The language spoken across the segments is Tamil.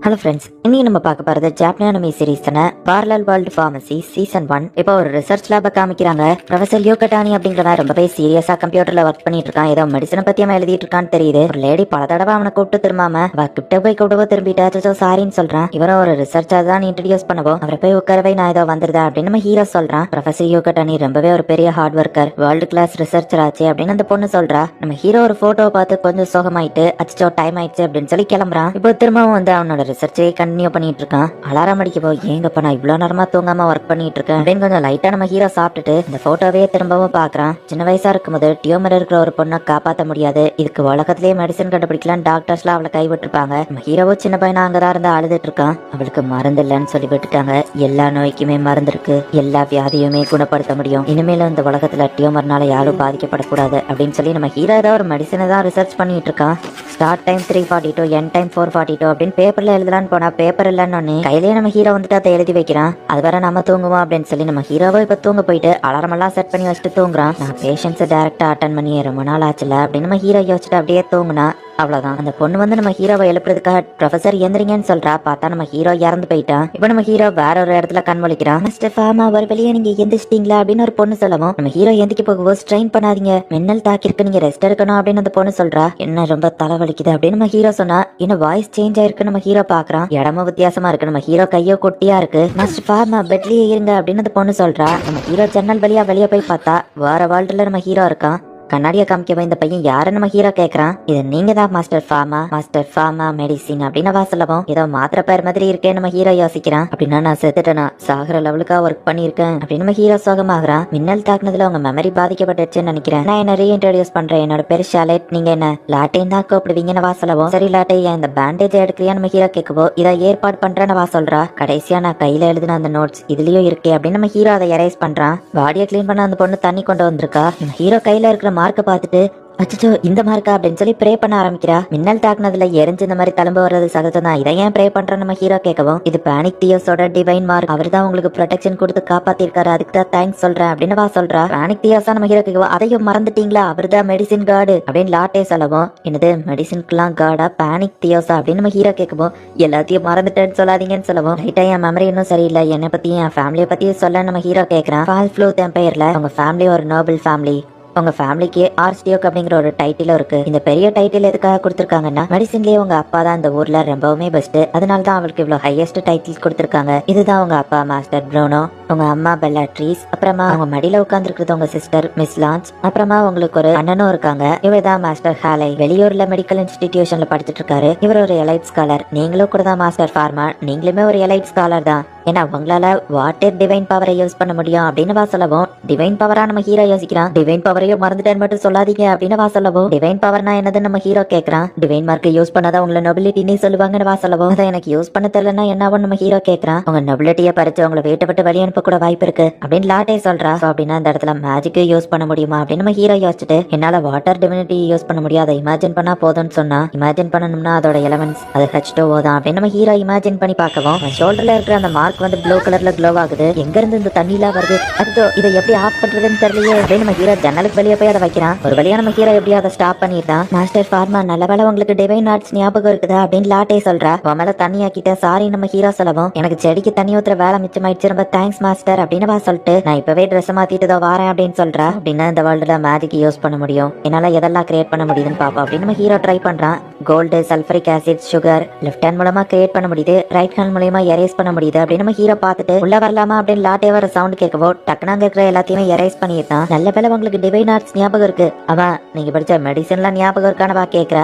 ஹலோ ஃப்ரெண்ட்ஸ், இன்னைக்கு நம்ம பார்க்க போறது ஜாப்பனீஸ் சீரிஸ் தான பார்லல் வேர்ல்ட் ஃபார்மசி சீசன் 1. இப்போ ஒரு ரிசர்ச் லேப காமிக்கிறாங்க. ப்ரொஃபசர் யோகட்டானி அப்படிங்கிறவன் ரொம்பவே சீரியஸா கம்ப்யூட்டர்ல ஒர்க் பண்ணிட்டு இருக்கான். ஏதோ மெடிசனை பத்தி அவன் எழுதிட்டு இருக்கான்னு தெரியுது. ஒரு லேடி பல தடவை அவனை கூப்பிட்டு திரும்பாம கிட்ட போய் கூடவோ திரும்பிட்டாச்சோ சாரின்னு சொல்றான். இவரும் ஒரு ரிசர்ச்சர் தான் இன்ட்ரடியூஸ் பண்ணவும் அவரை போய் உட்காரவை நான் ஏதோ வந்துருதா அப்படின்னு நம்ம ஹீரோ சொல்றான். ப்ரொஃபசர் யோகட்டானி ரொம்பவே ஒரு பெரிய hard worker, world class researcher ஆச்சு அப்படின்னு அந்த பொண்ணு சொல்றா. நம்ம ஹீரோ ஒரு போட்டோவை பார்த்து கொஞ்சம் சோகமாயிட்டு அச்சோ டைம் ஆயிடுச்சு அப்படின்னு சொல்லி கிளம்புறான். இப்போ திரும்பவும் வந்து அவனோட ரிசர்ச்சை கண்டினியூ பண்ணிட்டு இருக்கான். அலாரம் அடிக்கப்போ ஏங்கப்பா நான் இவ்வளவு நேரமா தூங்காம ஒர்க் பண்ணிட்டு இருக்கேன் அப்படின்னு கொஞ்சம் லைட்டா நம்ம ஹீரோ சாப்பிட்டுட்டு இந்த போட்டோவே திரும்பவும் பாக்குறான். சின்ன வயசா இருக்கும்போது டியூமர் இருக்கிற ஒரு பொண்ணை காப்பாற்ற முடியாது, இதுக்கு உலகத்திலேயே மெடிசன் கண்டுபிடிக்கலாம் டாக்டர்ஸ்லாம் அவளை கைவிட்டுருப்பாங்க. நம்ம ஹீரோவோ சின்ன பையனா அங்கதான் இருந்து அழுதுட்டு இருக்கான். அவளுக்கு மருந்து இல்லைன்னு சொல்லி விட்டுட்டாங்க. எல்லா நோய்க்குமே மருந்து இருக்கு, எல்லா வியாதியுமே குணப்படுத்த முடியும். இனிமேல இந்த உலகத்துல டியூமர்னால யாரும் பாதிக்கப்படக்கூடாது அப்படின்னு சொல்லி நம்ம ஹீரோ ஏதாவது ஒரு மெடிசனை தான் ரிசர்ச் பண்ணிட்டு இருக்கான். ஸ்டார்ட் டைம் 3:42 என் டைம் 4:42 அப்படின்னு பேப்பர்ல எழுதலான்னு போனா பேப்பர் இல்லன்னு கையிலேயே நம்ம ஹீரோ வந்துட்டு அதை எழுதி வைக்கிறான். அது வர நம்ம தூங்குவோம் அப்படின்னு சொல்லி நம்ம ஹீரோவை இப்ப தூங்க போயிட்டு அலாரம் எல்லாம் செட் பண்ணி வச்சுட்டு தூங்குறான். நான் பேஷண்ட்ஸை டைரக்டா அட்டன் பண்ணி ரொம்ப நாள் ஆச்சுல அப்படின்னு நம்ம ஹீரோ யோசிச்சுட்டு அப்படியே தூங்குனா. அவ்வளவுதான். அந்த பொண்ணு வந்து நம்ம ஹீரோவை எழுப்புறதுக்காக ப்ரொஃபசர் எந்திரிங்கன்னு சொல்றா. பார்த்தா நம்ம ஹீரோ இறந்து போயிட்டான். இப்ப நம்ம ஹீரோ வேற ஒரு இடத்துல கண் முழிக்கிறான். மிஸ்டர் ஃபார்மா ஒரு வெளியே நீங்க எந்திரிச்சிட்டீங்களா அப்படின்னு ஒரு பொண்ணு சொல்லவும் நம்ம ஹீரோ எந்திக்க போகும்போது ஸ்ட்ரெயின் பண்ணாதீங்க, மின்னல் தாக்கிருக்கு, நீங்க ரெஸ்ட் எடுக்கணும் அப்படின்னு அந்த பொண்ணு சொல்றா. என்ன ரொம்ப தலைவலிக்குது அப்படின்னு நம்ம ஹீரோ சொன்னா. இன்னும் வாய்ஸ் சேஞ்ச் ஆயிருக்கு. நம்ம ஹீரோ பாக்குறான். இடமும் வித்தியாசமா இருக்கு. நம்ம ஹீரோ கையோ கொட்டியா இருக்கு. மிஸ்டர் ஃபார்மா பெட்லயே இருங்க அப்படின்னு அந்த பொண்ணு சொல்றா. நம்ம ஹீரோ ஜன்னல் வழியா வெளியே போய் பார்த்தா வேற வேர்ல்டுல நம்ம ஹீரோ இருக்கான். கண்ணாடியை காமிக்கவே இந்த பையன் யாரு நம்ம ஹீரோ கேக்குறான். இது நீங்க தான் மாஸ்டர் ஃபார்மா மெடிசின் அப்படின்னு சொல்லவும் ஏதோ மாத்திரை பேர் மாதிரி இருக்கேன் நம்ம ஹீரோ யோசிக்கிறான். அப்படின்னா நான் செத்துட்டேனா, சாகுற லெவலுக்கா ஒர்க் பண்ணிருக்கேன் அப்படின்னு நம்ம ஹீரோ சோகமாகறான். மின்னல் தாக்குனதுல உங்க மெமரி பாதிக்கப்பட்டுச்சுன்னு நினைக்கிறேன். நான் என்ன ரீஇன்ட்ரோடியூஸ் பண்றேன், என்னோட பேரு ஷாலேட், நீங்க என்ன லாட்டையும் தான் கூப்பிடுவீங்கன்னு சொல்லவும் சரி லாட்டை இந்த பேண்டேஜ் எடுக்கிறியா நம்ம ஹீரோ கேட்கவோ இதை ஏற்பாடு பண்றேன்னு சொல்றா. கடைசியா நான் கையில எழுதின அந்த நோட்ஸ் இதுலயும் இருக்கே அப்படின்னு நம்ம ஹீரோ அதை எரேஸ் பண்றான். பாடியை கிளீன் பண்ண அந்த பொண்ணு தண்ணி கொண்டு வந்திருக்கா. நம்ம ஹீரோ கையில இருக்கிற மார்க்கை பார்த்துட்டு அச்சோ இந்த மார்க்கா அப்படின்னு சொல்லி ப்ரே பண்ண ஆரம்பிக்கிறா. மின்னல் தாக்குனதுல எரிஞ்சு இந்த மாதிரி தழும்பு வர்றது சகஜம் தான், இதை ஏன் ப்ரே பண்ற நம்ம ஹீரோ கேட்கவும் இது பேனிக் தியோஸோட டிவைன் மார்க், அவர் தான் உங்களுக்கு ப்ரொடெக்ஷன் கொடுத்து காப்பாத்திருக்காரு, அதுக்கு தான் தேங்க்ஸ் சொல்றேன் அப்படின்னு சொல்றா. பேனிக் தியோஸா நம்ம ஹீரோ கேட்கவும் அதையும் மறந்துட்டீங்களா, அவர் தான் மெடிசின் கார்டு அப்படின்னு லாட்டே சொல்லவும் என்னது மெடிசின்க்குலாம் கார்டா பேனிக் தியோஸா அப்படின்னு நம்ம ஹீரோ கேட்கவும் எல்லாத்தையும் மறந்துட்டேன்னு சொல்லாதீங்கன்னு சொல்லவும் லைட்டா என் மெமரி இன்னும் சரியில்லை, என்னை பத்தியும் என் ஃபேமிலியை பத்தியும் சொல்ல நம்ம ஹீரோ கேட்கறான். ஃபால் ஃப்ளூ எம்பையர்ல உங்க ஃபேமிலி ஒரு நோபல் ஃபேமிலி, உங்க ஃபேமிலிக்கு ஆர்ஸ்டியோக் அப்படிங்கிற ஒரு டைட்டில் இருக்கு. இந்த பெரிய டைட்டில் எதுக்காக கொடுத்திருக்காங்கன்னா மெடிசின்லயே உங்க அப்பா தான் இந்த ஊர்ல ரொம்பவுமே பெஸ்ட், அதனால தான் அவளுக்கு இவ்வளவு ஹையஸ்ட் டைட்டில் கொடுத்திருக்காங்க. இதுதான் உங்க அப்பா மாஸ்டர் ப்ரூனோ, உங்க அம்மா பெல்லாட்ரீஸ், அப்புறமா உங்க மடியில உட்கார்ந்து இருக்கிறது உங்க சிஸ்டர் மிஸ் லான்ச், அப்புறமா உங்களுக்கு ஒரு அண்ணனும் இருக்காங்க, இவர்தான் மாஸ்டர் ஹாலை, வெளியூர்ல மெடிக்கல் இன்ஸ்டிடியூஷன்ல படிச்சுட்டு இருக்காரு. இவர் ஒரு எலைட் ஸ்காலர். நீங்களும் கூட தான் மாஸ்டர் ஃபார்மா, நீங்களுமே ஒரு எலைட் ஸ்காலர் தான். ஏன்னா உங்களால வாட்டர் டிவைன் பவரை யூஸ் பண்ண முடியும் அப்படின்னு சொல்லவும் டிவைன் பவரா நம்ம ஹீரோ யோசிக்கிறான். டிவைன் பவரையும் மறந்துட்டேன்னு மட்டும் சொல்லாதீங்க அப்படின்னு சொல்லவும் டிவைன் பவர்னா என்னது நம்ம ஹீரோ கேட்கறான். டிவைன் மார்க் யூஸ் பண்ணாதான் உங்களை நொபிலிட்டின்னு சொல்லுவாங்கன்னு சொல்லவும் அதை எனக்கு யூஸ் பண்ண தெரியலன்னா என்ன ஆகும் நம்ம ஹீரோ கேட்கறான். உங்க நொபிலிட்டியை பறிச்சு உங்களை வீட்டை விட்டு வெளியே அனுப்ப கூட வாய்ப்பு இருக்கு அப்படின்னு லாட்டே சொல்றா. அப்படின்னா இந்த இடத்துல மேஜிக் யூஸ் பண்ண முடியுமா அப்படின்னு நம்ம ஹீரோ யோசிச்சுட்டு என்னால வாட்டர் டிவினிட்டி யூஸ் பண்ண முடியாது, இமேஜின் பண்ணா போதும்னு சொன்னா இமேஜின் பண்ணணும்னா அதோட எலமெண்ட்ஸ் அது H2O தான் அப்படின்னு நம்ம ஹீரோ இமேஜின் பண்ணி பார்க்கவும் ஷோல்டர்ல இருக்கிற அந்த மார்க் வந்து ப்ளூ கலர்ல க்ளோ ஆகுது. எங்க இருந்து இந்த தண்ணிலாம் வருது, அது இதை எப்படி ஆஃப் பண்றதுன்னு தெரியலையே அப்படின்னு நம்ம ஹீரோ ஜன்னலுக்கு வெளியே போய் அதை வைக்கிறான். ஒரு வழியா நம்ம ஹீரோ எப்படி அதை ஸ்டாப் பண்ணிருந்தான். மாஸ்டர் ஃபார்மா நல்ல வேலை உங்களுக்கு டிவைன் ஆர்ட்ஸ் ஞாபகம் இருக்குதா அப்படின்னு லாட்டே சொல்றா. உன் மேல தண்ணி ஆக்கிட்ட சாரி நம்ம ஹீரோ சொல்லவும் எனக்கு செடிக்கு தண்ணி ஊத்துற வேலை மிச்சமாயிடுச்சு, ரொம்ப தேங்க்ஸ் மாஸ்டர் அப்படின்னு சொல்லிட்டு நான் இப்பவே ட்ரெஸ் மாத்திட்டு வரேன் அப்படின்னு சொல்றா. அப்படின்னா இந்த வேர்ல்டுல மேஜிக் யூஸ் பண்ண முடியும், என்னால எதெல்லாம் கிரியேட் பண்ண முடியுதுன்னு பாப்பா அப்படின்னு நம்ம ஹீரோ ட்ரை பண்றான். Gold, sulphuric acid, sugar left hand மூலமா கிரியேட் பண்ண முடியுது, ரைட் ஹேண்ட் மூலமா எரேஸ் பண்ண முடியுது அப்படின்னு நம்ம ஹீரோ பார்த்துட்டு உள்ள வரலாமா அப்படின்னு லாட்டே வர சவுண்ட் கேட்கவோ டக்குனு அங்க இருக்கிற எல்லாத்தையுமே எரேஸ் பண்ணிட்டான். நல்ல வேலை உங்களுக்கு டிவைன் ஆர்ட்ஸ் ஞாபகம் இருக்கு, அவன் நீங்க படிச்ச மெடிசன்லாம் ஞாபகம் இருக்கானவா கேட்கறா.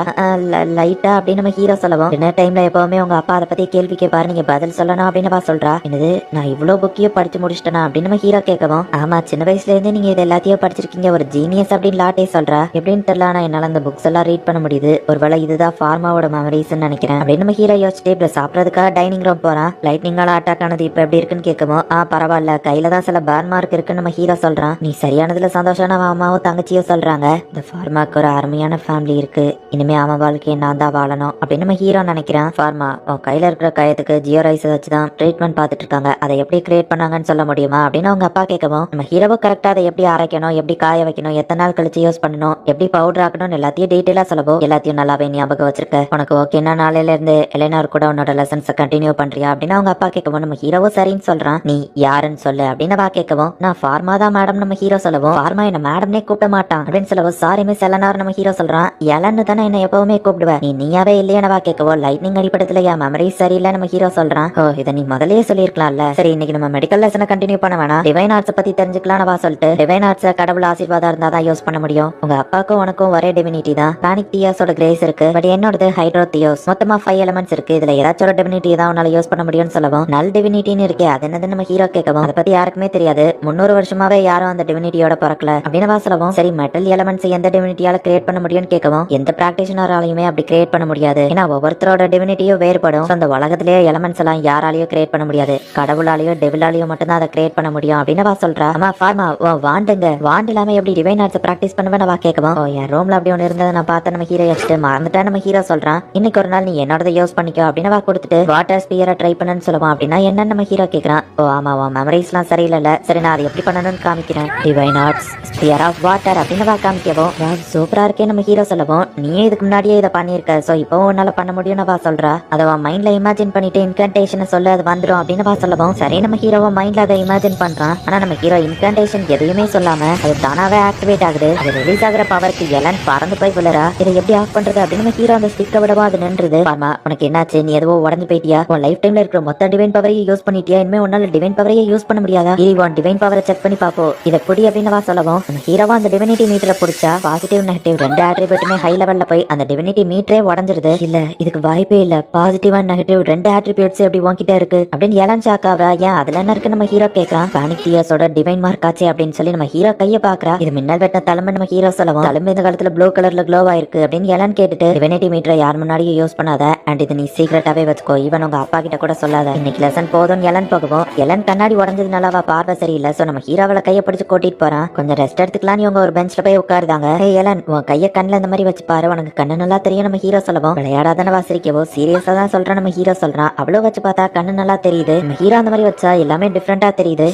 லைட்டா அப்படின்னு நம்ம ஹீரோ சொல்லவும் டின்னர் டைம்ல எப்பவுமே உங்க அப்பா அதை பத்தி கேள்வி கேட்பாரு, நீங்க பதில் சொல்லணும் அப்படின்னு சொல்றா. என்னது நான் இவ்வளவு புக்கையும் படிச்சு முடிச்சிட்டேனா அப்படின்னு நம்ம ஹீரோ கேட்கவும் ஆமா சின்ன வயசுல இருந்து நீங்க இது எல்லாத்தையும் படிச்சிருக்கீங்க, ஒரு ஜீனியஸ் அப்படின்னு லாட்டே சொல்றா. எப்படின்னு தெரியல, ஆனா என்னால அந்த புக்ஸ் எல்லாம் ரீட் பண்ண முடியுது, ஒருவேளை இதுதான் ஃபார்மாவோட மெமரிஸ் நினைக்கிறேன் அப்படின்னு நம்ம ஹீரோ யோசிச்சுட்டு இப்ப சாப்பிடறதுக்காக டைனிங் ரூம் போறான். லைட்னிங்கால அட்டாக் ஆனது இப்ப எப்படி இருக்குன்னு கேட்கவும் பரவாயில்ல, கையில தான் சில பேர் மார்க் இருக்குன்னு நம்ம ஹீரோ சொல்றான். நீ சரியானதுல சந்தோஷம் அம்மாவும் தங்கச்சியும் சொல்றாங்க. இந்த ஃபார்மாக்கு ஒரு அருமையான ஃபேமிலி இருக்கு, இனிமே அவன் வாழ்க்கையை நான் தான் வாழணும் அப்படின்னு நம்ம ஹீரோ நினைக்கிறான். ஃபார்மா உன் கையில இருக்கிற கயத்துக்கு ஜியோ ரைஸ் வச்சுதான் ட்ரீட்மெண்ட் பார்த்துட்டு இருக்காங்க, அதை எப்படி கிரியேட் பண்ணாங்கன்னு என்னன்னு சொல்ல முடியுமா அப்படின்னு அவங்க அப்பா கேட்கவும் நம்ம ஹீரோவை கரெக்டா அதை எப்படி அரைக்கணும், எப்படி காய வைக்கணும், எத்தனை நாள் கழிச்சு யூஸ் பண்ணணும், எப்படி பவுடர் ஆக்கணும்னு எல்லாத்தையும் டீட்டெயிலா சொல்லவும் எல்லாத்தையும் நல்லாவே ஞாபகம் வச்சிருக்க. உனக்கு ஓகேன்னா நாளையில இருந்து எலைனார் கூட உன்னோட லெசன்ஸை கண்டினியூ பண்றியா அப்படின்னு அவங்க அப்பா கேட்கவும் நம்ம ஹீரோவும் சரின்னு சொல்றான். நீ யாருன்னு சொல்லு அப்படின்னு அவ கேட்கவும் நான் ஃபார்மா தான் மேடம் நம்ம ஹீரோ சொல்லவும் ஃபார்மா என்ன மேடம்னே கூப்பிட மாட்டான் அப்படின்னு சொல்லவும் சாரி மிஸ் எலனார் நம்ம ஹீரோ சொல்றான். எலன்னு தானே என்ன எப்பவுமே கூப்பிடுவேன், நீயாவே இல்லையா கேட்கவும் லைட்னிங் அடிப்படத்துல என் மெமரி சரியில்லை நம்ம ஹீரோ சொல்றான். ஓ இதை நீ முதலே சொல்லிருக்கலாம்ல. சரி இன்னைக்கு நம்ம மெடிக்கல் லெசனை கண்டினியூ பண்ண வேணாம், டிவைன் ஆர்ட்ஸ் பத்தி தெரிஞ்சுக்கலாம் சொல்லிட்டு டிவைன் ஆர்ட்ஸ் கடவுள் ஆசீர்வாதம் இருந்தா தான் யூஸ் பண்ண முடியும். உங்க அப்பாக்கும் உனக்கும் ஒரே டிவினிட்டி தான், பானிக் தியோஸோட கிரேஸ் இருக்கு, பட் என்னோடது ஹைட்ரோ தியோஸ். மொத்தமா 5 எலிமெண்ட்ஸ் இருக்கு, இதுல ஏதாச்சும் ஒரு டிவினிட்டி தான் உன்னால யூஸ் பண்ண முடியும்னு சொல்லவும் நல் டிவினிட்டின்னு இருக்கே அது என்னது நம்ம ஹீரோ கேட்கவும் அதை பத்தி யாருக்குமே தெரியாது, 300 வருஷமாவே யாரும் அந்த டிவினிட்டியோட பிறக்கல அப்படின்னு சொல்லவும் சரி மெட்டல் எலிமெண்ட்ஸ் எந்த டிவினிட்டியால கிரியேட் பண்ண முடியும்னு கேட்கவும் எந்த பிராக்டிஷனராலையுமே அப்படி கிரியேட் பண்ண முடியாது, ஏன்னா ஒவ்வொருத்தரோட டிவினிட்டியும் வேறுபடும். அந்த உலகத்திலேயே எலிமெண்ட்ஸ் எல்லாம் யாராலையும் கிரியேட் பண்ண முடியாது, கடவுளாலேயோ டெவிலாலேயோ மட்டும் தான் அதை கிரியேட் பண்ண முடியும் அப்படின்னு சொல்றா. அம்மா ஃபார்மா வாண்டுங்க, வாண்டு இல்லாம எப்படி டிவைன் ஆர்ட்ஸ் பிராக்டிஸ் பண்ணுவேன் கேட்கவும் என் ரூம்ல அப்படி ஒன்று இருந்ததை நான் பார்த்த நம்ம ஹீரோ வச்சுட்டு மறந்துட்டா நம்ம ஹீரோ சொல்றான். இன்னைக்கு ஒரு நாள் நீ என்னோட யூஸ் பண்ணிக்கோ அப்படின்னு கொடுத்துட்டு வாட்டர் ஸ்பியரை ட்ரை பண்ணுன்னு சொல்லுவான். அப்படின்னா என்ன நம்ம ஹீரோ கேட்கறான். ஓ ஆமா மெமரிஸ் எல்லாம் சரியில்லை, சரி நான் அதை எப்படி பண்ணணும்னு காமிக்கிறேன், divine arts sphere of water அப்படின்னு காமிக்கவும் சூப்பரா இருக்கே நம்ம ஹீரோ சொல்லவும் நீயே இதுக்கு முன்னாடியே இதை பண்ணிருக்க, சோ இப்போ உன்னால பண்ண முடியும்னு சொல்றா. அதை மைண்ட்ல இமேஜின் பண்ணிட்டு இன்கண்டேஷன் சொல்ல அது வந்துடும் அப்படின்னு சொல்லவும் சரி நம்ம ஹீரோவை மைண்ட்ல அதை இமேஜின் பண்றான். ஆனா நம்ம ஹீரோ இன்கண்டேஷன் எதையுமே சொல்லாம அது தானாவே ஆக்டிவேட் ஆகுது. அது ரிலீஸ் ஆகிற பவருக்கு எலன் பறந்து போய் விழுறா. இதை எப்படி ஆஃப் பண்றது அப்படின்னு நம்ம ஹீரோ அந்த ஸ்டிக்கை விடவும் அது நின்றுது. ஆமா உனக்கு என்னாச்சு, நீ எதுவோ உடஞ்சு போயிட்டியா, உன் லைஃப் டைம்ல இருக்கிற மொத்த டிவைன் பவரையும் யூஸ் பண்ணிட்டியா, இனிமே உன்னால டிவைன் பவரையே யூஸ் பண்ண முடியாதா, உன் டிவைன் பவரை செக் பண்ணி பாப்போம் இதை புடி அப்படின்னு சொல்லவும் நம்ம ஹீரோவா அந்த டிவினிட்டி மீட்டரை பிடிச்சா பாசிட்டிவ் நெகட்டிவ் 2 ஆட்ரிபியூட்டுமே ஹை லெவல்ல போய் அந்த டிவினிட்டி மீட்டரே உடஞ்சிருது. இல்ல இதுக்கு வாய்ப்பே இல்ல, பாசிட்டிவ் அண்ட் நெகட்டிவ் 2 ஆட்ரிபியூட்ஸ் எப்படி உன்கிட்ட இருக்கு அப்படின்னு எலன் சாக்காவா. ஏன் அதுல என்ன இருக்கு நம்ம ஹீரோ கேட்கறான். பானிக் தியோஸோட டிவைன் மார்க் ஆச்சு அப்படின்னு சொல்லி நம்ம ஹீரோ கைய பாக்குறா. இது மின்னல் வெட்ட தலைமை நம்ம ஹீரோ சொல்லவும் தலைமை இந்த காலத்துல ப்ளூ கலர்ல க்ளோவா இருக்கு அப்படின்னு எலன் கேட்டுட்டு டிவினிட்டி மீட்டரை யார் முன்னாடியும் யூஸ் பண்ணாத அண்ட் இது நீ சீக்கிரட்டாவே வச்சுக்கோ, ஈவன் உங்க அப்பா கிட்ட கூட சொல்லாத, இன்னைக்கு லெசன் போதும் எலன் போகவும் எலன் கண்ணாடி உடஞ்சதுனால அவ பார்வை சரியில்லை, சோ நம்ம ஹீரோவில கைய பிடிச்சு கூட்டிட்டு போறான். கொஞ்சம் ரெஸ்ட் எடுத்துக்கலாம் இவங்க ஒரு பெஞ்ச்ல போய் உட்காருதாங்க. ஹே எலன் உன் கைய கண்ணில் இந்த மாதிரி வச்சு பாரு, உனக்கு கண்ணு நல்லா தெரியும் நம்ம ஹீரோ சொல்லவும் விளையாடாதான வாசிரிக்கவோ சீரியஸா தான் சொல்றான் நம்ம ஹீரோ சொல்றான். அவ்வளவு வச்சு பார்த்தா கண்ணு நல்லா தெரியுது, நம்ம ஹீரோ அந்த மாதிரி வச்சா எல்லாமே டிஃப்ரெண்டா தெரியுது.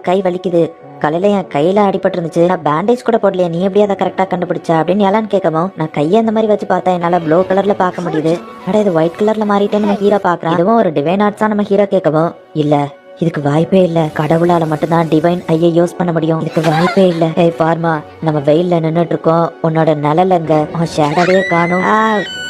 கை வலிக்குது, காலையில என் கையில அடிபட்டு இருந்துச்சு, நான் பேண்டேஜ் கூட போடலையே, நீ எப்படி அதை கரெக்டா கண்டுபிடிச்ச அப்படின்னு எல்லாம் கேட்கவும் நான் கையை அந்த மாதிரி வச்சு பார்த்தா என்னால ப்ளூ கலர்ல பார்க்க முடியுது, அட இது ஒயிட் கலர்ல மாறிட்டேன்னு நம்ம ஹீரோ பாக்குறான். இதுவும் ஒரு டிவைன் ஆர்ட்ஸா நம்ம ஹீரோ கேட்கவும் இல்ல இதுக்கு வாய்ப்பே இல்ல, கடவுளால மட்டும்தான் டிவைன் ஐயை யூஸ் பண்ண முடியும், இதுக்கு வாய்ப்பே இல்ல. ஏய் ஃபார்மா நம்ம வெயில்ல நின்னுட்டு இருக்கோம், உன்னோட நிழலங்க உன் ஷேடவே காணும்,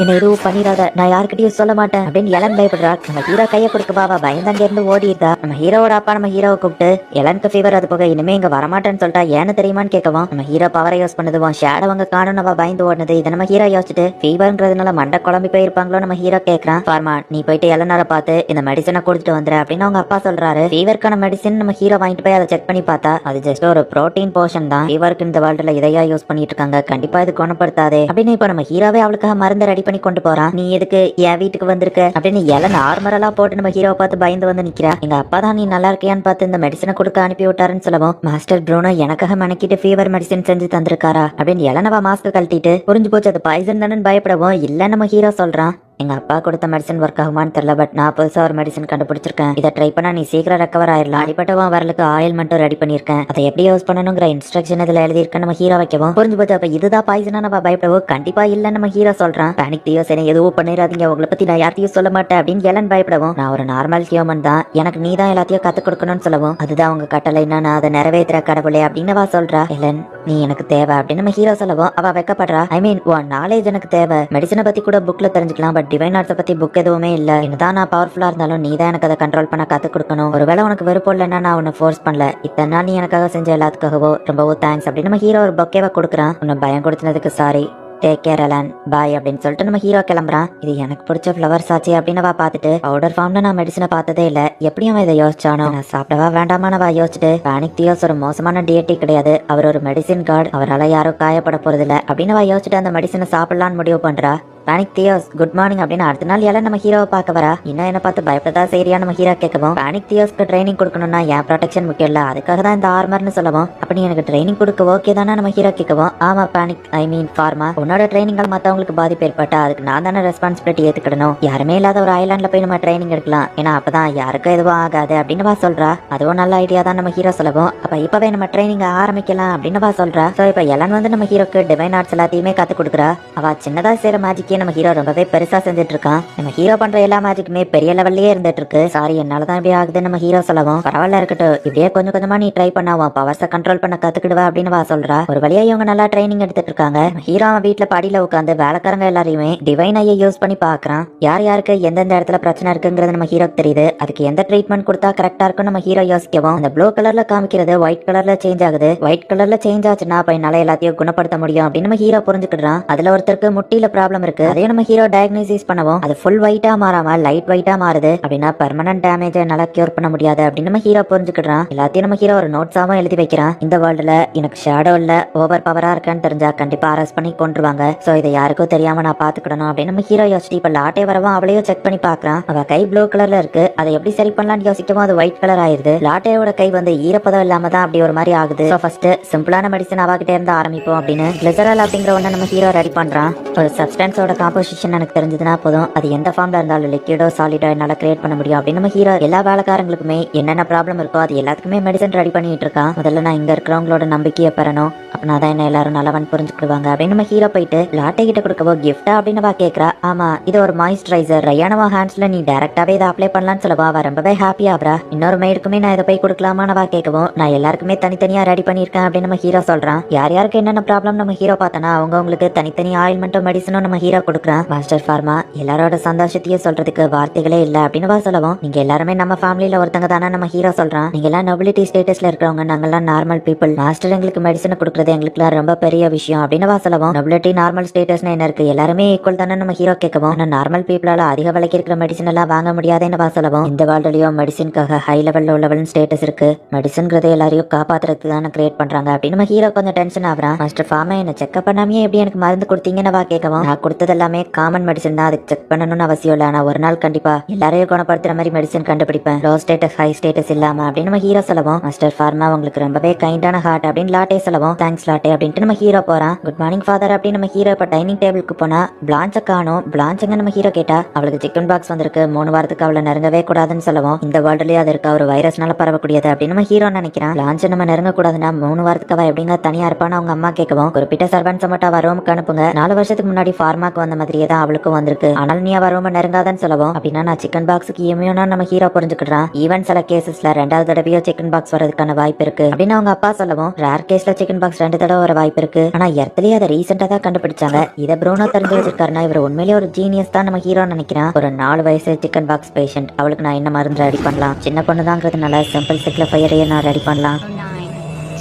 என்ன எதுவும் பண்ணிடாத, நான் யாருக்கிட்டையும் சொல்ல மாட்டேன் அப்படின்னு எலன் பயப்படுறா. நம்ம ஹீரோ கையை கொடுக்கவா பயந்தாங்க இருந்து ஓடிடுதா. நம்ம ஹீரோட அப்பா நம்ம ஹீரோவை கூப்பிட்டு எலனுக்கு ஃபீவர் அது போக இனிமே இங்க வரமாட்டேன்னு சொல்லிட்டா ஏன்னு தெரியுமான்னு கேட்கவும் நம்ம ஹீரோ பவரை யூஸ் பண்ணுதுவோம் ஷேடவங்க காணும் நம்ம பயந்து ஓடுனது. இதை நம்ம ஹீரோ யோசிச்சுட்டு ஃபீவர்ங்கிறதுனால மண்டை குழம்பி போயிருப்பாங்களோ நம்ம ஹீரோ கேட்கறான். ஃபார்மா நீ போயிட்டு எலனார பார்த்து இந்த மெடிசனை கொடுத்துட்டு வந்துரு அப்படின்னு அவங்க அப்பா சொல்றாரு. ஃபீவருக்கான மெடிசின் நம்ம ஹீரோ வாங்கிட்டு போய் அதை செக் பண்ணி பார்த்தா அது ஜஸ்ட் ஒரு புரோட்டீன் போர்ஷன் தான், ஃபீவருக்கு இந்த வேர்ல்டுல இதையா யூஸ் பண்ணிட்டு இருக்காங்க, கண்டிப்பா இது குணப்படுத்தாதே அப்படின்னு இப்ப நம்ம ஹீரோவே அவளுக்காக மருந்து ரெடி பண்ணி கொண்டு போறான். நீ எதுக்கு என் வீட்டுக்கு வந்திருக்க அப்படின்னு எலன் நார்மலா போட்டு நம்ம ஹீரோவை பார்த்து பயந்து வந்து நிக்கிறா. எங்க அப்பா தான் நீ நல்லா இருக்கியான்னு பார்த்து இந்த மெடிசனை கொடுக்க அனுப்பி விட்டாருன்னு சொல்லவும் மாஸ்டர் ப்ரூனோ எனக்காக மெனக்கிட்டு ஃபீவர் மெடிசின் செஞ்சு தந்திருக்காரா அப்படின்னு எலனவா மாஸ்க் கழட்டிட்டு புரிஞ்சு போச்சு அது பாய்சன் தானே பயப்படவும் இல்ல நம்ம ஹீரோ சொல்றான். எங்க அப்பா கொடுத்த மெடிசன் ஒர்க் ஆகுமான்னு தெரியல, பட் நான் புதுசா ஒரு மெடிசன் கண்டுபிடிச்சிருக்கேன், இதை ட்ரை பண்ணா நீ சீக்கிரம் ரெக்கவர் ஆயிடலாம், அடிப்பட்டவன் வரலுக்கு ஆயில் மட்டும் ரெடி பண்ணிருக்கேன், அதை எப்படி யூஸ் பண்ணணுங்கிற இன்ஸ்ட்ரக்ஷன் இதுல எழுதியிருக்கேன் நம்ம ஹீரோ வைக்கவும் புரிஞ்சு போச்சு. அப்ப இதுதான் பாய்சனா நம்ம பயப்படவும் கண்டிப்பா இல்ல நம்ம ஹீரோ சொல்றான். பானிக் தியோஸ் என்ன எதுவும் பண்ணிடாதீங்க, உங்களை பத்தி நான் யார்த்தையும் சொல்ல மாட்டேன் அப்படின்னு எலன் பயப்படவும் நான் ஒரு நார்மல் ஹியூமன் தான், எனக்கு நீ தான் எல்லாத்தையும் கத்து கொடுக்கணும்னு சொல்லவும் அதுதான் உங்க கட்டளைன்னா நான் அதை நிறைவேற்ற கடவுளே அப்படின்னு சொல்றா. எலன் நீ எனக்கு தேவை அப்படின்னு நம்ம ஹீரோ சொல்லவும் அவ வைக்கப்படுறா. ஐ மீன் உன் நாலேஜ் எனக்கு தேவை, மெடிசனை பத்தி கூட புக்ல தெரிஞ்சுக்கலாம், பட் டிவைன் ஆர்ட்ஸை பத்தி புக் எதுவுமே இல்ல, என்னதான் நான் பவர்ஃபுல்லா இருந்தாலும் நீ தான் எனக்கு அதை கண்ட்ரோல் பண்ண கத்து கொடுக்கணும், ஒருவேளை உனக்கு விருப்பம் இல்லைன்னா நான் உன்னை ஃபோர்ஸ் பண்ணல, இத்தனை நாள் நீ எனக்காக செஞ்ச எல்லாத்துக்காகவோ ரொம்பவும் தேங்க்ஸ் அப்படின்னு நம்ம ஹீரோ ஒரு பொக்கேவை கொடுக்குறான். உன்னை பயம் கொடுத்ததுக்கு சாரி, டேக் கேர் எலன் பாய் அப்படின்னு சொல்லிட்டு நம்ம ஹீரோ கிளம்புறான். இது எனக்கு பிடிச்ச ஃப்ளவர்ஸ் ஆச்சு அப்படின்னு பார்த்துட்டு பவுடர் ஃபார்ம்ல நான் மெடிசனை பார்த்ததே இல்ல, எப்படியும் இதை யோசிச்சானோ நான் சாப்பிடவா வேண்டாமானவா யோசிச்சுட்டு பானிக் தியோஸ் ஒரு மோசமான டியட்டி கிடையாது, அவர் ஒரு மெடிசின் கார்டு, அவரால் யாரும் காயப்பட போறது இல்ல அப்படின்னு யோசிச்சுட்டு அந்த மெடிசனை சாப்பிடலான்னு முடிவு பண்றா. பேனிக் தியோஸ் குட் மார்னிங் அப்படின்னு அடுத்த நாள் எல்லாம் நம்ம ஹீரோவை பார்க்க வரா. இன்னும் என்ன பார்த்து பயப்படதா சரியா நம்ம ஹீரோ கேட்கவும், பேனிக் தியோஸ்க்கு ட்ரைனிங் கொடுக்கணும்னா என் ப்ரொடெக்ஷன் முக்கியம் இல்ல, அதுக்காக தான் இந்த ஆர்மர்னு சொல்லவும், அப்ப நீ எனக்கு ட்ரைனிங் கொடுக்க ஓகே தானே நம்ம ஹீரோ கேட்கவும், ஆமா பேனிக் ஐ மீன் ஃபார்மா, உன்னோட ட்ரைனிங்கால் மத்தவங்களுக்கு பாதிப்பு ஏற்பட்டா அதுக்கு நான் தானே ரெஸ்பான்சிபிலிட்டி ஏத்துக்கிடணும். யாருமே இல்லாத ஒரு ஐலாண்ட்ல போய் நம்ம ட்ரைனிங் எடுக்கலாம், ஏன்னா அப்பதான் யாருக்கும் எதுவும் ஆகாது அப்படின்னு சொல்றா. அதுவும் நல்ல ஐடியா தான் நம்ம ஹீரோ சொல்லவும், அப்ப இப்பவே நம்ம ட்ரைனிங் ஆரம்பிக்கலாம் அப்படின்னு சொல்றா. சோ இப்ப எல்லாம் வந்து நம்ம ஹீரோக்கு டிவைன் ஆர்ட்ஸ் எல்லாத்தையுமே கத்து கொடுக்குறா. அவ சின்னதா செய்யற மேஜிக்கே நம்ம ஹீரோ ரொம்பவே பெருசா செஞ்சுட்டு இருக்கான். நம்ம ஹீரோ பண்ற எல்லா மேஜிக்குமே பெரிய லெவல்லயே இருந்துட்டு இருக்கு. சாரி என்னாலதான் இப்படி ஆகுது நம்ம ஹீரோ சொல்லவும், பரவாயில்ல இருக்கட்டும், இப்படியே கொஞ்சம் கொஞ்சமா நீ ட்ரை பண்ணாவும் பவர்ஸை கண்ட்ரோல் பண்ண கத்துக்கிடுவா அப்படின்னு சொல்றா. ஒரு வழியா இவங்க நல்லா ட்ரைனிங் எடுத்துட்டு இருக்காங்க. ஹீரோ அவன் வீட்டுல படியில உட்காந்து வேலைக்காரங்க எல்லாரையுமே டிவைன் ஐயை யூஸ் பண்ணி பாக்குறான். யார் யாருக்கு எந்தெந்த இடத்துல பிரச்சனை இருக்குங்கிறது நம்ம ஹீரோக்கு தெரியுது. அதுக்கு எந்த ட்ரீட்மெண்ட் கொடுத்தா கரெக்டா இருக்கும் நம்ம ஹீரோ யோசிக்கவும், அந்த ப்ளூ கலர்ல காமிக்கிறது ஒயிட் கலர்ல சேஞ்ச் ஆகுது. ஒயிட் கலர்ல சேஞ்ச் ஆச்சுன்னா அப்ப என்னால எல்லாத்தையும் குணப்படுத்த முடியும் அப்படின்னு நம்ம ஹீரோ புரிஞ்சுக்கிடுறான். அதுல ஒருத்தருக்கு முட்டியில ப்ராப்ளம் இருக்கு, அதையும் நம்ம ஹீரோ டயக்னோசிஸ் பண்ணவும் அது ஃபுல் ஒயிட்டா மாறாம லைட் ஒயிட்டா மாறுது. அப்படின்னா பெர்மனன்ட் டேமேஜ் என்னால கியூர் பண்ண முடியாது அப்படின்னு நம்ம ஹீரோ புரிஞ்சுக்கிடுறான். எல்லாத்தையும் நம்ம ஹீரோ ஒரு நோட்ஸாவும் எழுதி வைக்கிறான். இந்த வேர்ல்டுல எனக்கு ஷேடோ இல்ல ஓவர் பவரா இருக்கான்னு தெரிஞ்சா கண்டிப்பா அரெஸ்ட் பண்ணி கொண்டுருவாங்க. சோ இதை யாருக்கும் தெரியாம நான் பாத்துக்கிடணும் அப்படின்னு நம்ம ஹீரோ யோசிச்சு இப்ப லாட்டே வரவும் அவளையும் செக் பண்ணி பாக்குறான். அவ கை ப்ளூ கலர்ல இருக்கு, அதை எப்படி சரி பண்ணலாம்னு யோசிக்கவும் அது ஒயிட் கலர் ஆயிருது. லாட்டேயோட கை வந்து ஈரப்பதம் இல்லாம தான் அப்படி ஒரு மாதிரி ஆகுது. சோ ஃபர்ஸ்ட் சிம்பிளான மெடிசன் அவகிட்ட இருந்து ஆரம்பிப்போம் அப்படின்னு கிளிசரால் அப்படிங்கிற ஒண்ணு நம்ம ஹீரோ ரெடி பண்றான். ஒரு சப்ஸ்டன்ஸோட காம்போசிஷன் எனக்கு தெரிஞ்சதுன்னா போதும், அது எந்த ஃபார்ம்ல இருந்தாலும் லிக்விடோ சாலிடோ என்னால கிரியேட் பண்ண முடியும் அப்படின்னு நம்ம ஹீரோ எல்லா வேலைக்காரங்களுக்குமே என்னென்ன ப்ராப்ளம் இருக்கோ அது எல்லாத்துக்குமே மெடிசன் ரெடி பண்ணிட்டு இருக்கான். முதல்ல நான் இங்க இருக்கிறவங்களோட நம்பிக்கையை பெறணும், அப்படின்னா தான் என்ன எல்லாரும் நல்லவன் புரிஞ்சுக்கிடுவாங்க அப்படின்னு நம்ம ஹீரோ போயிட்டு லாட்டை கிட்ட கொடுக்கவோ கிஃப்டா அப்படின்னு கேக்குறா. ஆமா இது ஒரு மாய்ஸ்சரைசர், ரையானவா ஹேண்ட்ஸ்ல நீ டைரக்டாவே இதை அப்ளை பண்ணலாம்னு சொல்லவா அவ ரொம்பவே ஹாப்பி ஆகுறா. இன்னொரு மெய்டுக்குமே நான் இதை போய் கொடுக்கலாமா கேட்கவும், நான் எல்லாருக்குமே தனித்தனியா ரெடி பண்ணிருக்கேன் அப்படின்னு நம்ம ஹீரோ சொல்றான். யார் யாருக்கு என்னென்ன ப்ராப்ளம் நம்ம ஹீரோ பார்த்தனா அவங்களுக்கு தனித்தனி ஆயில்மெண்ட்டும் மெடிசனும் நம்ம ஹீரோ கொடுக்குறான். மாஸ்டர் ஃபார்மா எல்லாரோட சந்தோஷத்தையும் சொல்றதுக்கு வார்த்தைகளே இல்ல அப்படின்னு சொல்லவும், நீங்க எல்லாருமே நம்ம ஃபேமிலியில ஒருத்தங்க தானே நம்ம ஹீரோ சொல்றான். நீங்க எல்லாம் நொபிலிட்டி ஸ்டேட்டஸ்ல இருக்கிறவங்க, நாங்கெல்லாம் நார்மல் பீப்புள். மாஸ்டர் எங்களுக்கு மெடிசன் கொடுக்கறது எங்களுக்கு ரொம்ப பெரிய விஷயம் அப்படின்னு சொல்லவும், நொபிலிட்டி நார்மல் ஸ்டேட்டஸ்னு என்ன இருக்கு, எல்லாருமே ஈக்குவல் தானே நம்ம ஹீரோ கேட்கவும், ஆனா நார்மல் பீப்புளால அதிக விலைக்கு இருக்கிற மெடிசன் எல்லாம் வாங்க முடியாதுன்னு சொல்லவும், இந்த வேர்ல்டுலயும் மெடிசனுக்காக ஹை லெவல்ல உள்ளவள் ஸ்டேட்டஸ் இருக்கு, மெடிசன்ங்கிறத எல்லாரையும் காப்பாத்துறதுக்கு தானே கிரியேட் பண்றாங்க அப்படின்னு நம்ம ஹீரோ கொஞ்சம் டென்ஷன் ஆகுறான். மாஸ்டர் ஃபார்மா என்ன செக்அப் பண்ணாமே எப்படி எனக்கு மருந்து கொடுத்தீங்கன்னு கேட்கவும், நான் கொடுத்தது எல்லாமே காமன் மெடிசன் தான், அதுக்கு செக் பண்ணணும்னு அவசியம் இல்லை, நான் ஒரு நாள் கண்டிப்பா எல்லாரையும் குணப்படுத்துற மாதிரி மெடிசன் கண்டுபிடிப்பேன், லோ ஸ்டேட்டஸ் ஹை ஸ்டேட்டஸ் இல்லாம அப்படின்னு நம்ம ஹீரோ சொல்லவும், மாஸ்டர் ஃபார்மா உங்களுக்கு ரொம்பவே கைண்டான ஹார்ட் அப்படின்னு லாட்டே சொல்லவும், தேங்க்ஸ் லாட்டே அப்படின்ட்டு நம்ம ஹீரோ போறான். குட் மார்னிங் ஃபாதர் அப்படின்னு நம்ம ஹீரோ இப்ப டைனிங் டேபிளுக்கு போனா பிளான்ச்ச காணும். பிளான்ச்சங்க நம்ம ஹீரோ கேட்டா அவளுக்கு சிக்கன் பாக்ஸ் வந்திருக்கு, 3 வாரத்துக்கு அவளை நெருங்கவே கூடாதுன்னு சொல்லவும், இந்த வேர்ல்டுலயே அது இருக்க ஒரு வைரஸ்னால பரவக்கூடியது அப்படின்னு நம்ம ஹீரோ நினைக்கிறான். பிளான்ச்ச நம்ம நெருங்க கூடாதுன்னா 3 வாரத்துக்கு அவ எப்படிங்க தனியா இருப்பான்னு அவங்க அம்மா கேட்கவும், குறிப்பிட்ட சர்வன்ஸ் மட்டும் அவ ரூமுக்கு அனுப்புங்க, 4 வருஷத்துக்கு முன்னாடி ஃபார்மாக்கு வந்த மாதிரியே தான் அவளுக்கும் வந்திருக்கு, ஆனால் நீ அவ ரூம நெருங்காதன்னு சொல்லவும், அப்படின்னா நான் சிக்கன் பாக்ஸுக்கு இம்யூனா நம்ம ஹீரோ புரிஞ்சுக்கிட்டான். ஈவன் சில கேசஸ்ல 2வது தடவையோ சிக்கன் பாக்ஸ் வரதுக்கான வாய்ப்பு இருக்கு அப்படின்னு அவங்க அப்பா சொல்லவும், ரேர் கேஸ்ல சிக்கன் பாக்ஸ் 2 தடவை வர வாய்ப்பு இருக்கு, ஆனா எர்த்லயே அதை ரீசெண்டா தான் கண்டுபிடிச்சாங்க. இதை ப்ரூனோ தெரிஞ்சு வச்சிருக்காருன்னா இவர் உண்மையிலேயே ஒரு ஜீனியஸ் தான் நம்ம ஹீரோ நினைக்கிறான். ஒரு 4 வயசு சிக்கன் பாக்ஸ் பேஷண்ட், அவளுக்கு நான் என்ன மருந்து ரெடி பண்ணலாம், சின்ன பொண்ணு தாங்கிறதுனால சிம்பிள் சிக்லிஃபையரையே நான் ரெடி பண்ணலாம்.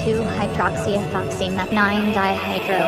2-hydroxyethoxy-9-dihydro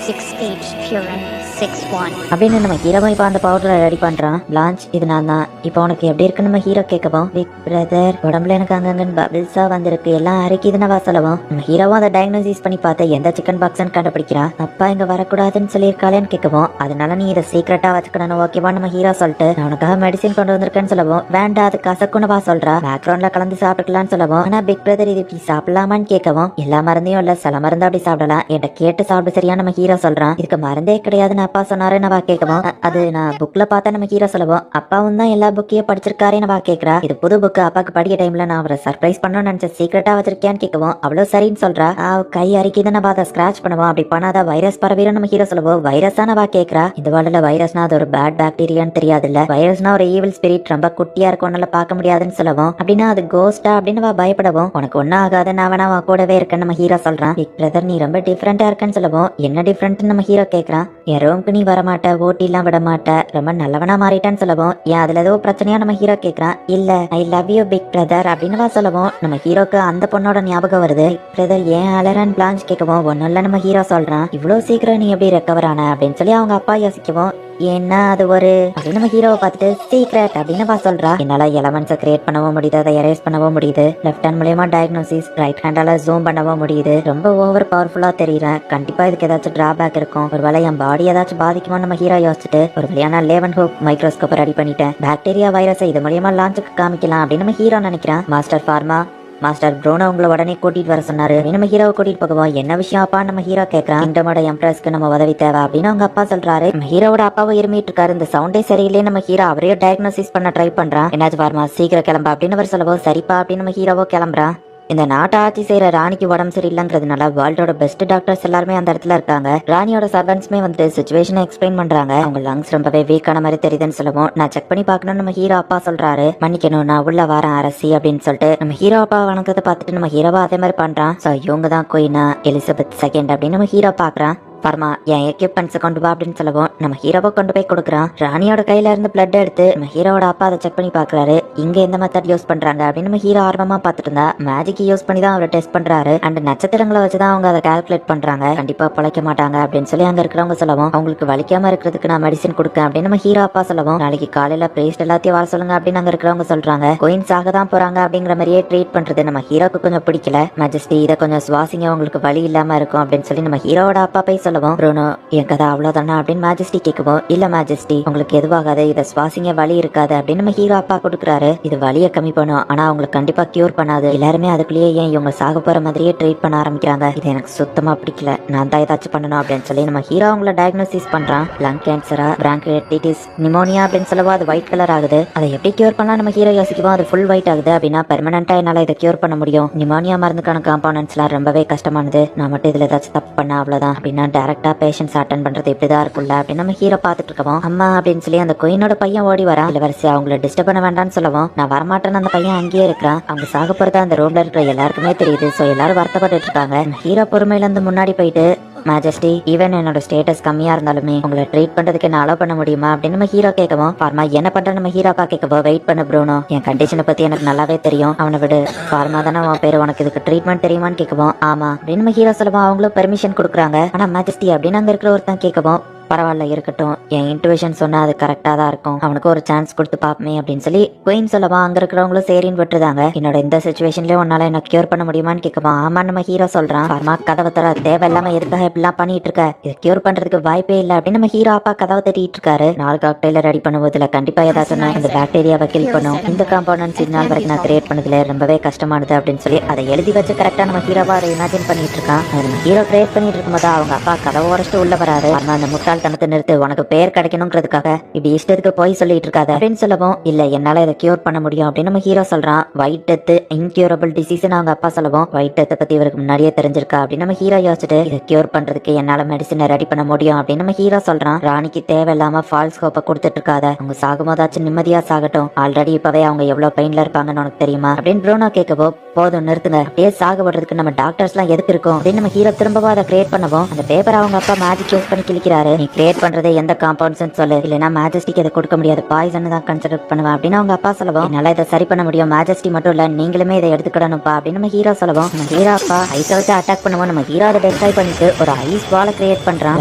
6-H-purine 6-1 அப்படின்னு நம்ம ஹீரோவை இப்போ அந்த பவுடரை ரெடி பண்றான். லான்ச் இது நான் தான், இப்போ உனக்கு எப்படி இருக்குன்னு நம்ம ஹீரோ கேட்கவும், பிக் பிரதர் உடம்புல எனக்கு அங்கங்கன்னு பபிள்ஸா வந்திருக்கு, எல்லாம் அரைக்குதுன்னு சொல்லவும், நம்ம ஹீரோவும் அதை டயக்னோசிஸ் பண்ணி பார்த்து எந்த சிக்கன் பாக்ஸ்ன்னு கண்டுபிடிக்கிறான். அப்பா இங்க வரக்கூடாதுன்னு சொல்லியிருக்காளேன்னு கேட்கவும், அதனால நீ இதை சீக்கிரட்டா வச்சுக்கணும் ஓகேவா நம்ம ஹீரோ சொல்லிட்டு, நான் உனக்காக மெடிசின் கொண்டு வந்திருக்கேன்னு சொல்லவும், வேண்டாம் அது கசக்குன்னு சொல்றா. பேக்ரவுண்ட்ல கலந்து சாப்பிட்டுக்கலாம்னு சொல்லவும், ஆனா பிக் பிரதர் இது இப்படி சாப்பிடலாமான்னு கேட்கவும், எல்லா மருந்தையும் இல்ல சில மருந்து அப்படி சாப்பிடலாம், என்கிட்ட கேட்டு சாப்பிட சரியா நம்ம ஹீரோ சொல்றான். இதுக்கு மருந்தே கிடையாதுன்னு அப்பா சொன்னாரு நம்ம கேட்கவும், அது நான் புக்ல பார்த்தா நம்ம ஹீரோ சொல்லவும், அப்பாவும் தான் எல்லா புக்கையும் படிச்சிருக்காரே நம்ம கேட்கறா. இது புது புக்கு, அப்பாக்கு படிக்க டைம்ல நான் அவரை சர்ப்ரைஸ் பண்ணணும்னு நினைச்ச சீக்கிரட்டா வச்சிருக்கேன்னு கேட்கவும், அவ்வளவு சரின்னு சொல்றா. கை அரிக்குது நம்ம அதை ஸ்கிராச் பண்ணுவோம், அப்படி பண்ணாத வைரஸ் பரவிடும் நம்ம ஹீரோ சொல்லவும், வைரஸா நம்ம கேட்கறா. இந்த வேர்ல்டுல வைரஸ்னா அது ஒரு பேட் பாக்டீரியான்னு தெரியாது இல்ல, வைரஸ்னா ஒரு ஈவில் ஸ்பிரிட் ரொம்ப குட்டியா இருக்கும்னால பார்க்க முடியாதுன்னு சொல்லவும், அப்படின்னா அது கோஸ்டா அப்படின்னு பயப்படவும், உனக்கு ஒன்னும் ஆகாது நான் வேணா கூடவே இருக்கேன்னு நம்ம ஹீரோ சொல்றான். பிக் பிரதர் நீ ரொம்ப டிஃபரெண்டா இருக்கேன்னு சொல்லவும், என்ன டிஃபரெண்ட் நம்ம ஹீரோ கேட்கறான். என் ரூம்க்கு நீ வரமாட்ட, ஓட்டி எல்லாம் விட மாட்ட, ரொம்ப நல்லவனா மாறிட்டான்னு சொல்லவும், ஏன் அதுல ஏதோ பிரச்சனையா நம்ம ஹீரோ கேட்கறான். இல்ல I love you big brother அப்படின்னு சொல்லவும், நம்ம ஹீரோக்கு அந்த பொண்ணோட ஞாபகம் வருது. பிரதர் ஏன் அலரன் பிளான்ச் கேட்கவும், ஒன்னும் இல்ல நம்ம ஹீரோ சொல்றான். இவ்வளவு சீக்கிரம் நீ எப்படி ரெக்கவர் ஆன அப்படின்னு சொல்லி அவங்க அப்பா யோசிக்கவும், ஏன்னா அது ஒரு அப்படின்னு நம்ம ஹீரோவை பார்த்துட்டு சீக்ரெட் அப்படின்னு சொல்றா. என்னால எலமெண்ட்ஸை கிரியேட் பண்ணவும் முடியுது, அதை எரேஸ் பண்ணவும் முடியுது, லெஃப்ட் ஹேண்ட் மூலியமா டயக்னோசிஸ், ரைட் ஹேண்டால ஜூம் பண்ணவும் முடியுது, ரொம்ப ஓவர் பவர்ஃபுல்லா தெரியுறேன், கண்டிப்பா இதுக்கு ஏதாச்சும் டிராபேக் இருக்கும், ஒருவேளை என் பாடி ஏதாச்சும் பாதிக்குமோ நம்ம ஹீரோ யோசிச்சுட்டு ஒரு வழியான லேவன் ஹோப் மைக்ரோஸ்கோப் ரெடி பண்ணிட்டேன், பாக்டீரியா வைரஸை இது மூலியமா லான்ச்சுக்கு காமிக்கலாம் அப்படின்னு நம்ம ஹீரோ நினைக்கிறான். மாஸ்டர் ஃபார்மா மாஸ்டர் ப்ரோனோ உங்களை உடனே கூட்டிட்டு வர சொன்னாரு. நம்ம ஹீரோவை கூட்டிட்டு போகவும் என்ன விஷயம் அப்பா நம்ம ஹீரோ கேட்கறான். கிங்டமோட எம்ப்ரஸ்க்கு நம்ம உதவி தேவை அப்படின்னு அவங்க அப்பா சொல்றாரு. நம்ம ஹீரோவோட அப்பாவை இருமிட்டு இருக்காரு. இந்த சவுண்டே சரியில்லையே. நம்ம ஹீரோ அவரையும் டயக்னோசிஸ் பண்ண ட்ரை பண்றான். என்னாச்சு ஃபார்மா சீக்கிரம் கிளம்ப அப்படின்னு அவர் சொல்லவும் சரிப்பா அப்படின்னு நம்ம ஹீரோவோ கிளம்புறான். இந்த நாட்டை ஆட்சி செய்யற ராணிக்கு உடம்பு சரியில்லைங்கிறதுனால வேர்ல்டோட பெஸ்ட் டாக்டர்ஸ் எல்லாருமே அந்த இடத்துல இருக்காங்க. ராணியோட சர்வன்ட்ஸ்மே வந்து சிச்சுவேஷனை எக்ஸ்பிளைன் பண்றாங்க. அவங்க லங்ஸ் ரொம்பவே வீக்கான மாதிரி தெரியுதுன்னு சொல்லவும் நான் செக் பண்ணி பார்க்கணும் நம்ம ஹீரோ அப்பா சொல்றாரு. மன்னிக்கணும் நான் உள்ள வரேன் அரசி அப்படின்னு சொல்லிட்டு நம்ம ஹீரோ அப்பா வணக்கத்தை பார்த்துட்டு நம்ம ஹீரோவா அதே மாதிரி பண்றான். ஸோ இவங்க தான் குயினா எலிசபெத் செகண்ட் அப்படின்னு நம்ம ஹீரோ பாக்குறான். பர்மா என் எக்யூப்மெண்ட்ஸை கொண்டு வா அப்படின்னு சொல்லவும் நம்ம ஹீரோவை கொண்டு போய் கொடுக்குறான். ராணியோட கையில இருந்து பிளட் எடுத்து நம்ம ஹீரோட அப்பா அதை செக் பண்ணி பாக்குறாரு. இங்க எந்த மெத்தட் யூஸ் பண்றாங்க அப்படின்னு நம்ம ஹீரோ ஆர்வமா பார்த்துட்டு இருந்தா மேஜிக் யூஸ் பண்ணி தான் அவரை டெஸ்ட் பண்றாரு. அண்ட் நட்சத்திரங்களை வச்சுதான் அவங்க அதை கால்குலேட் பண்றாங்க. கண்டிப்பா பழைக்க மாட்டாங்க அப்படின்னு சொல்லி அங்க இருக்கிறவங்க சொல்லவும் அவங்களுக்கு வலிக்காம இருக்கிறதுக்கு நான் மெடிசன் கொடுக்கேன் அப்படின்னு நம்ம ஹீரோ அப்பா சொல்லவும் நாளைக்கு காலையில பிரேஸ்ட் எல்லாத்தையும் வர சொல்லுங்க அப்படின்னு அங்க இருக்கிறவங்க சொல்றாங்க. கோயின்ஸ் ஆக தான் போறாங்க அப்படிங்கிற மாதிரியே ட்ரீட் பண்றது நம்ம ஹீரோக்கு கொஞ்சம் பிடிக்கல. மேஜஸ்டி இதை கொஞ்சம் சுவாசிங்க உங்களுக்கு வலி இல்லாம இருக்கும் அப்படின்னு சொல்லி நம்ம ஹீரோட அப்பா போய் சொல்லவும் ப்ரூனோ என் கதை அவ்வளவுதானா அப்படின்னு மேஜஸ்டி கேட்கவும் இல்ல மேஜஸ்டி உங்களுக்கு எதுவாகாது இதை சுவாசிங்க வலி இருக்காது அப்படின்னு நம்ம ஹீரோ அப்பா கொடுக்குறாரு. இது வலியை கம்மி பண்ணும் ஆனா அவங்களுக்கு கண்டிப்பா கியூர் பண்ணாது. எல்லாருமே அதுக்குள்ளேயே ஏன் இவங்க சாக போற மாதிரியே ட்ரீட் பண்ண ஆரம்பிக்கிறாங்க. இது எனக்கு சுத்தமா பிடிக்கல. நான் தான் ஏதாச்சும் பண்ணணும் அப்படின்னு சொல்லி நம்ம ஹீரோ அவங்கள டயக்னோசிஸ் பண்றான். லங் கேன்சரா பிரான்கைட்டிஸ் நிமோனியா அப்படின்னு சொல்லவோ அது ஒயிட் கலர் ஆகுது. அதை எப்படி கியூர் பண்ணலாம் நம்ம ஹீரோ யோசிக்குவோம். அது ஃபுல் ஒயிட் ஆகுது அப்படின்னா பெர்மனண்டா என்னால இதை கியூர் பண்ண முடியும். நிமோனியா மருந்துக்கான காம்பவுண்ட்ஸ் எல்லாம் ரொம்பவே கஷ்டமானது. நான் மட்டும் இதுல ஏதாச்சும் தப்பு பண்ண அவ்வளவுதான் அப்படின்னா டைரக்டா பேஷன்ஸ் அட்டன் பண்றது இப்படிதான் இருக்குல்ல அப்படின்னு நம்ம ஹீரோ பாத்துட்டு இருக்கோம். அம்மா அப்படின்னு சொல்லி அந்த குயினோட பையன் ஓடி வரா. இளவரசி அவங்கள டிஸ்டர்ப் பண்ண வேண்டாம்னு சொல்லவும் நான் வரமாட்டேன்னு அந்த பையன் அங்கேயே இருக்கிறான். அவங்க சாக போறதா அந்த ரூம்ல இருக்கிற எல்லாருக்குமே தெரியுது. சோ எல்லாரும் வருத்தப்பட்டு இருக்காங்க. ஹீரோ பொறுமையில இருந்து முன்னாடி போயிட்டு மேஜஸ்டி ஈவன் என்னோட ஸ்டேட்டஸ் கம்மியா இருந்தாலுமே உங்களை ட்ரீட் பண்றதுக்கு என்ன அலோ பண்ண முடியுமா அப்படின்னு நம்ம ஹீரோ கேட்கவும் ஃபார்மா என்ன பண்ற நம்ம ஹீரோப்பா கேட்கவும் வெயிட் பண்ண ப்ரூனோ என் கண்டிஷனை பத்தி எனக்கு நல்லாவே தெரியும். அவனை விடு ஃபார்மா தானே உன் பேரு உனக்கு இதுக்கு ட்ரீட்மெண்ட் தெரியுமான்னு கேட்கவும் ஆமா அப்படின்னு நம்ம ஹீரோ சொல்லவும் அவங்களும் பெர்மிஷன் கொடுக்குறாங்க. ஆனா மேஜஸ்டி அப்படின்னு அங்க இருக்கிற ஒருத்தன் கேட்கவும் பரவாயில்ல இருக்கட்டும் என் இன்ட்யூஷன் சொன்னா அது கரெக்டா தான் இருக்கும். அவனுக்கு ஒரு சான்ஸ் கொடுத்து பாப்பமே அப்படின்னு சொல்லி குயின் சொல்லவா அங்க இருக்கிறவங்களும் சரின்னு விட்டுருதாங்க. என்னோட இந்த சிச்சுவேஷன்லயே உன்னால என்ன கியூர் பண்ண முடியுமான்னு கேட்கவா ஆமா நம்ம ஹீரோ சொல்றான். பரமா கதவை தர தேவையில்லாம எதுக்காக இப்படிலாம் பண்ணிட்டு இருக்க இது கியூர் பண்றதுக்கு வாய்ப்பே இல்லை அப்படின்னு நம்ம ஹீரோ அப்பா கதவை தட்டிட்டு இருக்காரு. 4 காக்டெயில ரெடி பண்ணுவதுல கண்டிப்பா ஏதாச்சும் இந்த பாக்டீரியாவை கில் பண்ணும். இந்த காம்பவுண்ட் சிக்னல் வரைக்கும் நான் கிரியேட் பண்ணதுல ரொம்பவே கஷ்டமானது அப்படின்னு சொல்லி அதை எழுதி வச்சு கரெக்டா நம்ம ஹீரோவா அதை இமேஜின் பண்ணிட்டு இருக்கான். நம்ம ஹீரோ கிரியேட் பண்ணிட்டு இருக்கும்போது அவங்க அப்பா கதவை உடச்சிட்டு உள்ள வராரு. அந்த முட்டாள் தனத்தை நிறுத்து உனக்கு பேர் கிடைக்கணும்ன்றதுக்காக இப்படி இஷ்டத்துக்கு போய் சொல்லிட்டு இருக்காத அப்படின்னு சொல்லவும் இல்ல என்னால இதை கியூர் பண்ண முடியும் அப்படின்னு நம்ம ஹீரோ சொல்றான். ஒயிட் டெத் இன்கியூரபிள் டிசீஸ் அவங்க அப்பா சொல்லவும் ஒயிட் டெத்தை பத்தி இவருக்கு முன்னாடியே தெரிஞ்சிருக்கா அப்படின்னு நம்ம ஹீரோ யோசிச்சுட்டு இதை கியூர் பண்றதுக்கு என்னால மெடிசனை ரெடி பண்ண முடியும் அப்படின்னு நம்ம ஹீரோ சொல்றான். ராணிக்கு தேவையில்லாம ஃபால்ஸ் ஹோப்பை கொடுத்துட்டு இருக்காத. அவங்க சாகும்போதாச்சும் நிம்மதியா சாகட்டும். ஆல்ரெடி இப்பவே அவங்க எவ்வளவு பெயின்ல இருப்பாங்கன்னு உனக்கு தெரியுமா அப்படின்னு ப்ரூனோ கேட்கவோ போதும் நிறுத்துங்க அப்படியே சாகப்படுறதுக்கு நம்ம டாக்டர்ஸ் எல்லாம் எதுக்கு இருக்கும் அப்படின்னு நம்ம ஹீரோ திரும்பவும் அதை கிரியேட் பண்ணவும் அந்த பேப்பர் அவங்க அப்பா மேஜிக் யூஸ் பண்ணி கிளிக்கிறாரு. நீ கிரியேட் பண்றதை எந்த காம்பவுண்ட்ஸ் சொல்லு இல்லைன்னா மேஜஸ்டிக்கு அதை கொடுக்க முடியாது பாய்சன் தான் கன்சிடர் பண்ணுவேன் அப்படின்னு அவங்க அப்பா சொல்லவும் என்னால இதை சரி பண்ண முடியும். மேஜஸ்டி மட்டும் இல்ல நீங்களுமே இதை எடுத்துக்கிடணும்ப்பா அப்படின்னு நம்ம ஹீரோ சொல்லவும் நம்ம ஹீரோ அப்பா ஐஸை வச்சு அட்டாக் பண்ணுவோம். நம்ம ஹீரோ அதை டெஸ்ட்ராய் பண்ணிட்டு ஒரு ஐஸ் பாலை கிரியேட் பண்றான்.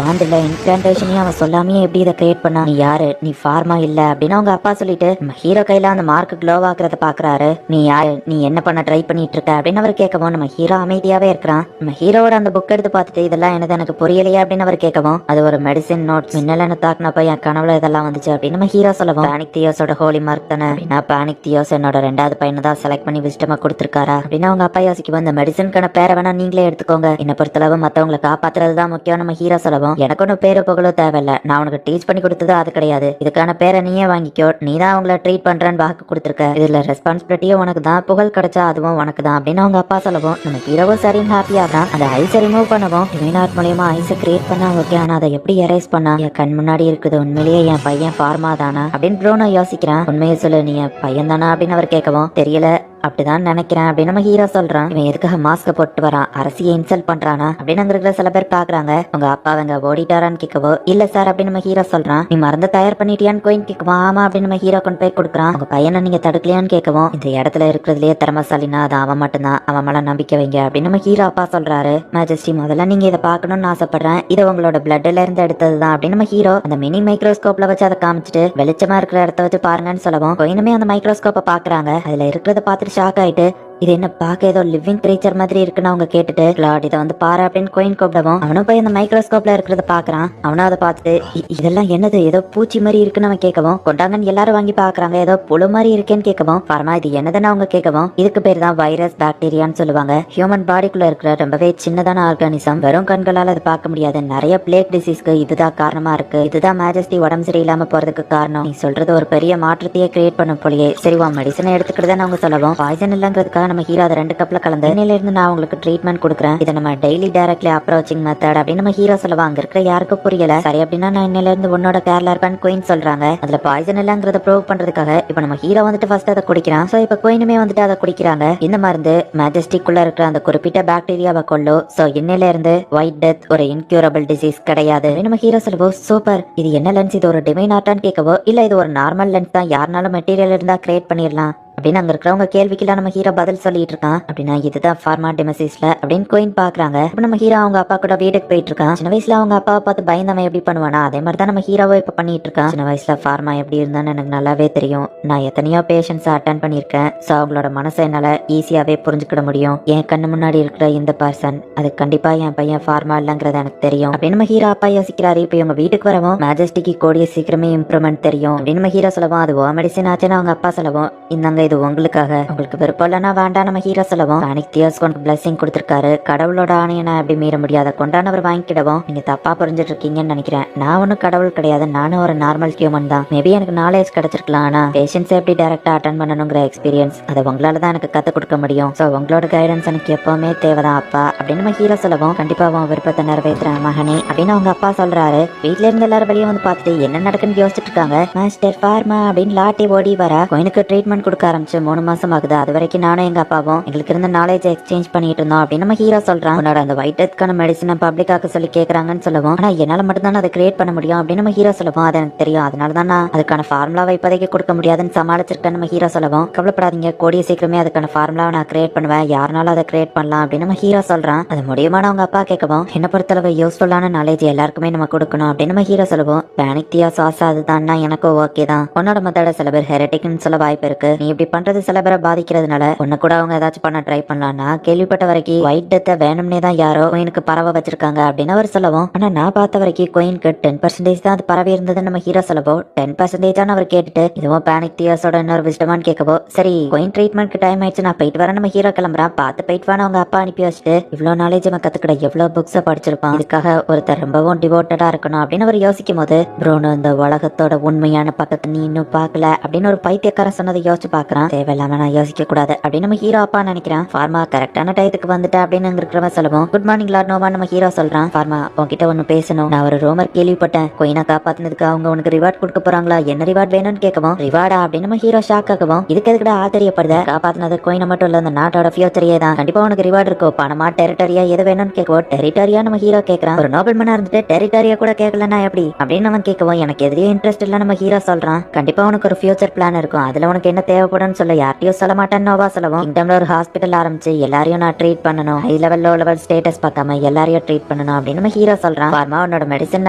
வாண்டில் இன்கான்டேஷனையும் அவன் சொல்லாமே எப்படி இதை கிரியேட் பண்ணா நீ யாரு நீ ஃபார்மா இல்ல அப்படின்னு அவங்க அப்பா சொல்லிட்டு நம்ம ஹீரோ கையில அந்த மார்க் க்ளோ ஆக்குறத பாக்குறாரு. நீ யாரு நீ என்ன பண்ண ட்ரை பண்ணிட்டு இருக்க அப்படின்னு அவர் கேட்கவும் நம்ம ஹீரோ அமைதியாவே இருக்கிறான். நம்ம ஹீரோவோட அந்த புக் எடுத்து பார்த்துட்டு இதெல்லாம் எனக்கு புரியலையா அப்படின்னு அவர் கேட்கவும் அது ஒரு மெடிசின் நோட்ஸ் மின்னல் என்ன தாக்குனப்ப என் கனவுல இதெல்லாம் வந்துச்சு அப்படின்னு நம்ம ஹீரோ சொல்லவும் பானிக் தியோஸோட ஹோலி மார்க் தானே அப்படின்னா பானிக் தியோஸ் என்னோட 2வது பையனை தான் செலக்ட் பண்ணி விசிட்டமா கொடுத்துருக்காரா அப்படின்னு அவங்க அப்பா யோசிக்கும். இந்த மெடிசனுக்கான பேரை வேணா நீங்களே எடுத்துக்கோங்க. என்ன பொறுத்தளவு மத்தவங்களை காப்பாத்துறது தான் முக்கியம் நம்ம ஹீரோ சொல்லவும் எனக்கு ஒன்னும் பேரு புகழும் தேவையில்ல. நான் உனக்கு டீச் பண்ணி கொடுத்தது அது கிடையாது. இதுக்கான பேரை நீயே வாங்கிக்கோ. நீ தான் அவங்கள ட்ரீட் பண்றேன்னு வாக்கு கொடுத்துருக்க. இதுல ரெஸ்பான்சிபிலிட்டியும் உனக்கு தான். புகழ் கிடைச்சா அதுவும் உனக்கு தான் அப்படின்னு அவங்க அப்பா சொல்லவும் நம்ம ஹீரோவும் சரின்னு ஹாப்பியா தான் அந்த ஐஸை ரிமூவ் பண்ணவும் டிவைனார்ட் மூலியமா ஐஸை கிரியேட் பண்ணா ஓகே. ஆனா அதை எப்படி எரேஸ் பண்ணா என் கண் முன்னாடி இருக்குது உண்மையிலேயே என் பையன் ஃபார்மா தானா அப்படின்னு ப்ரூனோ யோசிக்கிறான். உண்மையை சொல்லு நீ என் பையன் தானா அப்படின்னு அவர் கேட்கவும் தெரியல அப்படிதான் நினைக்கிறேன் அப்படின்னு நம்ம ஹீரோ சொல்றான். இவன் எதுக்காக மாஸ்க போட்டு வரான், அரசியை இன்சல்ட் பண்றானா அப்படின்னு அங்க இருக்கிற சில பேர் பாக்குறாங்க. உங்க அப்பா அவங்க ஓடிட்டாரான்னு கேட்கவோ இல்ல சார் அப்படின்னு நம்ம ஹீரோ சொல்றான். நீ மருந்து தயார் பண்ணிட்டியான்னு கோயின் கேட்கவோ ஆமா அப்படின்னு நம்ம ஹீரோ கொண்டு போய் கொடுக்குறான். உங்க பையனை நீங்க தடுக்கலையான்னு கேட்கவும் இந்த இடத்துல இருக்கிறதுலயே திறமசாலினா அது அவன் மட்டும்தான், அவன் மேல நம்பிக்கை வைங்க அப்படின்னு நம்ம ஹீரோ அப்பா சொல்றாரு. மேஜஸ்டி முதல்ல நீங்க இதை பார்க்கணும்னு ஆசைப்படுறேன், இது உங்களோட பிளட்ல இருந்து எடுத்ததுதான் அப்படின்னு நம்ம ஹீரோ அந்த மினி மைக்ரோஸ்கோப்ல வச்சு அதை காமிச்சிட்டு வெளிச்சமா இருக்கிற இடத்த வச்சு பாருங்கன்னு சொல்லவும் கோயினுமே அந்த மைக்ரோஸ்கோப்பை பாக்குறாங்க. அதுல இருக்கிறத பார்த்துட்டு ஷாக் ஆயிட்டு இது என்ன பார்க்க ஏதோ லிவிங் கிரீச்சர் மாதிரி இருக்குன்னு அவங்க கேட்டுட்டு கிளாட் இதை வந்து பாரு அப்படின்னு கோயின் கூப்பிடவும் அவனும் போய் அந்த மைக்ரோஸ்கோப்ல இருக்கிறத பாக்குறான். அவனும் அதை பார்த்துட்டு இதெல்லாம் என்னது ஏதோ பூச்சி மாதிரி இருக்குன்னு அவன் கேட்கவும் கொண்டாங்கன்னு எல்லாரும் வாங்கி பாக்குறாங்க. ஏதோ புழு மாதிரி இருக்கேன்னு கேட்கவும் பரமா இது என்னதுன்னு அவங்க கேட்கவும் இதுக்கு பேர் தான் வைரஸ் பாக்டீரியான்னு சொல்லுவாங்க. ஹியூமன் பாடிக்குள்ள இருக்கிற ரொம்பவே சின்னதான ஆர்கானிசம், வெறும் கண்களால் அதை பார்க்க முடியாது. நிறைய பிளேக் டிசீஸ்க்கு இதுதான் காரணமா இருக்கு. இதுதான் மேஜஸ்டி உடம்பு சரியில்லாம போறதுக்கு காரணம். நீ சொல்றது ஒரு பெரிய மாற்றத்தையே கிரியேட் பண்ணும் போலயே. சரி வா மெடிசனை எடுத்துக்கிட்டுதான் அவங்க சொல்லவும் பாய்சன் இல்லங்கிறதுக்காக நம்ம ஹீரோ அதை 2 கப்ல கலந்து இன்னையில இருந்து நான் உங்களுக்கு ட்ரீட்மெண்ட் கொடுக்குறேன், இதை நம்ம டெய்லி டைரக்ட்லி அப்ரோச்சிங் மெத்தட் அப்படின்னு நம்ம ஹீரோ சொல்லுவாங்க. அங்க இருக்கிற யாருக்கும் புரியல. சரி அப்படின்னா நான் இன்னையில இருந்து உன்னோட கேர்ல இருப்பேன்னு குயின் சொல்றாங்க. அதுல பாய்சன் இல்லங்கிறத ப்ரூவ் பண்றதுக்காக இப்ப நம்ம ஹீரோ வந்துட்டு ஃபர்ஸ்ட் அதை குடிக்கிறான். சோ இப்ப குயினுமே வந்துட்டு அதை குடிக்கிறாங்க. இந்த மருந்து மேஜஸ்டிக்குள்ள இருக்கிற அந்த குறிப்பிட்ட பாக்டீரியாவை கொல்லும். சோ இன்னையில இருந்து ஒயிட் டெத் ஒரு இன்க்யூரபிள் டிசீஸ் கிடையாது நம்ம ஹீரோ சொல்லுவோம். சூப்பர், இது என்ன லென்ஸ், இது ஒரு டிவைன் ஆர்ட்டான்னு கேட்கவோ இல்ல இது ஒரு நார்மல் லென்ஸ் தான், யாருனாலும் மெட்டீரியல் இருந்தா கிரியேட் பண்ணிடலாம் அப்படின்னு அங்க இருக்கிறவங்க கேள்விக்கெல்லாம் நம்ம ஹீரோ பதில் சொல்லிட்டு இருக்கான். அப்படின்னா இதுதான் ஃபார்மா டெமசிஸ்ல அப்படின்னு கோயின் பாக்குறாங்க. இப்ப நம்ம ஹீரோ அவங்க அப்பா கூட வீட்டுக்கு போயிட்டு இருக்கான். சின்ன வயசுல அவங்க அப்பாவை பார்த்து பயந்தவன் எப்படி பண்ணுவானா அதே மாதிரி தான் நம்ம ஹீரோவை இப்ப பண்ணிட்டு இருக்கான். சின்ன வயசுல ஃபார்மா எப்படி இருந்தான்னு எனக்கு நல்லாவே தெரியும். நான் எத்தனையோ பேஷன்ஸ் அட்டன் பண்ணிருக்கேன். சோ அவங்களோட மனசை என்னால ஈஸியாவே புரிஞ்சுக்கிட முடியும். என் கண்ணு முன்னாடி இருக்கிற இந்த பர்சன் அது கண்டிப்பா என் பையன் ஃபார்மா இல்லங்கிறது எனக்கு தெரியும் அப்படின்னு நம்ம ஹீரோ அப்பா யோசிக்கிறாரு. இப்ப இவங்க வீட்டுக்கு வரவும் மேஜஸ்டிக்கு கூடிய சீக்கிரமே இம்ப்ரூவ்மெண்ட் தெரியும் அப்படின்னு நம்ம ஹீரோ சொல்லவும் அது ஓ மெடிசன் ஆச்சுன்னு அவங்க அப்பா சொல்லவும் இந்தாங்க இது உங்களுக்காக, உங்களுக்கு விருப்பம் இல்லைன்னா வேண்டாம் நம்ம ஹீரோ சொல்லவும் பேனிக் தியர்ஸ் கொண்டு பிளஸிங் கொடுத்திருக்காரு. கடவுளோட ஆணையை நான் எப்படி மீற முடியாத கொண்டானவர் வாங்கிக்கிடவும் நீங்க தப்பா புரிஞ்சிட்டு இருக்கீங்கன்னு நினைக்கிறேன். நான் ஒன்னும் கடவுள் கிடையாது, நானும் ஒரு நார்மல் ஹியூமன் தான். மேபி எனக்கு நாலேஜ் கிடைச்சிருக்கலாம், ஆனா பேஷன்ஸ் எப்படி டைரக்டா அட்டன் பண்ணணுங்கிற எக்ஸ்பீரியன்ஸ் அதை உங்களால தான் எனக்கு கத்து கொடுக்க முடியும். சோ உங்களோட கைடன்ஸ் எனக்கு எப்பவுமே தேவைதான் அப்பா அப்படின்னு நம்ம ஹீரோ சொல்லவும் கண்டிப்பா அவன் விருப்பத்தை நிறைவேற்றுறேன் மகனே அப்படின்னு அவங்க அப்பா சொல்றாரு. வீட்டுல இருந்து எல்லாரும் வெளியே வந்து பார்த்துட்டு என்ன நடக்குன்னு யோசிச்சுட்டு இருக்காங்க. மாஸ்டர் ஃபார்மா அப்படின்னு லாட்டி ஓடி வர கோயினுக்கு ட்ரீட்மெண்ட் கொடுக்க ஆரம்பிச்சு 3 மாசம் ஆகுது. அது வரைக்கும் நானும் எங்க அப்பாவும் எங்களுக்கு இருந்த நாலேஜ் எக்ஸ்சேஞ்ச் பண்ணிட்டு இருந்தோம் அப்படின்னு நம்ம ஹீரோ சொல்றான். உன்னோட அந்த ஒயிட் டெத்க்கான மெடிசனை பப்ளிக்காக சொல்லி கேட்கறாங்கன்னு சொல்லுவோம். ஆனா என்னால மட்டும் தான் அதை கிரியேட் பண்ண முடியும் அப்படின்னு நம்ம ஹீரோ சொல்லுவோம். அது எனக்கு தெரியும், அதனாலதான் நான் அதுக்கான ஃபார்முலாவை இப்போதைக்கு கொடுக்க முடியாதுன்னு சமாளிச்சிருக்கேன் நம்ம ஹீரோ சொல்லுவோம். கவலைப்படாதீங்க, கூடிய சீக்கிரமே அதுக்கான ஃபார்முலாவை நான் கிரியேட் பண்ணுவேன், யாருனாலும் அதை கிரியேட் பண்ணலாம் அப்படின்னு நம்ம ஹீரோ சொல்றான். அது முடியுமான அவங்க அப்பா கேட்கவும் என்ன பொறுத்தளவு யூஸ்ஃபுல்லான நாலேஜ் எல்லாருக்குமே நம்ம கொடுக்கணும் அப்படின்னு நம்ம ஹீரோ சொல்லுவோம். பேனிக் தியா சாஸ் அதுதான் எனக்கும் ஓகே தான். உன்னோட மெத்தட சில பேர் ஹெரட்டிக்னு சொல்ல வாய்ப்பு இருக்கு. நீ இப்படி பண்றது சில பேரை பாதிக்கிறதுனால உன்ன கூட அவங்க ஏதாச்சும் பண்ண ட்ரை பண்ணலாம்னா கேள்விப்பட்ட வரைக்கும் ஒயிட் டெத்தை வேணும்னே தான் யாரோ கோயினுக்கு பரவ வச்சிருக்காங்க அப்படின்னு அவர் சொல்லவும். ஆனா நான் பார்த்த வரைக்கும் கோயினுக்கு 10% தான் அது பரவி இருந்ததுன்னு நம்ம ஹீரோ சொல்லவோ 10% அவர் கேட்டுட்டு இதுவும் பேனிக் தியர்ஸோட இன்னொரு விஸ்டமான்னு கேட்கவோ சரி கோயின் ட்ரீட்மெண்ட்க்கு டைம் ஆயிடுச்சு நான் போயிட்டு வரேன் நம்ம ஹீரோ கிளம்புறான். பார்த்து போயிட்டு வான்னு அவங்க அப்பா அனுப்பி வச்சுட்டு இவ்வளவு நாலேஜ் அவன் கத்துக்கிட எவ்வளவு புக்ஸை படிச்சிருப்பான், இதுக்காக ஒருத்தர் ரொம்பவும் டிவோட்டடா இருக்கணும் அப்படின்னு அவர் யோசிக்கும் போது ப்ரோனோ இந்த உலகத்தோட உண்மையான பக்கத்தை நீ இன்னும் பார்க்கல அப்படின்னு ஒரு பைத்தியக்காரன் சொன்னதை யோசிச்சு பாக்குறான். தேவையில்லாம நான் யோசிக்க கூடாது அப்படின்னு நம்ம ஹீரோ அப்பா நினைக்கிறான். ஃபார்மா கரெக்டான டயத்துக்கு வந்துட்டு அப்படின்னு இருக்கிறவன் சொல்லுவோம். குட் மார்னிங் லார்ட் நோவா நம்ம ஹீரோ சொல்றான். ஃபார்மா உன்கிட்ட ஒன்னு பேசணும், நான் ஒரு ரோமர் கேள்விப்பட்டேன், கோயினை காப்பாத்தினதுக்கு அவங்க உனக்கு ரிவார்ட் கொடுக்க போறாங்களா, என்ன ரிவார்ட் வேணும்னு கேட்கவும் ரிவார்டா அப்படின்னு நம்ம ஹீரோ ஷாக் ஆகவும் இதுக்கு எதுக்கிட்ட ஆச்சரியப்படுத, காப்பாத்தினது கோயினை மட்டும் இல்ல இந்த நாட்டோட ஃபியூச்சரையே தான், கண்டிப்பா உனக்கு ரிவார்ட் இருக்கும், பணமா டெரிட்டரியா எது வேணும்னு கேட்கவும் டெரிட்டரியா நம்ம ஹீரோ கேட்கறான். ஒரு நோபல் மனா இருந்துட்டு டெரிட்டரியா கூட கேட்கலன்னா எப்படி அப்படின்னு அவன் கேட்கவும் எனக்கு எதுலயும் இன்ட்ரெஸ்ட் இல்ல நம்ம ஹீரோ சொல்றான். கண்டிப்பா உனக்கு ஒரு ஃபியூச்சர் பிளான் இருக்கும், அதுல உனக்கு என்ன தேவைப்படும் சொல்ல யார்ட்டையும் சொல்ல மாட்டேன்னு நோவா சொல்லவும் கிங்டம்ல ஒரு ஹாஸ்பிட்டல் ஆரம்பிச்சு எல்லாரையும் நான் ட்ரீட் பண்ணணும், high level low level status பார்க்காம எல்லாரையும் ட்ரீட் பண்ணணும் அப்படின்னு நம்ம ஹீரோ சொல்றான். ஃபார்மா உன்னோட மெடிசன்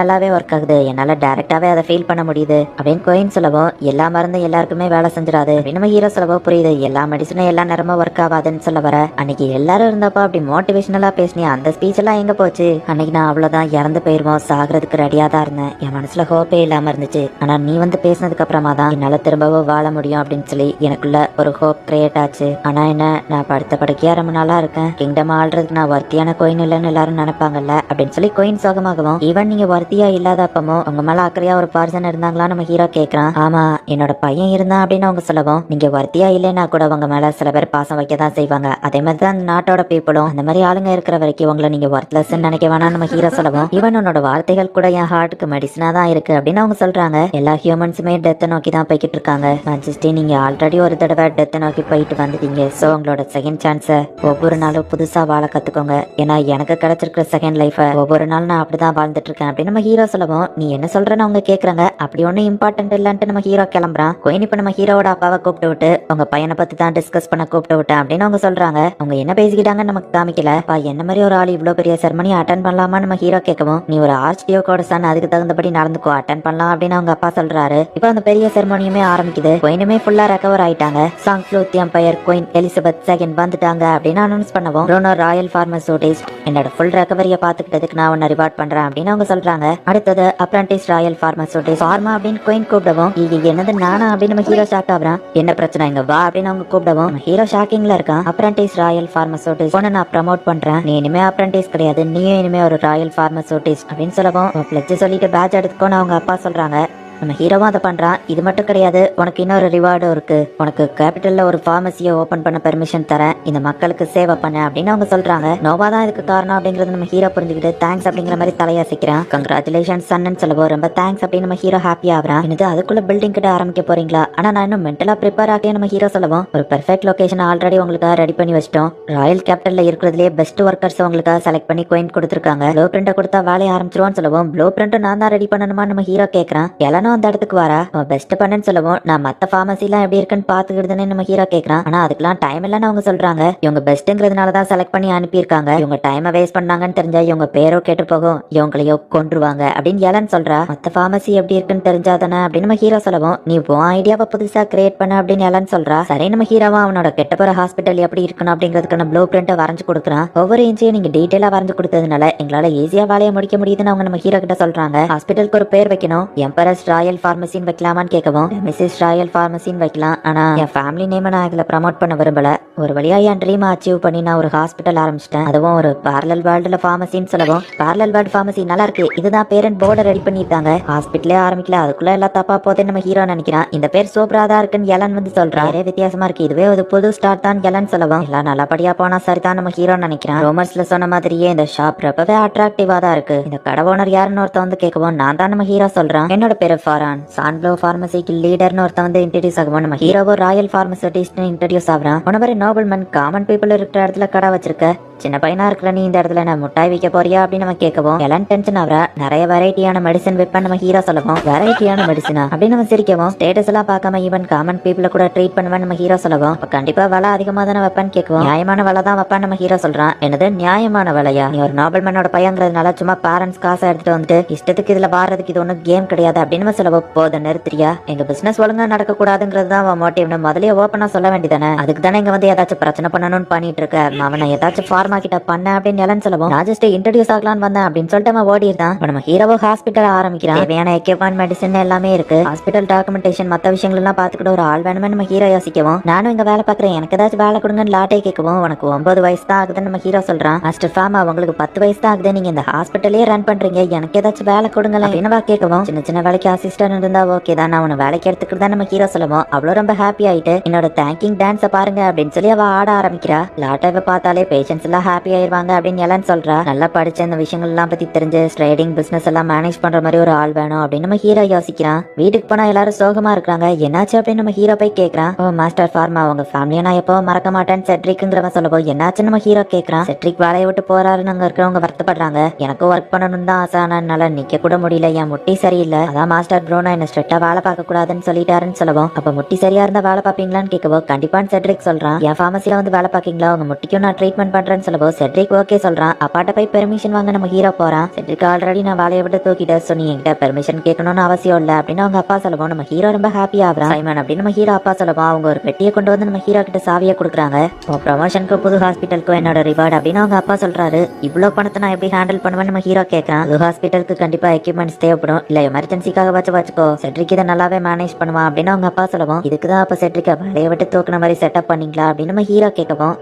நல்லாவே ஒர்க் ஆகுது, என்னால டைரக்டாவே அதை ஃபீல் பண்ண முடியுது அப்படின்னு கோயின் சொல்லவும் எல்லா மருந்தும் எல்லாருக்குமே வேலை செஞ்சிடாது அப்படின்னு நம்ம ஹீரோ சொல்லவோ புரியுது, எல்லா மெடிசனும் எல்லா நேரமும் ஒர்க் ஆகாதுன்னு சொல்ல வர அன்னைக்கு எல்லாரும் இருந்தப்போ அப்படி மோட்டிவேஷனலா பேசினேன் அந்த ஸ்பீச் எல்லாம் எங்க போச்சு, அன்னைக்கு நான் அவ்வளவுதான் இறந்து போயிருவோம் சாகிறதுக்கு ரெடியா தான் இருந்தேன், என் மனசுல ஹோப்பே இல்லாம இருந்துச்சு, ஆனா நீ வந்து பேசினதுக்கு அப்புறமா தான் என்னால திரும்பவும் வாழ முடியும் அப்படின்னு சொல்லி எனக்குள்ள ஒரு ஹோப் கிரியேட் ஆச்சு. ஆனா என்ன நான் படுத்த படுக்கையா ரொம்ப நாளா இருக்கேன், கிங்டம் ஆள்றதுக்கு நான் வர்த்தியான கோயின் இல்லைன்னு எல்லாரும் நினைப்பாங்கல்ல அப்படின்னு சொல்லி கோயின் சோகமாகவும் ஈவன் நீங்க வர்த்தியா இல்லாதப்பமோ உங்க மேல அக்கறையா ஒரு பர்சன் இருந்தாங்களா நம்ம ஹீரோ கேட்கறான். ஆமா என்னோட பையன் இருந்தான் அப்படின்னு அவங்க சொல்லவும் நீங்க வர்த்தியா இல்லைன்னா கூட உங்க மேல சில பேர் பாசம் வைக்க தான் செய்வாங்க, அதே மாதிரி தான் நாட்டோட பீப்புளும் அந்த மாதிரி ஆளுங்க இருக்கிற வரைக்கும் உங்களை நீங்க ஒர்த்லெஸ் நினைக்க வேணாம் நம்ம ஹீரோ சொல்லவும் ஈவன் உன்னோட வார்த்தைகள் கூட என் ஹார்ட்டுக்கு மெடிசனா தான் இருக்கு அப்படின்னு அவங்க சொல்றாங்க. எல்லா ஹியூமன்ஸுமே டெத்தை நோக்கி தான் போய்கிட்டு இருக்காங்க. மேஜஸ்டி நீங்க ஆல்ரெடி ஒரு ஒரு தடவை டெத்தை நோக்கி போயிட்டு வந்துட்டீங்க. ஸோ உங்களோட செகண்ட் சான்ஸை ஒவ்வொரு நாளும் புதுசாக வாழ கற்றுக்கோங்க. ஏன்னா எனக்கு கிடைச்சிருக்கிற செகண்ட் லைஃபை ஒவ்வொரு நாள் நான் அப்படிதான் வாழ்ந்துட்டு இருக்கேன் அப்படின்னு நம்ம ஹீரோ சொல்லவும், நீ என்ன சொல்றேன்னு அவங்க கேட்குறாங்க. அப்படி ஒன்றும் இம்பார்ட்டன்ட் இல்லைன்ட்டு நம்ம ஹீரோ கிளம்புறான். கோயின் இப்போ நம்ம ஹீரோட அப்பாவை கூப்பிட்டு விட்டு உங்க பையனை பற்றி தான் டிஸ்கஸ் பண்ண கூப்பிட்டு விட்டேன் அப்படின்னு அவங்க சொல்றாங்க. அவங்க என்ன பேசிக்கிட்டாங்கன்னு நமக்கு காமிக்கல. அப்பா என்ன மாதிரி ஒரு ஆள் இவ்வளோ பெரிய செரமனி அட்டன் பண்ணலாமா நம்ம ஹீரோ கேட்கவும், நீ ஒரு ஆர்ச் டியோக்கோட சன், அதுக்கு தகுந்தபடி நடந்துக்கோ, அட்டன் பண்ணலாம் அப்படின்னு அவங்க அப்பா சொல்றாரு. இப்போ அந்த பெரிய செரமனியுமே ஆரம்பிக்குது. கோயினுமே ஃபுல்லா ரெக்கவர் ஆயிட்டாங்க. சாங் ஃப்ளூத் எம்பையர் குயின் எலிசபெத் செகண்ட் வந்துட்டாங்க அப்படின்னு அனௌன்ஸ் பண்ணவும், ப்ரூனோ ராயல் பார்மசூட்டிஸ்ட் என்னோட ஃபுல் ரெக்கவரியை பார்த்துக்கிட்டதுக்கு நான் உன்னை ரிவார்ட் பண்றேன் அப்படின்னு அவங்க சொல்றாங்க. அடுத்தது அப்ரண்டிஸ் ராயல் பார்மசூட்டிஸ்ட் ஃபார்மா அப்படின்னு குயின் கூப்பிடவும், என்னது நானா அப்படின்னு நம்ம ஹீரோ ஷாக் ஆகுறான். என்ன பிரச்சனை இங்க வா அப்படின்னு அவங்க கூப்பிடவும், நம்ம ஹீரோ ஷாக்கிங்ல இருக்கான். அப்ரண்டிஸ் ராயல் பார்மசூட்டிஸ்ட் உன்னை நான் ப்ரமோட் பண்றேன், நீ இனிமே அப்ரண்டிஸ் கிடையாது, நீயும் இனிமே ஒரு ராயல் பார்மசூட்டிஸ்ட் அப்படின்னு சொல்லவும், பிளட்ஜ் சொல்லிட்டு பேட்ச் எடுத்துக்கோன்னு அவங்க அப்பா சொல்றாங்க. நம்ம ஹீரோவும் அதை பண்றான். இது மட்டும் கிடையாது, உனக்கு இன்னொரு ரிவார்டும் இருக்கு. உனக்கு கேபிட்டல்ல ஒரு ஃபார்மசியை ஓபன் பண்ண பெர்மிஷன் தரேன், இந்த மக்களுக்கு சேவை பண்ண அப்படின்னு அவங்க சொல்றாங்க. நோவா தான் இதுக்கு காரணம் அப்படிங்கறது நம்ம ஹீரோ புரிஞ்சுக்கிட்டு தேங்க்ஸ் அப்படிங்கிற மாதிரி தலையாசிக்கிறான். கங்க்ராச்சுலேஷன்ஸ் சன்னு சொல்லவோ, ரொம்ப தேங்க்ஸ் அப்படின்னு நம்ம ஹீரோ ஹாப்பி ஆகுறான். என்னது அதுக்குள்ள பில்டிங் கிட்ட ஆரம்பிக்க போறீங்களா? ஆனா நான் இன்னும் மென்டலா ப்ரிப்பேர் ஆகிய நம்ம ஹீரோ சொல்லவும், ஒரு பெர்ஃபெக்ட் லொகேஷன் ஆல்ரெடி உங்களுக்காக ரெடி பண்ணி வச்சிட்டோம். ராயல் கேபிட்டல்ல இருக்கிறதுலே பெஸ்ட் ஒர்க்கர்ஸ் உங்களுக்காக செலக்ட் பண்ணி கோயின் கொடுத்துருக்காங்க. ப்ளூ பிரிண்ட கொடுத்தா வேலையை ஆரம்பிச்சிருவோம்னு சொல்லவும், ப்ளூ பிரிண்ட் நான் தான் ரெடி பண்ணணுமா நம்ம ஹீரோ கேட்கறான். எல்லாரும் அந்த இடத்துக்கு வரா. பெஸ்ட் பண்ணன்னு சொல்லவும், நான் மத்த ஃபார்மசிலாம் எப்படி இருக்குன்னு பாத்துக்கிடுதுன்னு நம்ம ஹீரோ கேட்கறான். ஆனா அதுக்கெல்லாம் டைம் இல்லன்னு அவங்க சொல்றாங்க. இவங்க பெஸ்ட்ங்கிறதுனாலதான் செலக்ட் பண்ணி அனுப்பியிருக்காங்க. இவங்க டைமை வேஸ்ட் பண்ணாங்கன்னு தெரிஞ்சா இவங்க பேரோ கேட்டு போகும், இவங்களையோ கொன்றுவாங்க அப்படின்னு ஏலன்னு சொல்றா. மத்த ஃபார்மசி எப்படி இருக்குன்னு தெரிஞ்சாதானே அப்படின்னு நம்ம ஹீரோ சொல்லவும், நீ உன் ஐடியாவை புதுசா கிரியேட் பண்ண அப்படின்னு ஏலன்னு சொல்றா. சரி நம்ம ஹீரோவா அவனோட கெட்ட போற ஹாஸ்பிட்டல் எப்படி இருக்கணும் அப்படிங்கிறதுக்கான ப்ளூ பிரிண்ட்டை வரைஞ்சு கொடுக்குறான். ஒவ்வொரு இன்ச்சையும் நீங்க டீட்டெயிலா வரைஞ்சு கொடுத்ததுனால எங்களால ஈஸியா வேலையை முடிக்க முடியுதுன்னு அவங்க நம்ம ஹீரோ கிட்ட சொல்றாங்க. ஹாஸ்பிட்டலுக்கு ஒரு பேர் வைக்கணும், எம்பரஸ் ராயல் பார்மசின்னு வைக்கலாமான்னு கேட்கவும், மிஸ்ஸஸ் ராயல் பார்மசின்னு வைக்கலாம், ஆனா என் ஃபேமிலி நேமை நான் இதுல ப்ரமோட் பண்ண விரும்பல. ஒரு வழியா என் ட்ரீம் அச்சீவ் பண்ணி நான் ஒரு ஹாஸ்பிட்டல் ஆரம்பிச்சிட்டேன், அதுவும் ஒரு parallel வேர்ல்டுல பார்மசின்னு சொல்லவும், parallel வேர்ல்டு பார்மசி நல்லா இருக்கு, இதுதான் பேரண்ட் போர்டை ரெடி பண்ணிட்டாங்க, ஹாஸ்பிட்டலே ஆரம்பிக்கல, அதுக்குள்ள எல்லாம் தப்பா போதே நம்ம ஹீரோ நினைக்கிறான். இந்த பேர் சூப்பரா தான் இருக்குன்னு எலன் வந்து சொல்றான். நிறைய வித்தியாசமா இருக்கு, இதுவே ஒரு புது ஸ்டார்ட் தான் எலன் சொல்லவும், எல்லாம் நல்லபடியா போனா சரிதான் நம்ம ஹீரோ நினைக்கிறான். ரோமர்ஸ்ல சொன்ன மாதிரியே இந்த ஷாப் ரொம்பவே அட்ராக்டிவா தான் இருக்கு. இந்த கடை ஓனர் யாருன்னு ஒருத்த வந்து கேட்கவும், நான் தான் நம்ம ஹீரோ சொல்றான். என்னோட பேரு ஃபாரான், சான்ப்ளோ பார்மசிக்கு லீடர்னு ஒருத்த வந்து இன்ட்ரடியூஸ் ஆகும். நம்ம ஹீரோவோ ராயல் பார்மசூட்டிஸ்ட்னு இன்ட்ரடியூஸ் ஆகுறான். உனவரை நோபல்மேன் காமன் பீப்புள் இருக்கிற இடத்துல கடை வச்சிருக்க, சின்ன பையனா இருக்கிற நீ இந்த இடத்துல நான் முட்டாய் வைக்க போறியா அப்படின்னு நம்ம கேட்கவும், எல்லாம் டென்ஷன் ஆகுறா. நிறைய வெரைட்டியான மெடிசன் விற்பேன் நம்ம ஹீரோ சொல்லவும், வெரைட்டியான மெடிசனா அப்படின்னு நம்ம சிரிக்கவும், ஸ்டேட்டஸ் எல்லாம் பார்க்காம ஈவன் காமன் பீப்புளை கூட ட்ரீட் பண்ணுவேன் நம்ம ஹீரோ சொல்லவும், அப்ப கண்டிப்பா விலை அதிகமா தானே வைப்பான்னு கேட்கவும், நியாயமான விலை தான் வைப்பான் நம்ம ஹீரோ சொல்றான். என்னது நியாயமான விலையா? நீ ஒரு நோபல்மேனோட பையங்கிறதுனால சும்மா பேரண்ட்ஸ் காசை எடுத்துட்டு வந்துட்டு இஷ்டத்துக்கு இதுல வாடுறதுக்கு இது ஒன்னும் கேம் கிடையாது அப்படின்னு நம்ம சொல்லவும், போதும் நிறுத்திரியா, எங்க பிசினஸ் ஒழுங்கா நடக்க கூடாதுங்கிறது தான் அவன் மோட்டிவ்னு முதலே ஓப்பனா சொல்ல வேண்டியதானே, அதுக்கு தானே இங்க வந்து ஏதாச்சும் பிரச்சனை பண்ணணும்னு பண்ணிட்டு இருக்க, அவனை ஏதாச்சும் ஃபார்மா கிட்ட பண்ண அப்படின்னு எல்லாம் சொல்லவும், நான் ஜஸ்ட் இன்ட்ரோடியூஸ் ஆகலான்னு வந்தேன் அப்படின்னு சொல்லிட்டு அவன் ஓடிடுதான். நம்ம ஹீரோவோ ஹாஸ்பிட்டல் ஆரம்பிக்கிறான். தேவையான எக்யூப்மெண்ட் மெடிசன் எல்லாமே இருக்கு, ஹாஸ்பிட்டல் டாக்குமெண்டேஷன் மத்த விஷயங்கள் எல்லாம் பாத்துக்கிட்டு ஒரு ஆள் வேணுமே நம்ம ஹீரோ யோசிக்கவும், நானும் இங்க வேலை பாக்குறேன், எனக்கு ஏதாச்சும் வேலை கொடுங்கன்னு லாட்டே கேட்கவும், உனக்கு 9 வயசு தான் ஆகுதுன்னு நம்ம ஹீரோ சொல்றான். மாஸ்டர் ஃபார்மா உங்களுக்கு 10 வயசு தான் ஆகுது, நீங்க இந்த ஹாஸ்பிட்டலே ரன் பண்றீங்க, எனக்கு ஏதாச்சும் வேலை கொடுங்களேன் அப்படின்னு கேட்கவும், சின்ன சின்ன வேலைக்கு அசிஸ்டன்ட் இருந்தா ஓகே தான், நான் உன வேலைக்கு எடுத்துக்கிட்டு தான் நம்ம ஹீரோ சொல்லுவோம். அவ்வளவு ரொம்ப ஹாப்பி ஆயிட்டு, என்னோட தேங்கிங் டான்ஸை பாருங்க அப்படின்னு சொல்லி அவ ஆட ஆரம்பிக்கிறா. லாட்டாவை பார்த்தாலே பேஷன்ஸ் எல்லாம் ஹாப்பி ஆயிருவாங்க அப்படின்னு எல்லாம் சொல்றா. நல்லா படிச்ச இந்த விஷயங்கள் எல்லாம் பத்தி தெரிஞ்சு ட்ரேடிங் பிசினஸ் எல்லாம் மேனேஜ் பண்ற மாதிரி ஒரு ஆள் வேணும் அப்படின்னு நம்ம ஹீரோ யோசிக்கிறான். வீட்டுக்கு போனா எல்லாரும் சோகமா இருக்காங்க, என்னாச்சு அப்படின்னு நம்ம ஹீரோ போய் கேட்கறான். ஓ மாஸ்டர் ஃபார்மா உங்க ஃபேமிலியை நான் எப்போ மறக்க மாட்டேன்னு செட்ரிக்ங்கிறவன் சொல்லவும், என்னாச்சு நம்ம ஹீரோ கேட்கறான். செட்ரிக் வேலையை விட்டு போறாருன்னு அங்க இருக்கிறவங்க வருத்தப்படுறாங்க. எனக்கும் ஒர்க் பண்ணணும்னு தான் ஆசை, ஆனா என்னால நிக்க கூட முடியல, என் முட்டி சரியில்லை, அதான் மாஸ்டர் ப்ரோனா என்ன ஸ்ட்ரெட்டா வேலை பார்க்க கூடாதுன்னு சொல்லிட்டாருன்னு சொல்லவும், அப்ப முட்டி சரியா இருந்தா வேலை பாப்பீங்களான்னு கேட்கவும், கண்டிப்பான்னு செட்ரிக் சொல்றான். என் ஃபார்மசில வந்து வேலை பாக்கீங்களா, உங்க முட்டிக்கும் நான் ட்ரீட்மெண்ட் பண்றேன்னு சொல்லவும், செட்ரிக் ஓகே சொல்றான். அப்பாட்ட போய் பெர்மிஷன் வாங்க நம்ம ஹீரோ போறான். செட்ரிக் ஆல்ரெடி நான் வேலையை விட்டு தூக்கிட்ட, சோ நீ என்கிட்ட பெர்மிஷன் கேட்கணும்னு அவசியம் இல்ல அப்படின்னு அவங்க அப்பா சொல்லவும், நம்ம ஹீரோ ரொம்ப ஹாப்பி ஆகுறான். சைமன் அப்படின்னு நம்ம ஹீரோ அப்பா சொல்லவும், அவங்க ஒரு பெட்டியை கொண்டு வந்து நம்ம ஹீரோ கிட்ட சாவியை கொடுக்குறாங்க. ப்ரமோஷனுக்கு புது ஹாஸ்பிட்டலுக்கு என்னோட ரிவார்டு அப்படின்னு அவங்க அப்பா சொல்றாரு. இவ்வளவு பணத்தை நான் எப்படி ஹேண்டில் பண்ணுவேன்னு நம்ம ஹீரோ கேட்கறான். புது ஹாஸ்பிட்டலுக்கு கண்டிப்பா எக்யூப்மெண்ட்ஸ் தேவைப்படும், இல்ல எமர்ஜென்சிக்காக வச்சுக்கோ, செட்ரிக் இதை நல்லாவே மேனேஜ் பண்ணுவான் அப்படின்னு அவங்க அப்பா சொல்லவும், இதுக்குதான் அப்ப செட்ரிக்க வேலையை விட்டு தூக்குன மாதிரி செட்டப் பண்ணீங்களா அப்படின்னு நம்ம ஹீரோ கேட்கவும்,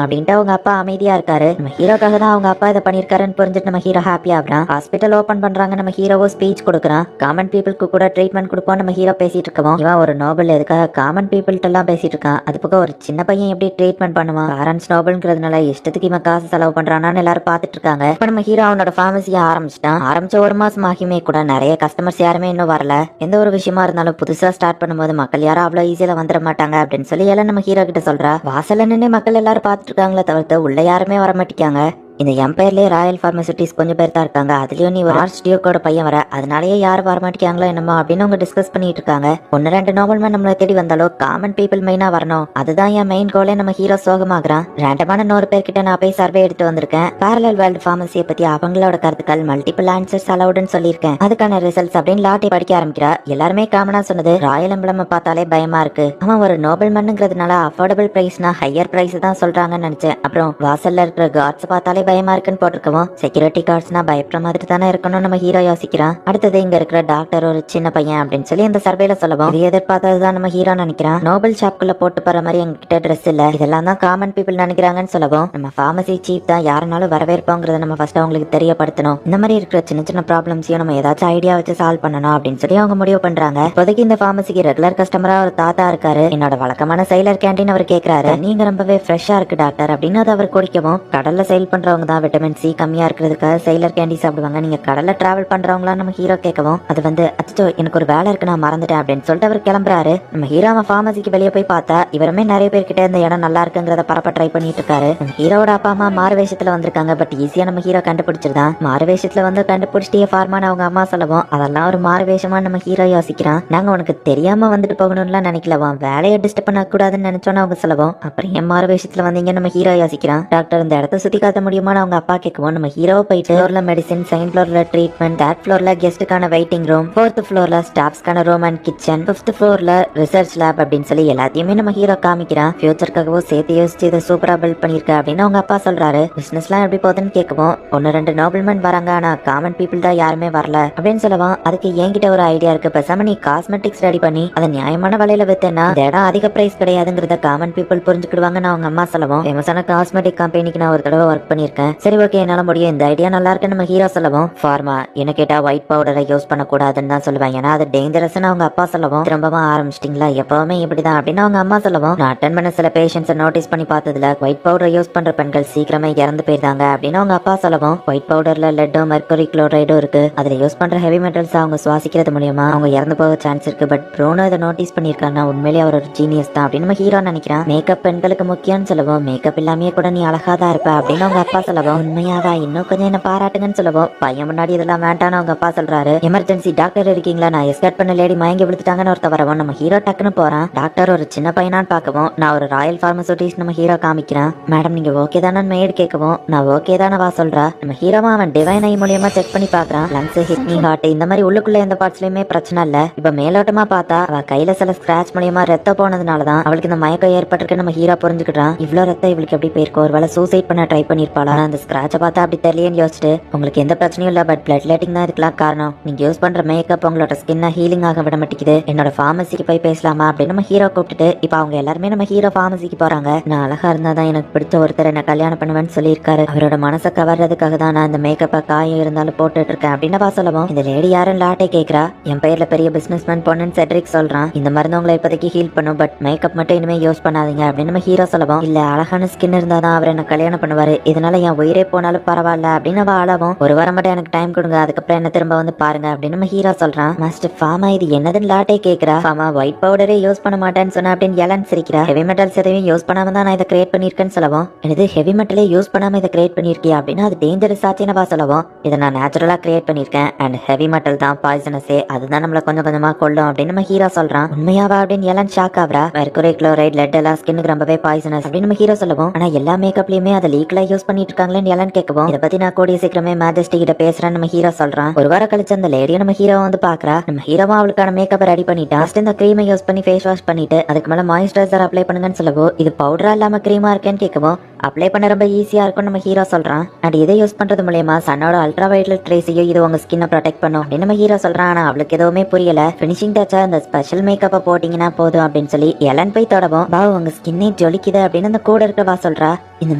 அப்படின்ட்டு அவங்க அப்பா அமைதியா இருக்காரு. நம்ம ஹீரோக்காக தான் அவங்க அப்பா இதை பண்ணிருக்காருன்னு புரிஞ்சுட்டு நம்ம ஹீரோ ஹாப்பியா ஆகுறான். ஹாஸ்பிட்டல் ஓபன் பண்றாங்க. நம்ம ஹீரோவோ ஸ்பீச் கொடுக்குறான். காமன் பீப்புளுக்கு கூட ட்ரீட்மெண்ட் கொடுப்போம் நம்ம ஹீரோ பேசிட்டு இருக்கோம். இவன் ஒரு நோபல் எதுக்காக காமன் பீப்புள்கிட்ட எல்லாம் பேசிட்டு இருக்கான். அது பக்கம் ஒரு சின்ன பையன் எப்படி ட்ரீட்மெண்ட் பண்ணுவான். பேரண்ட்ஸ் நோபல்ங்கிறதுனால இஷ்டத்துக்கு இவன் காசு செலவு பண்றானான்னு எல்லாரும் பாத்துட்டு இருக்காங்க. இப்ப நம்ம ஹீரோ அவனோட ஃபார்மசியை ஆரம்பிச்சிட்டான். ஆரம்பிச்ச ஒரு மாசம் ஆகியுமே கூட நிறைய கஸ்டமர்ஸ் யாருமே இன்னும் வரல. எந்த ஒரு விஷயமா இருந்தாலும் புதுசா ஸ்டார்ட் பண்ணும்போது மக்கள் யாரும் அவ்வளவு ஈஸியில வந்துட மாட்டாங்க அப்படின்னு சொல்லி எல்லாம் நம்ம ஹீரோ கிட்ட சொல்றா. வாசல்ல நின்று மக்கள் எல்லாரும் பாத்துட்டு இருக்காங்களே தவிர்த்து உள்ள யாருமே வர மாட்டேங்காங்க. இந்த எம்பையர்லயே ராயல் பார்மசூட்டிஸ் கொஞ்சம் பேர் தான் இருக்காங்க. அதுலயும் நீ ஒரு ஆர்ச் டியூக்கோட பையன் வர, அதனாலயே யாரும் வரமாட்டேங்காங்களோ என்னமோ அப்படின்னு அவங்க டிஸ்கஸ் பண்ணிட்டு இருக்காங்க. 1-2 நோபல்மேன் நம்மளை தேடி வந்தாலும் காமன் பீப்புள் மெயினா வரணும், அதுதான் என் மெயின் கோலே. நம்ம ஹீரோ சோகமாகறான். ரேண்டமான 100 பேர்கிட்ட நான் போய் சர்வே எடுத்து வந்திருக்கேன். பேரலல் வேர்ல்டு பார்மசியை பத்தி அவங்களோட கருத்துக்கள் மல்டிபிள் ஆன்சர்ஸ் அலவுடுன்னு சொல்லியிருக்கேன். அதுக்கான ரிசல்ட்ஸ் அப்படின்னு லாட்டி படிக்க ஆரம்பிக்கிறா. எல்லாருமே காமனா சொன்னது ராயல் எம்பளம் பார்த்தாலே பயமா இருக்கு. அவன் ஒரு நோபல்மேனுங்கிறதுனால அஃபோர்டபிள் பிரைஸ்னா ஹையர் பிரைஸ் தான் சொல்றாங்கன்னு நினைச்சேன். அப்புறம் வாசல்ல இருக்கிற கார்ட்ஸ் பார்த்தாலே பயமா இருக்குன்னு போட்டிருக்கோம். செக்யூரிட்டி கார்ட்ஸ்னா பயப்படுற மாதிரி தானே இருக்கணும் நம்ம ஹீரோ யோசிக்கிறான். அடுத்தது இங்க இருக்கிற டாக்டர் ஒரு சின்ன பையன் அப்படின்னு சொல்லி இந்த சர்வேல சொல்லவும் இது எதிர்பார்த்ததுதான் நம்ம ஹீரோ நினைக்கிறான். நோபல் ஷாப்குள்ள போட்டு போற மாதிரி எங்ககிட்ட ட்ரெஸ் இல்ல, இதெல்லாம் தான் காமன் பீப்புள் நினைக்கிறாங்கன்னு சொல்லவும் நம்ம பார்மசி சீஃப் தான் யாருனாலும் வரவேற்போங்கிறத நம்ம ஃபர்ஸ்ட் அவங்களுக்கு தெரியப்படுத்தணும். இந்த மாதிரி இருக்கிற சின்ன சின்ன ப்ராப்ளம்ஸையும் நம்ம ஏதாச்சும் ஐடியா வச்சு சால்வ் பண்ணணும் அப்படின்னு சொல்லி அவங்க முடிவு பண்றாங்க. இப்போதைக்கு இந்த பார்மசிக்கு ரெகுலர் கஸ்டமரா ஒரு தாத்தா இருக்காரு. என்னோட வழக்கமான செயலர் கேண்டீன் அவர் கேட்கிறாரு. நீங்க ரொம்பவே ஃப்ரெஷ்ஷா இருக்கு டாக்டர் அப்படின்னு அதை அவர் குடிக்கவும் கடல்ல செயல் பண்றவங்க தான் விட்டமின் சி கம்மியா இருக்கிறதுக்காக செயலர் கேண்டி சாப்பிடுவாங்க. நீங்க கடல்ல டிராவல் பண்றவங்களா நம்ம ஹீரோ கேட்கவும் அது வந்து அச்சோ எனக்கு ஒரு வேலை இருக்கு நான் மறந்துட்டேன் அப்படின்னு சொல்லிட்டு அவர் கிளம்புறாரு. நம்ம ஹீரோ பார்மசிக்கு வெளியே போய் பார்த்தா இவருமே நிறைய பேர்கிட்ட இந்த இடம் நல்லா இருக்குங்கிறத பரப்ப ட்ரை பண்ணிட்டு இருக்காரு. நம்ம ஹீரோட அப்பா அம்மா மாறு வேஷத்துல வந்திருக்காங்க. பட் ஈஸியா நம்ம ஹீரோ கண்டுபிடிச்சிருந்தான். மாறு வேஷத்துல வந்து கண்டுபிடிச்சிட்டே ஃபார்மான அவங்க அம்மா சொல்லவும் அதெல்லாம் ஒரு மாறு வேஷமா நம்ம ஹீரோ யோசிக்கிறான். நாங்க உனக்கு தெரியாம வந்துட்டு போகணும்லாம் நினைக்கலவான், வேலையை டிஸ்டர்ப் பண்ண கூடாதுன்னு நினைச்சோன்னு அவங்க சொல்லவும் அப்புறம் ஏன் மாறு வேஷத்துல வந்தீங்க நம்ம ஹீரோ யோசிக்கிறான். டாக்டர் இந்த இடத்த சுத்தி காட்ட முடியுமான்னு அவங்க அப்பா கேட்கவும் நம்ம ஹீரோ போயிட்டு ஃப்ளோர்ல மெடிசின், செகண்ட் ஃப்ளோர்ல ட்ரீட்மெண்ட், தேர்ட் ஃப்ளோர்ல கெஸ்ட்டுக்கான வெயிட்டிங் ரூம், ஃபோர்த் ஃப்ளோர்ல ஸ்டாஃப்ஸ்க்கான ரூம் அண்ட் கிச்சன், ஃபிஃப்த் ஃப்ளோர்ல ரிசர்ச் லேப் அப்படின்னு சொல்லி எல்லாத்தையுமே நம்ம ஹீரோ காமிக்கிறான். ஃபியூச்சருக்காகவும் சேர்த்து யோசிச்சு இதை சூப்பரா பில்ட் பண்ணிருக்க அப்படின்னு அவங்க அப்பா சொல்றாரு. பிசினஸ்லாம் எப்படி போகுதுன்னு கேட்கவும் 1-2 நோபல்மேன் வராங்க, ஆனா காமன் பீப்புள் தான் யாருமே வரல அப்படின்னு சொல்லவும் அதுக்கு என்கிட்ட ஒரு ஐடியா இருக்கு, பேசாம நீ காஸ்மெட்டிக்ஸ் ரெடி பண்ணி அதை நியாயமான விலையில வித்தேன்னா இந்த இடம் அதிக பிரைஸ் கிடையாதுங்கிறத காமன் பீப்புள் புரிஞ்சுக்கிடுவாங்கன்னு அவங்க அம்மா சொல்லவும் ஃபேமஸான காஸ்மெட்டிக் கம்பெனிக்கு நான் ஒரு தடவை ஒர்க் பண்ணிருக்கேன், சரி ஓகே என்னால முடியும், இந்த ஐடியா நல்லா இருக்கு நம்ம ஹீரோ சொல்லவும் ஃபார்மா என்ன கேட்டா ஒயிட் பவுடரை யூஸ் பண்ணக்கூடாதுன்னு தான் சொல்லுவேன், ஏன்னா அது டேஞ்சரஸ்ன்னு அவங்க அப்பா சொல்லவும் திரும்பவும் ஆரம்பிச்சிட்டீங்களா எப்பவுமே இப்படிதான் அப்படின்னு அவங்க அம்மா சொல்லவும் நான் அட்டன் பண்ண சில பேஷண்ட்ஸை நோட்டீஸ் பண்ணி பார்த்ததுல ஒயிட் பவுடரை யூஸ் பண்ற பெண்கள் சீக்கிரமே இறந்து போயிருந்தாங்க அப்படின்னு அவங்க அப்பா சொல்லவும் ஒயிட் பவுடர்ல லெட்டும் மெர்குரி குளோரைடும் இருக்கு, அதுல யூஸ் பண்ற ஹெவி மெட்டல்ஸ் அவங்க சுவாசிக்கிறது மூலியமா அவங்க இறந்து போக சான்ஸ் இருக்கு. பட் ப்ரோனோ இதை நோட்டீஸ் பண்ணிருக்காருன்னா உண்மையிலேயே அவர் ஒரு ஜீனியஸ் தான் அப்படின்னு நம்ம ஹீரோ நினைக்கிறான். மேக்கப் பெண்களுக்கு முக்கியம்னு சொல்லவும் மேக்கப் இல்லாமே கூட நீ அழகா தான் இருப்ப அப்படின்னு அவங்க அப்பா சொல்லவும் உண்மையாவா இன்னும் கொஞ்சம் என்ன பாராட்டுங்கன்னு சொல்லவும் பையன் முன்னாடி இதெல்லாம் வேண்டான்னு அவங்க அப்பா சொல்றாரு. எமர்ஜென்சி டாக்டர் இருக்கீங்களா, நான் எஸ்கர்ட் பண்ண லேடி மயங்கி விழுத்துட்டாங்கன்னு ஒருத்த வரவும் நம்ம ஹீரோ டக்குன்னு போறான். டாக்டர் ஒரு சின்ன பையனான்னு பார்க்கவும் நான் ஒரு ராயல் பார்மசூட்டிஸ் நம்ம ஹீரோ காமிக்கிறான். மேடம் நீங்க ஓகே தானே மேடு கேட்கவும் நான் ஓகே தானே வா சொல்றா. நம்ம ஹீரோவா அவன் டிவைன் ஐ மூலியமா செக் பண்ணி பாக்குறான். லங்ஸ், கிட்னி, ஹார்ட் இந்த மாதிரி உள்ளுக்குள்ள எந்த பார்ட்ஸ்லயுமே பிரச்சனை இல்ல. இப்ப மேலோட்டமா பார்த்தா அவ கையில சில ஸ்கிராச் மூலியமா ரத்தம் போனதுனாலதான் அவளுக்கு இந்த மயக்கம் ஏற்பட்டிருக்கு நம்ம ஹீரோ புரிஞ்சுக்கிட்டான். இவ்வளவு ரத்தம் இவளுக்கு எப்படி போயிருக்கோம், ஒரு வேலை சூசைட் பண்ண ட்ரை பண்ணிருப்பாளா, அந்த ஸ்கிராச்சை பார்த்தா அப்படி தெரியலன்னு யோசிச்சுட்டு உங்களுக்கு எந்த பிரச்சனையும் இல்ல, பட் பிளட் லேட்டிங் தான் இதுக்கெல்லாம் காரணம், நீங்க யூஸ் பண்ற மேக்கப் உங்களோட ஸ்கின்னை ஹீலிங் ஆக விட மாட்டேங்குது, என்னோட ஃபார்மசிக்கு போய் பேசலாமா அப்படின்னு நம்ம ஹீரோ கூப்பிட்டுட்டு இப்ப அவங்க எல்லாருமே நம்ம ஹீரோ ஃபார்மசிக்கு போறாங்க. நான் அழகா இருந்தாதான் எனக்கு பிடிச்ச ஒருத்தர் என்ன கல்யாணம் பண்ணுவேன்னு சொல்லியிருக்காரு, அவரோட மனசை கவர்றதுக்காக தான் நான் இந்த மேக்கப்பை காயம் இருந்தாலும் போட்டுட்டு இருக்கேன் அப்படின்னு வா சொல்லவும் இந்த லேடி யாரும் லாட்டை கேட்கறா. என் பேர்ல பெரிய பிசினஸ் மேன் பொண்ணுன்னு செட்ரிக் சொல்றான். இந்த மருந்து உங்களை இப்போதைக்கு ஹீல் பண்ணும், பட் மேக்கப் மட்டும் இனிமே யூஸ் பண்ணாதீங்க அப்படின்னு நம்ம ஹீரோ சொல்லவும் இல்ல அழகான ஸ்கின் இருந்தாதான் அவர் என்ன கல்யாணம் பண்ணுவாரு, இதனால என் உயிரே போனாலும் பரவாயில்ல அப்படின்னு அவ அளவும் ஒரு வாரம் மட்டும் எனக்கு டைம் கொடுங்க, அதுக்கப்புறம் என்ன திரும்ப வந்து பாருங்க அப்படின்னு நம்ம ஹீரோ சொல்றான். மாஸ்டர் ஃபார்மா இது என்னதுன்னு லாட்டே கேட்கறா. ஃபார்மா ஒயிட் பவுடரே யூஸ் பண்ண மாட்டேன்னு சொன்னா அப்படின்னு எலன் சிரிக்கிறா. ஹெவி மெட்டல்ஸ் எதையும் யூஸ் பண்ணாம தான் நான் இதை கிரியேட் பண்ணிருக்கேன்னு சொல்லவும் இது ஹெவி மெட்டலே யூஸ் பண்ணாம இதை கிரியேட் பண்ணிருக்கியா அப்படின்னா அது டேஞ்சரஸ் ஆச்சுன்னு சொல்லவும் இதை நான் நேச்சுரலா கிரியேட் பண்ணிருக்கேன் அண்ட் ஹெவி மெட்டல் தான் பாய்சனஸே, அதுதான் நம்மள கொஞ்சம் கொஞ்சமா கொள்ளும் அப்படின்னு நம்ம ஹீரோ சொல்றான். உண்மையாவா அப்படின்னு எலன் ஷாக் ஆகுறா. மெர்குரி குளோரைட், லெட் எல்லாம் ஸ்கின்னுக்கு ரொம்பவே பாய்சனஸ் அப்படின்னு நம்ம ஹீரோ சொல்லவும் ஆனா எல்லா மேக்கப்லயுமே அதை லீக்ல யூஸ் பண்ணிட்டு இருக்காங்களேன்னு எலன் கேட்கவும் இதை பத்தி நான் கூடிய சீக்கிரமே மேஜஸ்டி கிட்ட பேசுறேன்னு நம்ம ஹீரோ சொல்றான். ஒரு வாரம் கழிச்சு அந்த லேடியை நம்ம ஹீரோ வந்து பாக்குறா. நம்ம ஹீரோவா அவளுக்கான மேக்கப் ரெடி பண்ணிட்டா. ஃபர்ஸ்ட் இந்த கிரீமை யூஸ் பண்ணி ஃபேஸ் வாஷ் பண்ணிட்டு அதுக்கு மேல மாய்ஸ்சரைசர் அப்ளை பண்ணுங்கன்னு சொல்லவோ இது பவுடரா இல்லாம கிரீமா இருக்கேன்னு கேட்கவும் அப்ளை பண்ண ரொம்ப ஈஸியா இருக்கும் நம்ம ஹீரோ சொல்றான். அண்ட் இதை யூஸ் பண்றது மூலமா சன்னோட அல்ட்ரா வயலட் ரேஸையும் இது உங்க ஸ்கின்னை ப்ரொடெக்ட் பண்ணும் அப்படின்னு நம்ம ஹீரோ சொல்றான். ஆனா அவளுக்கு எதுவுமே புரியல. பினிஷிங் டச்சா இந்த ஸ்பெஷல் மேக்கப்பை போட்டீங்கன்னா போதும் அப்படின்னு சொல்லி எலன் போய் தொடவும், பா உங்க ஸ்கின்னே ஜொலிக்குது அப்படின்னு அந்த கூட இருக்கவா சொல்றா. இந்த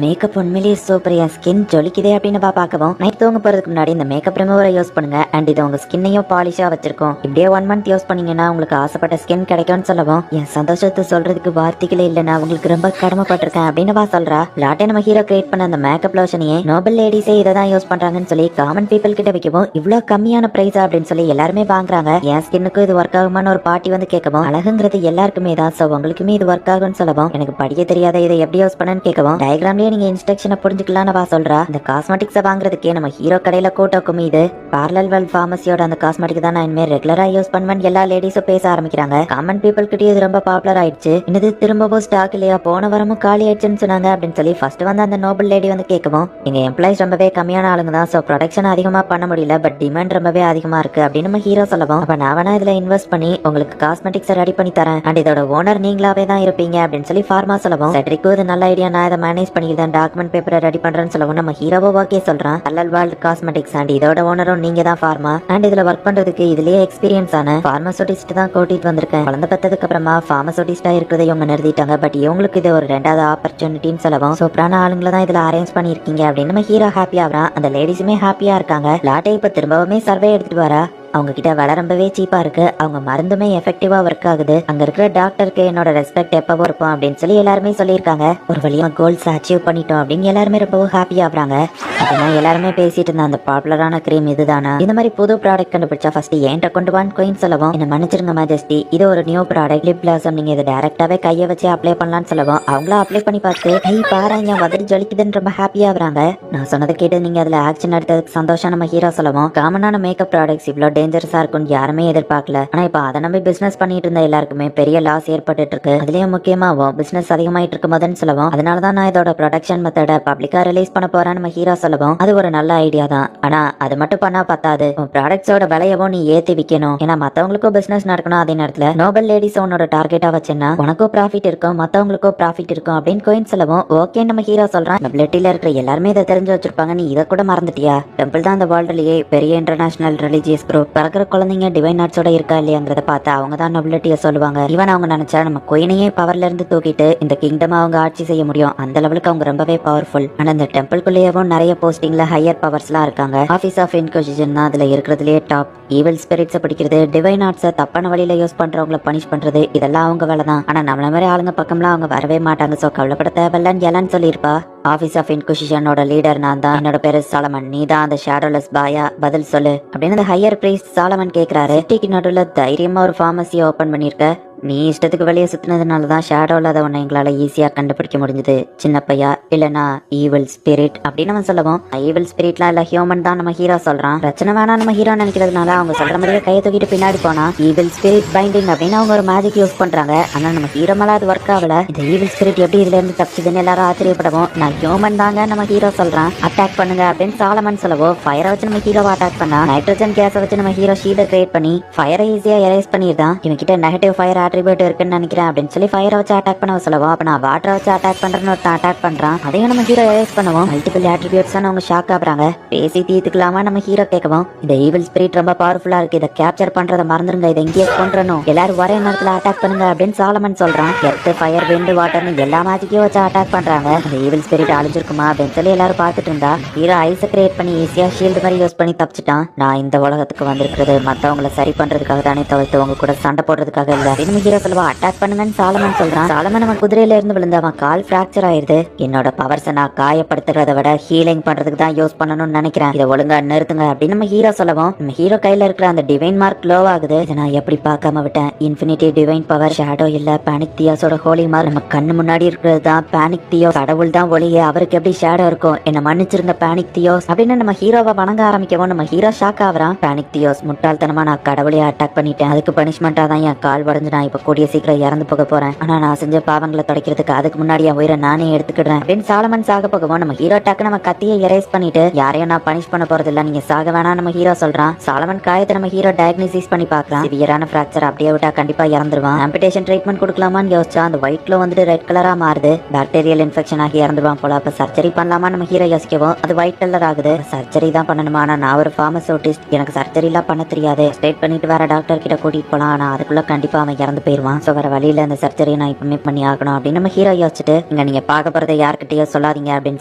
மேக்கப் உண்மையிலேயே சூப்பர், என் ஸ்கின் ஜொலிக்குதே அப்படின்னு பாக்கவும், நைட் தூங்க போறதுக்கு முன்னாடி இந்த மேக்கப் ரிமூவரை யூஸ் பண்ணுங்க அண்ட் இது உங்க ஸ்கின்னையும் பாலிஷா வச்சிருக்கோம். இப்படியே 1 மந்த் யூஸ் பண்ணீங்கன்னா உங்களுக்கு ஆசைப்பட்ட ஸ்கின் கிடைக்கும்னு சொல்லவும், என் சந்தோஷத்தை சொல்றதுக்கு வார்த்தைகளே இல்லைன்னா உங்களுக்கு ரொம்ப கடமைப்பட்டிருக்கேன் அப்படின்னு சொல்றா. லாட்டே நம்ம ஹீரோ கிரியேட் பண்ண அந்த மேக்கப் லோஷனையே நோபல் லேடிஸே இதை தான் யூஸ் பண்றாங்கன்னு சொல்லி காமன் பீப்புள் கிட்ட வைக்கவும், இவ்வளவு கம்மியான பிரைஸ் அப்படின்னு சொல்லி எல்லாருமே வாங்குறாங்க. என் ஸ்கின்னுக்கு இது ஒர்க் ஆகுமான்னு ஒரு பாட்டி வந்து கேட்கவும், அழகுங்கிறது எல்லாருக்குமே தான், சோ உங்களுக்குமே இது ஒர்க் ஆகும்னு சொல்லவும், எனக்கு படிக்க தெரியாத இதை எப்படி யூஸ் பண்ணன்னு கேட்கவும், டயக்ராம்லயே நீங்க இன்ஸ்ட்ரக்ஷனை புரிஞ்சுக்கலாம்னு சொல்றா. இந்த காஸ்மெட்டிக்ஸை வாங்குறதுக்கே நம்ம ஹீரோ கடையில கூட்டம் குமியுது. பார்லல் வேர்ல்ட் ஃபார்மசியோட அந்த காஸ்மெட்டிக் தான் நான் இனிமேல் ரெகுலரா யூஸ் பண்ணுவேன் எல்லா லேடிஸும் பேச ஆரம்பிக்கிறாங்க. காமன் பீப்புள் கிட்டே இது ரொம்ப பாப்புலர் ஆயிடுச்சு. இன்னது திரும்பவும் ஸ்டாக் இல்லையா, போன வாரமும் காலி ஆயிடுச்சுன்னு சொன்னாங்க அப்படின்னு சொல்லி ஃபர்ஸ்ட் வந்து அந்த நோபல் லேடி வந்து கேட்கவும், எங்க எம்ப்ளாயிஸ் ரொம்பவே கம்மியான ஆளுங்க தான், சோ ப்ரொடக்ஷன் அதிகமா பண்ண முடியல, பட் டிமாண்ட் ரொம்பவே அதிகமா இருக்கு அப்படின்னு நம்ம ஹீரோ சொல்லவும், அப்ப நான் வேணா இதுல இன்வெஸ்ட் பண்ணி உங்களுக்கு காஸ்மெட்டிக்ஸ் ரெடி பண்ணி தரேன் அண்ட் இதோட ஓனர் நீங்களாவே தான் இருப்பீங்க அப்படின்னு சொல்லி ஃபார்மா சொல்லவும், செட்ரிக்கும் இது நல்ல ஐடியா, நான் இதை மேனேஜ் பண்ணிக்கிறேன், டாக்குமெண்ட் பேப்பரை ரெடி பண்றேன்னு சொல்லவும் நம்ம ஹீரோவோ ஓகே சொல்றான். அல்லல் வேர்ல்ட் காஸ்மெட்டிக்ஸ் அண்ட் இதோட ஓனரும் நீங்க தான் ஃபார்மா அண்ட் இதுல ஒர்க் பண்றதுக்கு இதுலயே எக்ஸ்பீரியன்ஸ் ஆன பார்மசூட்டிஸ்ட் தான் கூட்டிட்டு வந்திருக்கேன். குழந்தை பெற்றதுக்கு அப்புறமா பார்மசூட்டிஸ்டா இருக்கிறத இவங்க நிறுத்திட்டாங்க, பட் இவங்களுக்கு இது ஒரு 2வது ஆப்பர்ச்சுனிட்டின்னு சொல்லவும், சூப்பரான ஆளுங்களை தான் இதுல அரேஞ்ச் பண்ணிருக்கீங்க அப்படின்னு நம்ம ஹீரோ ஹாப்பியா ஆகிறான். அந்த லேடிஸுமே ஹாப்பியா இருக்காங்க. லாட்டே இப்ப திரும்பவுமே சர்வே எடுத்துட்டு வரா. அவங்க கிட்ட விலை ரொம்பவே சீப்பா இருக்கு, அவங்க மருந்துமே எஃபெக்டிவா ஒர்க் ஆகுது, அங்க இருக்கிற டாக்டருக்கு என்னோட ரெஸ்பெக்ட் எப்பவும் இருப்போம் அப்படின்னு சொல்லி எல்லாருமே சொல்லியிருக்காங்க. ஒரு வழியா கோல்ஸ் அச்சீவ் பண்ணிட்டோம் அப்படின்னு எல்லாருமே ரொம்பவும் ஹாப்பியா ஆகுறாங்க. அப்படின்னா எல்லாருமே பேசிட்டு இருந்த அந்த பாப்புலரான கிரீம் இதுதானா, இந்த மாதிரி புது ப்ராடக்ட் கண்டுபிடிச்சா ஃபர்ஸ்ட் ஏன்ட்ட கொண்டு வான்னு கோயின் சொல்லவும், என்ன மன்னிச்சிருங்க மேஜஸ்டி, இது ஒரு நியூ ப்ராடக்ட் லிப் பிளாசம், நீங்க இதை டைரக்டாவே கையை வச்சு அப்ளை பண்ணலாம்னு சொல்லவும், அவங்கள அப்ளை பண்ணி பார்த்து கை பாருங்க வதறி ஜொலிக்குதுன்னு ரொம்ப ஹாப்பியா ஆகுறாங்க. நான் சொன்னதை கேட்டு நீங்க அதுல ஆக்ஷன் எடுத்ததுக்கு சந்தோஷம் நம்ம ஹீரோ சொல்லவும், காமனான மேக்கப் ப்ராடக்ட்ஸ் இவ்வளோ டேஞ்சரஸா இருக்கும்னு யாருமே எதிர்பார்க்கல, ஆனா இப்ப அதை நம்பி பிசினஸ் பண்ணிட்டு இருந்த எல்லாருக்குமே பெரிய லாஸ் ஏற்பட்டு இருக்கு, அதுலயும் முக்கியமா பிசினஸ் அதிகமாயிட்டு இருக்கு போதுன்னு சொல்லவும், அதனாலதான் நான் இதோட ப்ரொடக்ஷன் மெத்தட பப்ளிக்கா ரிலீஸ் பண்ண போறேன்னு நம்ம ஹீரோ சொல்லவும், அது ஒரு நல்ல ஐடியா தான், ஆனா அது மட்டும் பண்ணா பத்தாது, ப்ராடக்ட்ஸோட விலையவும் நீ ஏத்தி விற்கணும், ஏன்னா மத்தவங்களுக்கும் பிசினஸ் நடக்கணும், அதே நேரத்துல நோபல் லேடிஸ் உன்னோட டார்கெட்டா வச்சுன்னா உனக்கும் ப்ராஃபிட் இருக்கும் மத்தவங்களுக்கும் ப்ராஃபிட் இருக்கும் அப்படின்னு கோயின் சொல்லவும், ஓகே நம்ம ஹீரோ சொல்றான். நோபிலிட்டில இருக்கிற எல்லாருமே இதை தெரிஞ்சு வச்சிருப்பாங்க, நீ இதை கூட மறந்துட்டியா, டெம்பிள் தான் இந்த வேர்ல்ட்லயே பெரிய இன்டர்நேஷனல் ரிலிஜியஸ் குரூப், பறக்கிற குழந்தைங்க டிவைன் ஆர்ட்ஸோட இருக்கா இல்லையாங்கிறத பார்த்து அவங்க தான் நோபிலிட்டியை சொல்லுவாங்க. ஈவன் அவங்க நினைச்சா நம்ம குயினையே பவர்ல இருந்து தூக்கிட்டு இந்த கிங்டம் அவங்க ஆட்சி செய்ய முடியும், அந்த லெவலுக்கு அவங்க ரொம்பவே பவர்ஃபுல். ஆனா இந்த டெம்பிள்குள்ளேயும் நிறைய போஸ்டிங்ல ஹையர் பவர்ஸ் எல்லாம் இருக்காங்க. ஆபீஸ் ஆஃப் இன்குசிஷன் தான் அதுல இருக்கிறதுலயே டாப். ஈவில் ஸ்பிரிட்ஸை பிடிக்கிறது, டிவைன் ஆர்ட்ஸை தப்பான வழியில யூஸ் பண்றவங்களை பனிஷ் பண்றது, இதெல்லாம் அவங்க வேலை தான். ஆனா நம்மள மாதிரி ஆளுங்க பக்கம்லாம் அவங்க வரவே மாட்டாங்க, சோ கவலைப்பட தேவையில்லன்னு எல்லாம் சொல்லியிருப்பா. ஆபீஸ் ஆஃப் இன்குசிஷனோட லீடர் நான் தான், என்னோட பேரு சாலமன், நீ தான் அந்த ஷேடோலெஸ் பாயா, பதில் சொல்லு அப்படின்னு அந்த ஹையர் பிரீஸ்ட் சாலமன் கேக்குறாரு. சிட்டிக்கு நடுவுல தைரியமா ஒரு ஃபார்மசியை ஓபன் பண்ணிருக்க, நீ இஷ்டத்துக்கு வெளியே சுத்தினதுனால தான் ஷேடோல அதை உன்னை எங்களால ஈஸியா கண்டுபிடிக்க முடிஞ்சது சின்ன பையா, இல்லனா ஈவில் ஸ்பிரிட் அப்படின்னு அவன் சொல்லவும், ஈவில் ஸ்பிரிட்லாம் இல்ல ஹியூமன் தான் நம்ம ஹீரோ சொல்றான். பிரச்சனை வேணா நம்ம ஹீரோ நினைக்கிறதுனால அவங்க சொல்ற மாதிரியே கையை தூக்கிட்டு பின்னாடி போனா ஈவில் ஸ்பிரிட் பைண்டிங் அப்படின்னு அவங்க ஒரு மேஜிக் யூஸ் பண்றாங்க. ஆனா நம்ம ஹீரோ மேல அது ஒர்க் ஆகல. இந்த ஈவில் ஸ்பிரிட் எப்படி இதுல இருந்து தப்பிச்சதுன்னு எல்லாரும் ஆச்சரியப்படவும், நான் ஹியூமன் தாங்க நம்ம ஹீரோ சொல்றான். அட்டாக் பண்ணுங்க அப்படின்னு சாலமன் சொல்லவோ, ஃபயரை வச்சு நம்ம ஹீரோவை அட்டாக் பண்ணா நைட்ரஜன் கேஸை வச்சு நம்ம ஹீரோ ஷீல்டை கிரியேட் பண்ணி ஃபயரை ஈஸியா எரேஸ் பண்ணிருந்தான். இவன் கிட்ட நெகட்டிவ் ஃபயர் அட்ரிபியூட் இருக்குன்னு நினைக்கிறேன் அப்படின்னு சொல்லி ஃபயரை வச்சு அட்டாக் பண்ண சொல்லவும், அப்ப நான் வாட்டரை வச்சு அட்டாக் பண்றேன்னு ஒருத்தன் அட்டாக் பண்றான். அதையும் நம்ம ஹீரோ எரேஸ் பண்ணுவோம். மல்டிபிள் அட்ரிபியூட்ஸ் அவங்க ஷாக் ஆகுறாங்க. பேசி தீர்த்துக்கலாமா நம்ம ஹீரோ கேட்கவும், இந்த ஈவில் ஸ்பிரிட் ரொம்ப பவர்ஃபுல்லா இருக்கு, இதை கேப்சர் பண்றதை மறந்துருங்க, இதை எங்கேயே கொன்றணும், எல்லாரும் ஒரே நேரத்துல அட்டாக் பண்ணுங்க அப்படின்னு சாலமன் சொல்றான். எர்த் ஃபயர் விண்ட் வாட்டர்னு எல்லா மேஜிக்கையும் வச்சு அட்டாக் பண்றாங்க. அந்த ஈவில் ஸ்பிரிட் அழிஞ்சிருக்குமா அப்படின்னு சொல்லி எல்லாரும் பார்த்துட்டு இருந்தா ஹீரோ ஐஸை கிரியேட் பண்ணி ஈஸியா ஷீல்டு மாதிரி யூஸ் பண்ணி தப்பிச்சிட்டான். நான் இந்த உலகத்துக்கு வந்திருக்கிறது மத்தவங்களை சரி பண்றதுக்காக தானே, தவிர்த்து உங்க கூட சண்டை போடுறதுக்காக இல்ல அப்படின்னு ஹீரோ சொல்லுவா. அட்டாக் பண்ணுங்கன்னு சாலமன் சொல்றான். சாலமன் அவன் குதிரையில இருந்து விழுந்து அவன் கால் பிராக்சர் ஆயிருது. என்னோட பவர்ஸை நான் காயப்படுத்துறதை விட ஹீலிங் பண்றதுக்கு தான் யூஸ் பண்ணணும்னு நினைக்கிறேன், இதை ஒழுங்கா நிறுத்துங்க அப்படின்னு நம்ம ஹீரோ சொல்லவும், நம்ம ஹீரோ கையில இருக்கிற அந்த டிவைன் மார்க் லோ ஆகுது. இதை நான் எப்படி பார்க்காம விட்டேன், இன்ஃபினிட்டி டிவைன் பவர், ஷேடோ இல்ல பேனிக் தியோஸோட ஹோலி மார்க், நம்ம கண்ணு முன்னாடி இருக்கிறது தான் பேனிக் தியோ, கடவுள் தான் ஒளியே, அவருக்கு எப்படி ஷேடோ இருக்கும், என்ன மன்னிச்சிருங்க பேனிக் தியோஸ் அப்படின்னு நம்ம ஹீரோவை வணங்க ஆரம்பிக்கவும் நம்ம ஹீரோ ஷாக் ஆகுறான். பேனிக் தியோஸ் முட்டாள்தனமா நான் கடவுளையே அட்டாக் பண்ணிட்டேன், அதுக்கு பனிஷ்மெண்டா தான் என் கால் உடஞ்சு நான் இப்ப கூடிய சீக்கிரம் இறந்து போக போறேன். ஆனா நான் செஞ்ச பாவங்களை துடைக்கிறதுக்கு அதுக்கு முன்னாடி என் உயிரை நானே எடுத்துக்கிடுறேன் அப்படின்னு சாலமன் சாக போகவும் நம்ம ஹீரோ டக்கு நம்ம கத்தியை எரேஸ் பண்ணிட்டு யாரையும் நான் பனிஷ் பண்ண போறது இல்ல, நீங்க சாக வேணாம் நம்ம ஹீரோ சொல்றான். சாலமன் காயத்தை நம்ம ஹீரோ டயக்னோசிஸ் பண்ணி பாக்குறான். சிவியரான பிராக்சர் அப்படியே விட்டா கண்டிப்பா இறந்துருவான். ஆம்புடேஷன் ட்ரீட்மெண்ட் கொடுக்கலாமான்னு யோசிச்சா அந்த ஒயிட் க்ளோ வந்துட்டு ரெட் கலரா மாறுது. பாக்டீரியல் இன்ஃபெக்ஷன் ஆகி இறந்துருவான் போல. அப்ப சர்ஜரி பண்ணலாமா நம்ம ஹீரோ யோசிக்கவும் அது ஒயிட் கலர் ஆகுது. சர்ஜரி தான் பண்ணணுமா? ஆனா நான் ஒரு பார்மசூட்டிஸ்ட், எனக்கு சர்ஜரி எல்லாம் பண்ண தெரியாது. ஸ்டேட் பண்ணிட்டு வேற டாக்டர் கிட்ட கூட்டிட்டு போலாம். ஆனா அதுக்குள்ள கண்டிப்பா அவன் இறந்து போயிருவான். சோ வேற வழியில அந்த சர்ஜரி நான் இப்பவுமே பண்ணி ஆகணும் அப்படின்னு நம்ம ஹீரோ யோசிச்சுட்டு நீங்க பார்க்க போறதை யார்கிட்டயோ சொல்லாதீங்க அப்படின்னு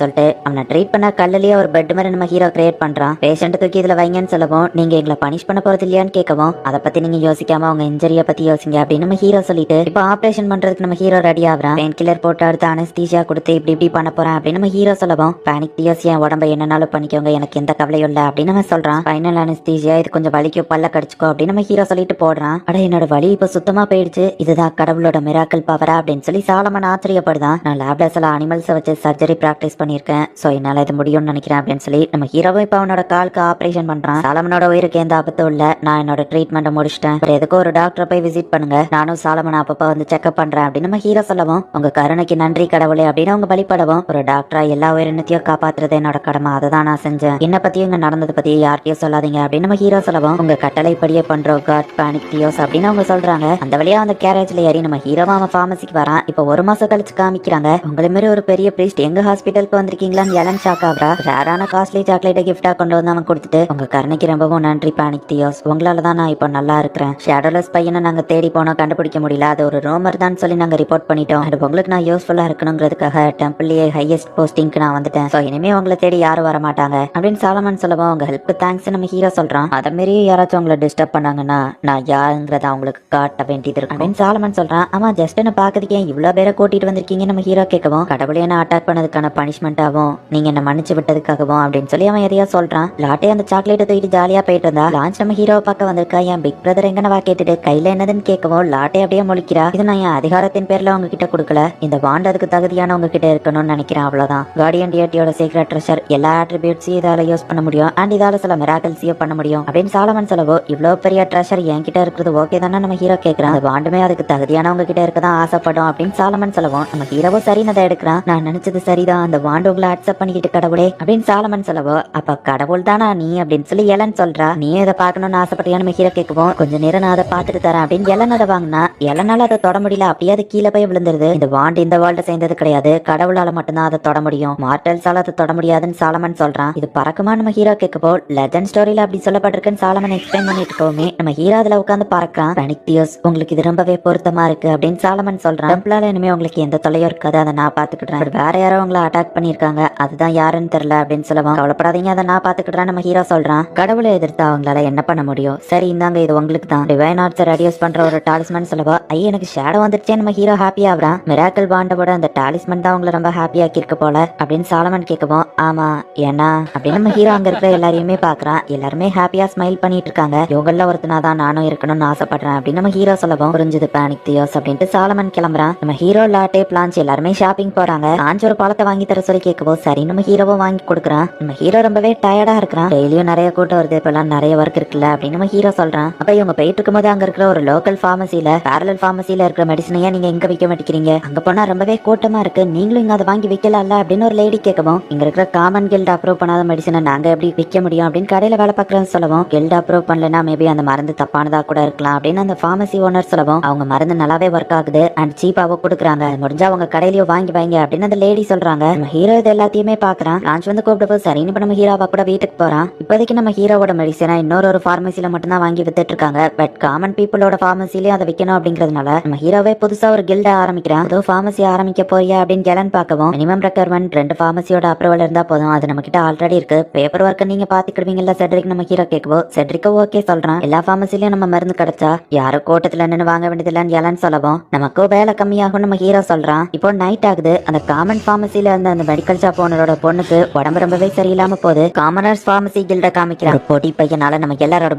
சொல்லிட்டு அவனை ட்ரீட் பண்ண கல்லுலயே ஒரு பெட் மாதிரி நம்ம ஹீரோ கிரியேட் பண்றான். பேஷண்ட் தூக்கி இதுல வைங்கன்னு சொல்லவும் நீங்க எங்களை பனிஷ் பண்ண போறது இல்லையான்னு கேட்கவும் அதை பத்தி நீங்க யோசிக்காம உங்க இன்ஜரியை பத்தி யோசிங்க அப்படின்னு நம்ம ஹீரோ சொல்லிட்டு இப்போ ஆபரேஷன் பண்றதுக்கு நம்ம ஹீரோ ரெடி ஆகுறான். பெயின் கில்லர் போட்டு அடுத்து அனஸ்தீசியா கொடுத்து இப்படி பண்ண போறேன் அப்படின்னு நம்ம ஹீரோ சொல்லவும் பேனிக் டியோஸ் என் உடம்ப என்னன்னாலும் பண்ணிக்கோங்க, எனக்கு எந்த கவலையும் இல்ல அப்படின்னு நம்ம சொல்றான். ஃபைனல் அனஸ்தீசியா இது கொஞ்சம் வலிக்கும், பல்ல கடிச்சுக்கோ அப்படின்னு நம்ம ஹீரோ சொல்லிட்டு போடுறான். அட என்னோட வலி இப்ப சுத்தமா போயிடுச்சு, இதுதான் கடவுளோட மிராக்கல் பவரா அப்படின்னு சொல்லி சாலமன் ஆச்சரியப்படுதான். நான் லேப்ல சில அனிமல்ஸை வச்சு சர்ஜரி பிராக்டிஸ் பண்ணிருக்கேன், சோ என்னால இது முடியும்னு நினைக்கிறேன் அப்படின்னு சொல்லி நம்ம ஹீரோவை இப்ப அவனோட காலுக்கு ஆபரேஷன் பண்றான். சாலமனோட உயிருக்கு எந்த ஆபத்தும் இல்ல, நான் என்னோட ட்ரீட்மெண்ட் முடிச்சிட்டேன், எதுக்கும் ஒரு டாக்டரை போய் விசிட் பண்ணுங்க, நானும் சாலமன் அப்பப்ப வந்து செக்அப் பண்றேன் அப்படின்னு நம்ம ஹீரோ சொல்லவும் உங்க கருணைக்கு நன்றி கடவுளே அப்படின்னு அவங்க வழிபடவும் ஒரு டாக்டரா எல்லா உயிரினத்தையும் காப்பாத்துறது என்னோட கடமை, அதை தான் நான் செஞ்சேன், என்ன பத்தியும் இங்க நடந்ததை பத்தி யார்கிட்டயும் சொல்லாதீங்க அப்படின்னு நம்ம ஹீரோ சொல்லவும் உங்க கட்டளைப்படியே பண்றோம் காட் பேனிக் டியோஸ் அப்படின்னு அவங்க சொல்றாங்க. அந்த வழியா அந்த கேரேஜ்ல ஏறி நம்ம ஹீரோவா அவன் பார்மசிக்கு வரான். இப்ப ஒரு மாசம் கழிச்சு காமிக்கிறாங்க. உங்களை மாதிரி ஒரு பெரிய பிரீஸ்ட் எங்க ஹாஸ்பிட்டலுக்கு வந்திருக்கீங்களான்னு எலன் ஷாக் ஆகுறா. ரேரான காஸ்ட்லி சாக்லேட்டை கிஃப்டா கொண்டு வந்து அவன் கொடுத்துட்டு உங்க கருணைக்கு ரொம்பவும் நன்றி பேனிக் டியோஸ், உங்களால தான் நான் இப்போ நல்லா இருக்கிறேன். ஷேடோலெஸ் பையனை நாங்க தேடி போனோம், கண்டுபிடிக்க முடியல, அது ஒரு ரோமர் தான் சொல்லி நாங்க ரிப்போர்ட் பண்ணிட்டோம். அது உங்களுக்கு நான் யூஸ்ஃபுல்லா இருக்கணுங்கிறதுக்காக டெம்பிள்லயே ஹையஸ்ட் போஸ்டிங்க்கு நான் வந்துட்டேன், சோ இனிமே உங்களை தேடி யாரும் வர மாட்டாங்க அப்படின்னு சாலமன் சொல்லவும் உங்க ஹெல்ப்க்கு தேங்க்ஸ் நம்ம ஹீரோ சொல்றான். அதை மாரி யாராச்சும் உங்களை டிஸ்டர்ப் பண்ணாங்கன்னா நான் யாருங்கிறத அவங்களுக்கு காட்ட வேண்டியது இருக்கு அப்படின்னு சாலமன் சொல்றான். ஆமா ஜஸ்ட் என்ன பாக்குறதுக்கு இவ்வளவு பேரை கூட்டிட்டு வந்திருக்கீங்க நம்ம ஹீரோ கேட்கவும் கடவுளே என்ன அட்டாக் பண்ணதுக்கான பனிஷ்மெண்டாவும் நீங்க என்ன மன்னிச்சு விட்டதுக்காகவும் அப்படின்னு சொல்லி அவன் எதையா சொல்றான். லாட்டே அந்த சாக்லேட்டை தூக்கிட்டு ஜாலியா போயிட்டு இருந்தா லான்ச் நம்ம ஹீரோவை பார்க்க வந்திருக்கா. என் பிக் பிரதர் எங்கனவா கேட்டுட்டு கையில என்னதுன்னு கேட்கவும் லாட்டே அப்படியே முழிக்கிறா. இது நான் என் அதிகாரத்தின் பேர்ல உங்ககிட்ட கொடுக்கல, இந்த பாண்ட் அதுக்கு தகுதியான உங்ககிட்ட இருக்கணும்னு நினைக்கிறேன், அவ்வளவுதான். கார்டியன் டியோட சீக்ரெட் ட்ரெஷர் எல்லா ஆட்ரிபியூட்ஸையும் இதால யூஸ் பண்ண முடியும் அண்ட் இதால சில மிராக்கல்ஸையும் பண்ண முடியும் அப்படின்னு சாலமன் சொல்லவோ இவ்வளவு பெரிய ட்ரெஷர் என்கிட்ட இருக்கிறது ஓகே தானே நம்ம ஹீரோ கேட்கிறான். அந்த பாண்டுமே அதுக்கு தகுதியானவங்க கிட்ட இருக்கதான் ஆசைப்படும் அப்படின்னு சாலமன் சொல்லவும் நம்ம ஹீரோவோ சரின்னு அதை எடுக்கிறான். நான் நினைச்சது சரிதான், அந்த பாண்டு உங்களை அக்செப்ட் பண்ணிக்கிட்டு கடவுளே அப்படின்னு சாலமன் சொல்லவோ அப்ப கடவுள் தானா நீ அப்படின்னு சொல்லி எலன் சொல்றா. நீ இதை பார்க்கணும்னு ஆசைப்பட்டியா நம்ம ஹீரோ கேட்கவும் கொஞ்ச நேரம் நான் அதை பார்த்துட்டு தரேன் அப்படின்னு எலன் அதை வாங்கினா எலனால அதை தொட முடியல, அப்படியே அது கீழே போய் விழுந்துருது. இந்த பாண்டு இந்த வேர்ல்ட சேர்ந்தது கிடையாது, கடவுளால மட்டும்தான் அதை தொட முடியும், மார்டல்ஸால அதை தொட முடியாதுன்னு சாலமன் சொல்றான். இது பறக்குமா நம்ம ஹீரோ கேட்கப்போ லெஜண்ட் ஸ்டோரியில அப்படி சொல்லப்பட்டிருக்குன்னு சாலமன் எக்ஸ்பிளைன் பண்ணிட்டு இருக்கோமே நம்ம ஹீரோ அதுல உட்காந்து பறக்கான். பேனிக் டியோஸ் உங்களுக்கு இது ரொம்பவே பொருத்தமா இருக்கு அப்படின்னு சாலமன் சொல்றான். டெம்பிளால இனிமே உங்களுக்கு எந்த தொலையும் இருக்காது, அதை நான் பாத்துக்கிட்டேன், வேற யாரோ உங்களை அட்டாக் பண்ணிருக்காங்க, அதுதான் யாருன்னு தெரியல அப்படின்னு சொல்லுவான். கவலைப்படாதீங்க, அதை நான் பாத்துக்கிட்டேன் நம்ம ஹீரோ சொல்றான். கடவுளை எதிர்த்து அவங்களால என்ன பண்ண முடியும், சரி இந்தாங்க இது உங்களுக்கு தான் டிவைன் ஆர்ட்ஸ் ரெடியூஸ் பண்ற ஒரு டாலிஸ்மன் சொல்லவா. ஐயா எனக்கு ஷேடோ வந்துருச்சே நம்ம ஹீரோ ஹாப்பி ஆகுறான். மிராக்கிள் பாண்டோட அந்த டாலிஸ்மன் தான் உங்களை ரொம்ப ஹாப்பி ஆக்கி இருக்க போல அப்படின்னு சாலமன் கேட்கவும் ஆமா ஏன்னா அப்படின்னு நம்ம ஹீரோ அங்க இருக்கிற எல்லாரையுமே பாக்குறான். எல்லாருமே ஹாப்பியா ஸ்மைல் பண்ணிட்டு இருக்காங்க. இவங்கள ஒருத்தனா தான் நானும் இருக்கணும்னு ஆசைப்படுறேன் அப்படின்னு நம்ம ஹீரோ சொல்லவும் புரிஞ்சது பேனிக் டியோஸ் அப்படின்ட்டு சாலமன் கிளம்புறான். நம்ம ஹீரோ லாட்டே பிளான்ஸ் எல்லாருமே ஷாப்பிங் போறாங்க. பிளான்ஸ் ஒரு பழத்தை வாங்கி தர சொல்லி கேட்கவும் சரி நம்ம ஹீரோவும் வாங்கி கொடுக்குறான். நம்ம ஹீரோ ரொம்பவே டயர்டா இருக்கிறான். டெய்லியும் நிறைய கூட்டம் வருது, இப்பெல்லாம் நிறைய ஒர்க் இருக்குல்ல அப்படின்னு நம்ம ஹீரோ சொல்றான். அப்ப இவங்க போயிட்டு இருக்கும்போது அங்க இருக்கிற ஒரு லோக்கல் பார்மசில பேரலல் பார்மசில இருக்கிற மெடிசனையா நீங்க எங்க விற்க மாட்டேங்கிறீங்க, அங்க போனா ரொம்பவே கூட்டமா இருக்கு, நீங்களும் இங்க அதை வாங்கி விற்கலாம்ல அப்படின்னு ஒரு லேடி கேட்கவும் இங்க இருக்கிற காமன் கில்ட் அப்ரூவ் பண்ணாத மெடிசனை நாங்க எப்படி விற்க முடியும் அப்படின்னு கடையில வேலை பார்க்கறேன்னு சொல்லவும் கில்ட் அப்ரூவ் பண்ணலன்னா மேபி அந்த மருந்து தப்பானதா கூட இருக்கலாம் அப்படின்னு அந்த பார்மசி ஓனர் சொல்லவும் அவங்க மருந்து நல்லாவே ஒர்க் ஆகுது அண்ட் சீப்பாவோ கொடுக்குறாங்க, முடிஞ்சா அவங்க கடையிலயோ வாங்கி வைங்க அப்படின்னு அந்த லேடி சொல்றாங்க. நம்ம ஹீரோ இது எல்லாத்தையுமே பாக்குறான். லான்ச் வந்து கூப்பிட்டு சரின்னு இப்ப நம்ம ஹீரோவா கூட வீட்டுக்கு போறான். இப்போதைக்கு நம்ம ஹீரோவோட மெடிசனை இன்னொரு பார்மசில மட்டும் தான் வாங்கி வித்துட்டு இருக்காங்க. பட் காமன் பீப்புளோட பார்மசிலயும் அதை விற்கணும் அப்படிங்கறதுனால நம்ம ஹீரோவே புதுசா ஒரு கில்ட ஆரம்பிக்கிறான். ஏதோ பார்மசி ஆரம்பிக்க போறியா அப்படின்னு கேலன் பார்க்கவும் மினிமம் ரெக்யர்மெண்ட் 2 பார்மசியோட அப்ரூவல் இருந்தா போதும், அது நம்ம கிட்ட ஆல்ரெடி இருக்கு, பேப்பர் ஒர்க் நீங்க பாத்துக்கிடுவீங்கல்ல செட்ரிக் நம்ம ஹீரோ கேட்கவோ செட்ரிக்கோ ஓகே சொல்றான். எல்லா பார்மசிலயும் நம்ம மருந்து கிடைச்சா யாரும் கூட்டத்துல நின்று வாங்க வேண்டியதில்லன்னு எலன் சொல்லவும் நமக்கு வேலை கம்மியாகும் நம்ம ஹீரோ சொல்றான். இப்போ நைட் ஆகுது. அந்த காமன் பார்மசில இருந்த அந்த மெடிக்கல் ஷாப் ஓனரோட பொண்ணுக்கு உடம்பு ரொம்பவே சரியில்லாம போகுது. காமனர்ஸ் பார்மசி கில்ட காமிக்கிறாங்க. போட்டி பையனால நம்ம எல்லாரோட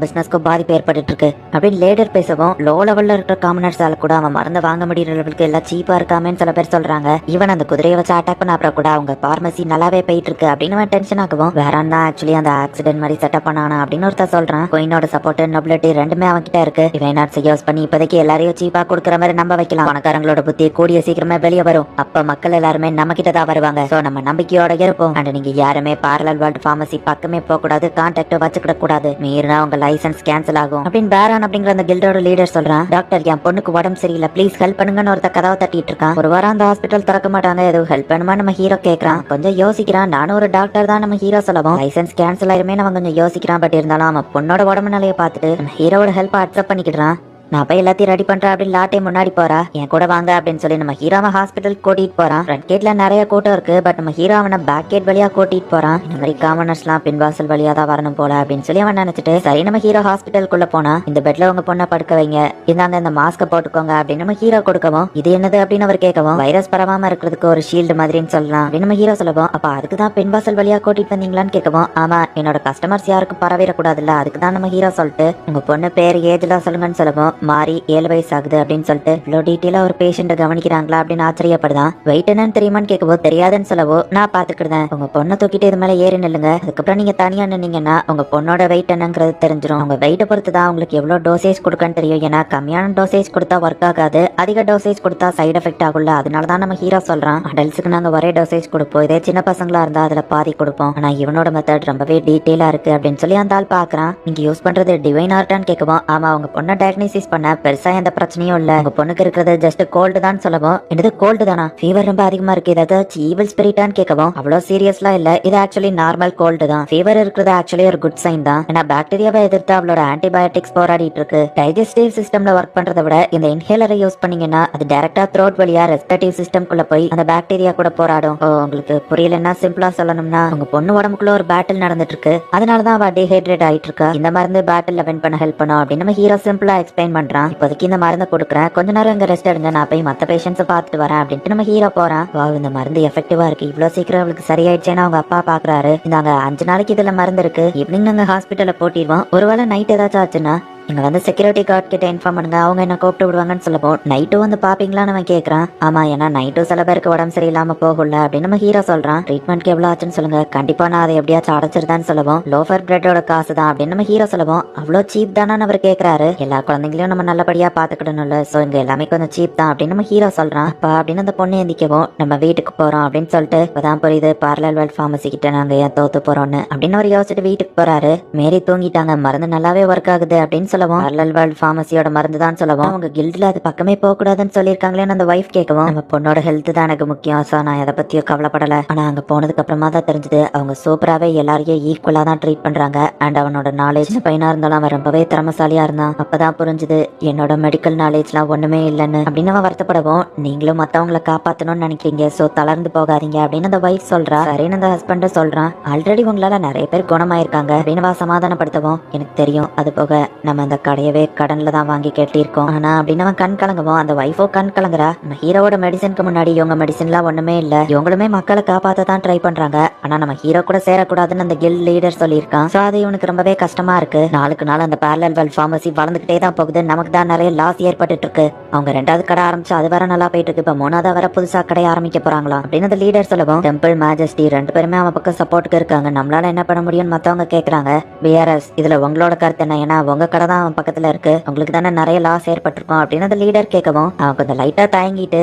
பிசினஸ்க்கும் பாதிப்பு ஏற்பட்டு இருக்கு அப்படின்னு லேடர் பேசவும் லோ லெவல்ல இருக்கிற காமனர்ஸால கூட அவன் மருந்து வாங்க முடியற லெவலுக்கு எல்லாம் சீப்பா இருக்காமேன்னு சில பேர் சொல்றாங்க. ஈவன் அந்த குதிரையை வச்சு அட்டாக் பண்ண அப்புறம் கூட அவங்க பார்மசி நல்லாவே போயிட்டு இருக்கு அப்படின்னு டென்ஷன் ஆகவும் வேற தான் ஆக்சுவலி அந்த ஆக்சிடென்ட் மாதிரி செட்டப் பண்ணானா அப்படின்னு ஒருத்தர் சொல்றான். கோயினோட சப்போர்ட் நொபிலிட்டி ரெண்டுமே அவன் கிட்ட இருக்கு. டிவைன் ஆர்ட்ஸ் யூஸ் பண்ணி இப்போதைக்கு எல்லாரையும் சீப்பா கொடுக்குற மாதிரி நம்ப வைக்கலாம். பணக்காரங்களோட புத்தி கூடிய சீக்கிரமே வெளியே வரும். அப்ப மக்கள் எல்லாருமே நம்ம கிட்ட தான் வருவாங்க. சோ நம்ம நம்பிக்கையோட இருப்போம். அண்ட் நீங்க யாருமே பார்லல் வேர்ல்ட் ஃபார்மசி பக்கமே போக கூடாது, கான்டாக்ட் வச்சுக்கிட கூடாது. மீறினா உங்க லைசன்ஸ் கேன்சல் ஆகும் அப்படின்னு பேரான் அப்படிங்கிற அந்த கில்டோட லீடர் சொல்றான். டாக்டர், என் பொண்ணுக்கு உடம்பு சரியில்லை, ப்ளீஸ் ஹெல்ப் பண்ணுங்கன்னு ஒருத்த கதவை தட்டிட்டு இருக்கான். ஒரு வாரம் அந்த ஹாஸ்பிட்டல் திறக்க மாட்டாங்க, எதுவும் ஹெல்ப் பண்ணுமா நம்ம ஹீரோ கேட்கறான். கொஞ்சம் யோசிக்கிறான். நானும் ஒரு டாக்டர் தான் நம்ம ஹீரோ சொல்லவும் லைசன்ஸ் கேன்சல் ஆயிருமே நம்ம கொஞ்சம் யோசிக்கிறான். பட் இருந்தாலும் அவன் பொண்ணோட உடம்பு நிலையை பார்த்துட்டு நம்ம ஹீரோட ஹெல்ப் அக்செப்ட் பண்ணிக்கிடுறான். நான் போய் எல்லாத்தையும் ரெடி பண்றேன் அப்படின்னு லாட்டே முன்னாடி போறா. என் கூட வாங்க அப்படின்னு சொல்லி நம்ம ஹீரோவை ஹாஸ்பிட்டல் கூட்டிட்டு போறான். ஃப்ரண்ட் கேட்ல நிறைய கூட்டம் இருக்கு. பட் நம்ம ஹீரோ அவனை பேக் கேட் வழியா கூட்டிட்டு போறான். இந்த மாதிரி காமனர்ஸ் எல்லாம் பின்வாசல் வழியா தான் வரணும் போல அப்படின்னு சொல்லி அவன் நினைச்சிட்டு சரி நம்ம ஹீரோ ஹாஸ்பிட்டலுக்குள்ள போனா இந்த பெட்ல உங்க பொண்ணை படுக்க வைங்க, இந்தாங்க இந்த மாஸ்க போட்டுக்கோங்க அப்படின்னு நம்ம ஹீரோ கொடுக்கவும் இது என்னது அப்படின்னு அவர் கேட்கவும் வைரஸ் பரவாம இருக்கிறதுக்கு ஒரு ஷீல்டு மாதிரின்னு சொல்லலாம் அப்படின்னு நம்ம ஹீரோ சொல்லவும் அப்ப அதுக்குதான் பின்வாசல் வழியா கூட்டிட்டு வந்தீங்களான்னு கேட்கவும் ஆமா என்னோட கஸ்டமர்ஸ் யாருக்கும் பரவிடக்கூடாதுல்ல, அதுக்குதான் நம்ம ஹீரோ சொல்லிட்டு உங்க பொண்ணு பேர் ஏஜ்லாம் சொல்லுங்கன்னு சொல்லவும் மாறி 7 வயசு ஆகுது அப்படின்னு சொல்லிட்டு இவ்வளவு டீட்டெயிலா ஒரு பேஷண்ட கவனிக்கிறாங்களா அப்படின்னு ஆச்சரியப்படுதான். வெயிட் என்னன்னு தெரியுமான்னு கேட்கவோ தெரியாதுன்னு சொல்லவோ நான் பாத்துக்கிட்டேன், உங்க பொண்ணை தூக்கிட்டு இது மேல ஏறி நில்லுங்க, அதுக்கப்புறம் நீங்க தனியா நின்னீங்கன்னா உங்க பொண்ணோட வெயிட் என்னங்கிறது தெரிஞ்சிடும். உங்க வெயிட்டை பொறுத்து தான் உங்களுக்கு எவ்வளவு டோசேஜ் கொடுக்கன்னு தெரியும். ஏன்னா கம்மியான டோசேஜ் கொடுத்தா ஒர்க் ஆகாது, அதிக டோசேஜ் கொடுத்தா சைடு எஃபெக்ட் ஆகும்ல, அதனாலதான் நம்ம ஹீரோ சொல்றான் அடல்ட்ஸுக்கு நாங்க ஒரே டோசேஜ் கொடுப்போம், இதே சின்ன பசங்களா இருந்தா அதுல பாதி கொடுப்போம், ஆனா இவனோட மெத்தட் ரொம்பவே டீட்டெயிலா இருக்கு அப்படின்னு சொல்லி அந்த ஆள் பாக்குறான். நீங்க யூஸ் பண்றது டிவைன் ஆர்ட்டான்னு கேட்கவும் ஆமா உங்க பொண்ணை டயக்னோசிஸ் பண்ண பெருசா எந்த பிரச்சனையும் இல்ல, உங்க பொண்ணுக்கு இருக்கிறது ஜஸ்ட் கோல்டு தான் சொல்லவும் என்னது கோல்டு தானா, ஃபீவர் ரொம்ப அதிகமா இருக்கு, ஏதாச்சும் ஈவில் ஸ்பிரிட்டான்னு கேட்கவும் அவ்வளவு சீரியஸ்லாம் இல்ல, இது ஆக்சுவலி நார்மல் கோல்டு தான், ஃபீவர் இருக்கிறது ஆக்சுவலி ஒரு குட் சைன் தான், ஏன்னா பாக்டீரியாவை எதிர்த்து அவளோட ஆன்டிபயோட்டிக்ஸ் போராடிட்டு இருக்கு. டைஜஸ்டிவ் சிஸ்டம்ல ஒர்க் பண்றதை விட இந்த இன்ஹேலரை யூஸ் பண்ணீங்கன்னா அது டைரக்டா த்ரோட் வழியா ரெஸ்பிரேட்டிவ் சிஸ்டம்குள்ள போய் அந்த பாக்டீரியா கூட போராடும். உங்களுக்கு புரியலன்னா சிம்பிளா சொல்லணும்னா உங்க பொண்ணு உடம்புக்குள்ள ஒரு பேட்டில் நடந்துட்டு இருக்கு, அதனாலதான் அவ டீஹைட்ரேட் ஆயிட்டு இருக்கா, இந்த மருந்து பேட்டில் வின் பண்ண ஹெல்ப் பண்ணும் அப்படின்னு நம்ம ஹீரோ சிம்பிளா எக்ஸ்பிளைன் பண்றான். இப்போதைக்கு இந்த மருந்து கொடுக்குறேன், கொஞ்ச நேரம் இங்க ரெஸ்ட் எடுங்க, நான் போய் மத்த பேஷண்ட்ஸ் பார்த்துட்டு வரேன் அப்படின்ட்டு நம்ம ஹீரோ போறான். இந்த மருந்து எஃபெக்டிவா இருக்கு, இவ்வளவு சீக்கிரம் அவளுக்கு சரியாயிடுச்சேன்னு அவங்க அப்பா பாக்குறாரு. இந்தாங்க 5 நாளைக்கு இதுல மருந்து இருக்கு, ஈவினிங் நாங்க ஹாஸ்பிட்டல்ல போட்டிடுவோம், ஒருவேளை நைட் ஏதாச்சும் ஆச்சுன்னா இங்க வந்து செக்யூரிட்டி கார்டு கிட்ட இன்ஃபார்ம் பண்ணுங்க, அவங்க என்ன கூப்பிட்டு விடுவாங்கன்னு சொல்லப்போ நைட்டும் வந்து பாப்பீங்களான்னு அவன் கேட்கறான். ஆமா ஏன்னா நைட்டும் சில பேருக்கு உடம்பு சரியில்லாம போகல அப்படின்னு நம்ம ஹீரோ சொல்றான். ட்ரீட்மெண்ட்க்கு எவ்வளவு ஆச்சுன்னு சொல்லுங்க, கண்டிப்பா நான் அதை எப்படியாச்சும் அடைச்சிருதான்னு சொல்லவும் லோஃபர் பிரெட்டோட காசு தான் அப்படின்னு நம்ம ஹீரோ சொல்லவும் அவ்வளோ சீப் தானு அவர் கேட்கறாரு. எல்லா குழந்தைங்களையும் நம்ம நல்லபடியா பாத்துக்கிடணும்ல, சோ இங்க எல்லாமே கொஞ்சம் சீப் தான் அப்படின்னு நம்ம ஹீரோ சொல்றான். அப்பா அப்படின்னு அந்த பொண்ணு எந்திக்கவும் நம்ம வீட்டுக்கு போறோம் அப்படின்னு சொல்லிட்டு இப்பதான் புரியுது பார்லர் வேர்ல்ட் ஃபார்மசி கிட்ட நாங்க ஏன் தோத்து போறோம்னு அப்படின்னு அவர் யோசிச்சுட்டு வீட்டுக்கு போறாரு. மேரி தூங்கிட்டாங்க, மருந்து நல்லாவே ஒர்க் ஆகுது அப்படின்னு சொல்லவும் பார்லர் வேர்ல்ட் ஃபார்மசியோட மருந்து தான் சொல்லவும் அவங்க கில்ட்ல அது பக்கமே போக கூடாதுன்னு சொல்லிருக்காங்களேன்னு அந்த வைஃப் கேட்கவும் நம்ம பொண்ணோட ஹெல்த் தான் எனக்கு முக்கியம், சோ நான் எதை பத்தியும் கவலைப்படல, ஆனா அங்க போனதுக்கு அப்புறமா தான் தெரிஞ்சது அவங்க சூப்பராவே எல்லாரையும் ஈக்குவலா தான் ட்ரீட் பண்றாங்க. அண்ட் அவனோட நாலேஜ் பையனா இருந்தாலும் அவன் ரொம்பவே திறமசாலியா இருந்தான். அப்பதான் புரிஞ்சுது என்னோட மெடிக்கல் நாலேஜ்லாம் ஒண்ணுமே இல்லைன்னு அப்படின்னு அவன் வருத்தப்படவும் நீங்களும் மத்தவங்களை காப்பாத்தணும்னு நினைக்கிறீங்க, சோ தளர்ந்து போகாதீங்க அப்படின்னு அந்த வைஃப் சொல்றா. சரின்னு அந்த ஹஸ்பண்ட் சொல்றான், ஆல்ரெடி உங்களால நிறைய பேர் குணமாயிருக்காங்க அப்படின்னு சமாதானப்படுத்தவும் எனக்கு தெரியும், அது போக நம்ம அந்த கடையவே கடன்ல தான் வாங்கி கட்டியிருக்கோம், ஆனா அப்படின்னு அவன் கண் கலங்கவும் அந்த வைஃபோ கண் கலங்குறா. நம்ம ஹீரோவோட மெடிசனுக்கு முன்னாடி இவங்க மெடிசன்லாம் ஒண்ணுமே இல்ல, இவங்களுமே மக்களை காப்பாத்த தான் ட்ரை பண்றாங்க, ஆனா நம்ம ஹீரோ கூட சேரக்கூடாதுன்னு அந்த கில்ட் லீடர் சொல்லியிருக்கான். சோ அது இவனுக்கு ரொம்பவே கஷ்டமா இருக்கு. நாளுக்கு நாள் அந்த பார்லர் வேர்ல்ட் ஃபார்மசி வளர்ந்துகிட்டே தான் போகுது, நமக்கு தான் நிறைய லாஸ் ஏற்பட்டு இருக்கு. அவங்க 2வது கடை ஆரம்பிச்சு அது வர நல்லா போயிட்டு இருக்கு, இப்ப 3வது வர புதுசா கடை ஆரம்பிக்க போறாங்களா அப்படின்னு அந்த லீடர் சொல்லவும் டெம்பிள் மேஜஸ்டி 2 பேருமே அவன் பக்கம் சப்போர்ட்டுக்கு இருக்காங்க. நம்மளால என்ன பண்ண முடியும்னு மத்தவங்க கேக்குறாங்க. பிஆர்எஸ் இதுல உங்களோட கருத்து என்ன, ஏன்னா உங்க கடை தான் அவன் பக்கத்துல இருக்கு, உங்களுக்கு தானே நிறைய லாஸ் ஏற்பட்டிருக்கும் அப்படின்னு அந்த லீடர் கேட்கவும் அவன் கொஞ்சம் லைட்டா தயங்கிட்டு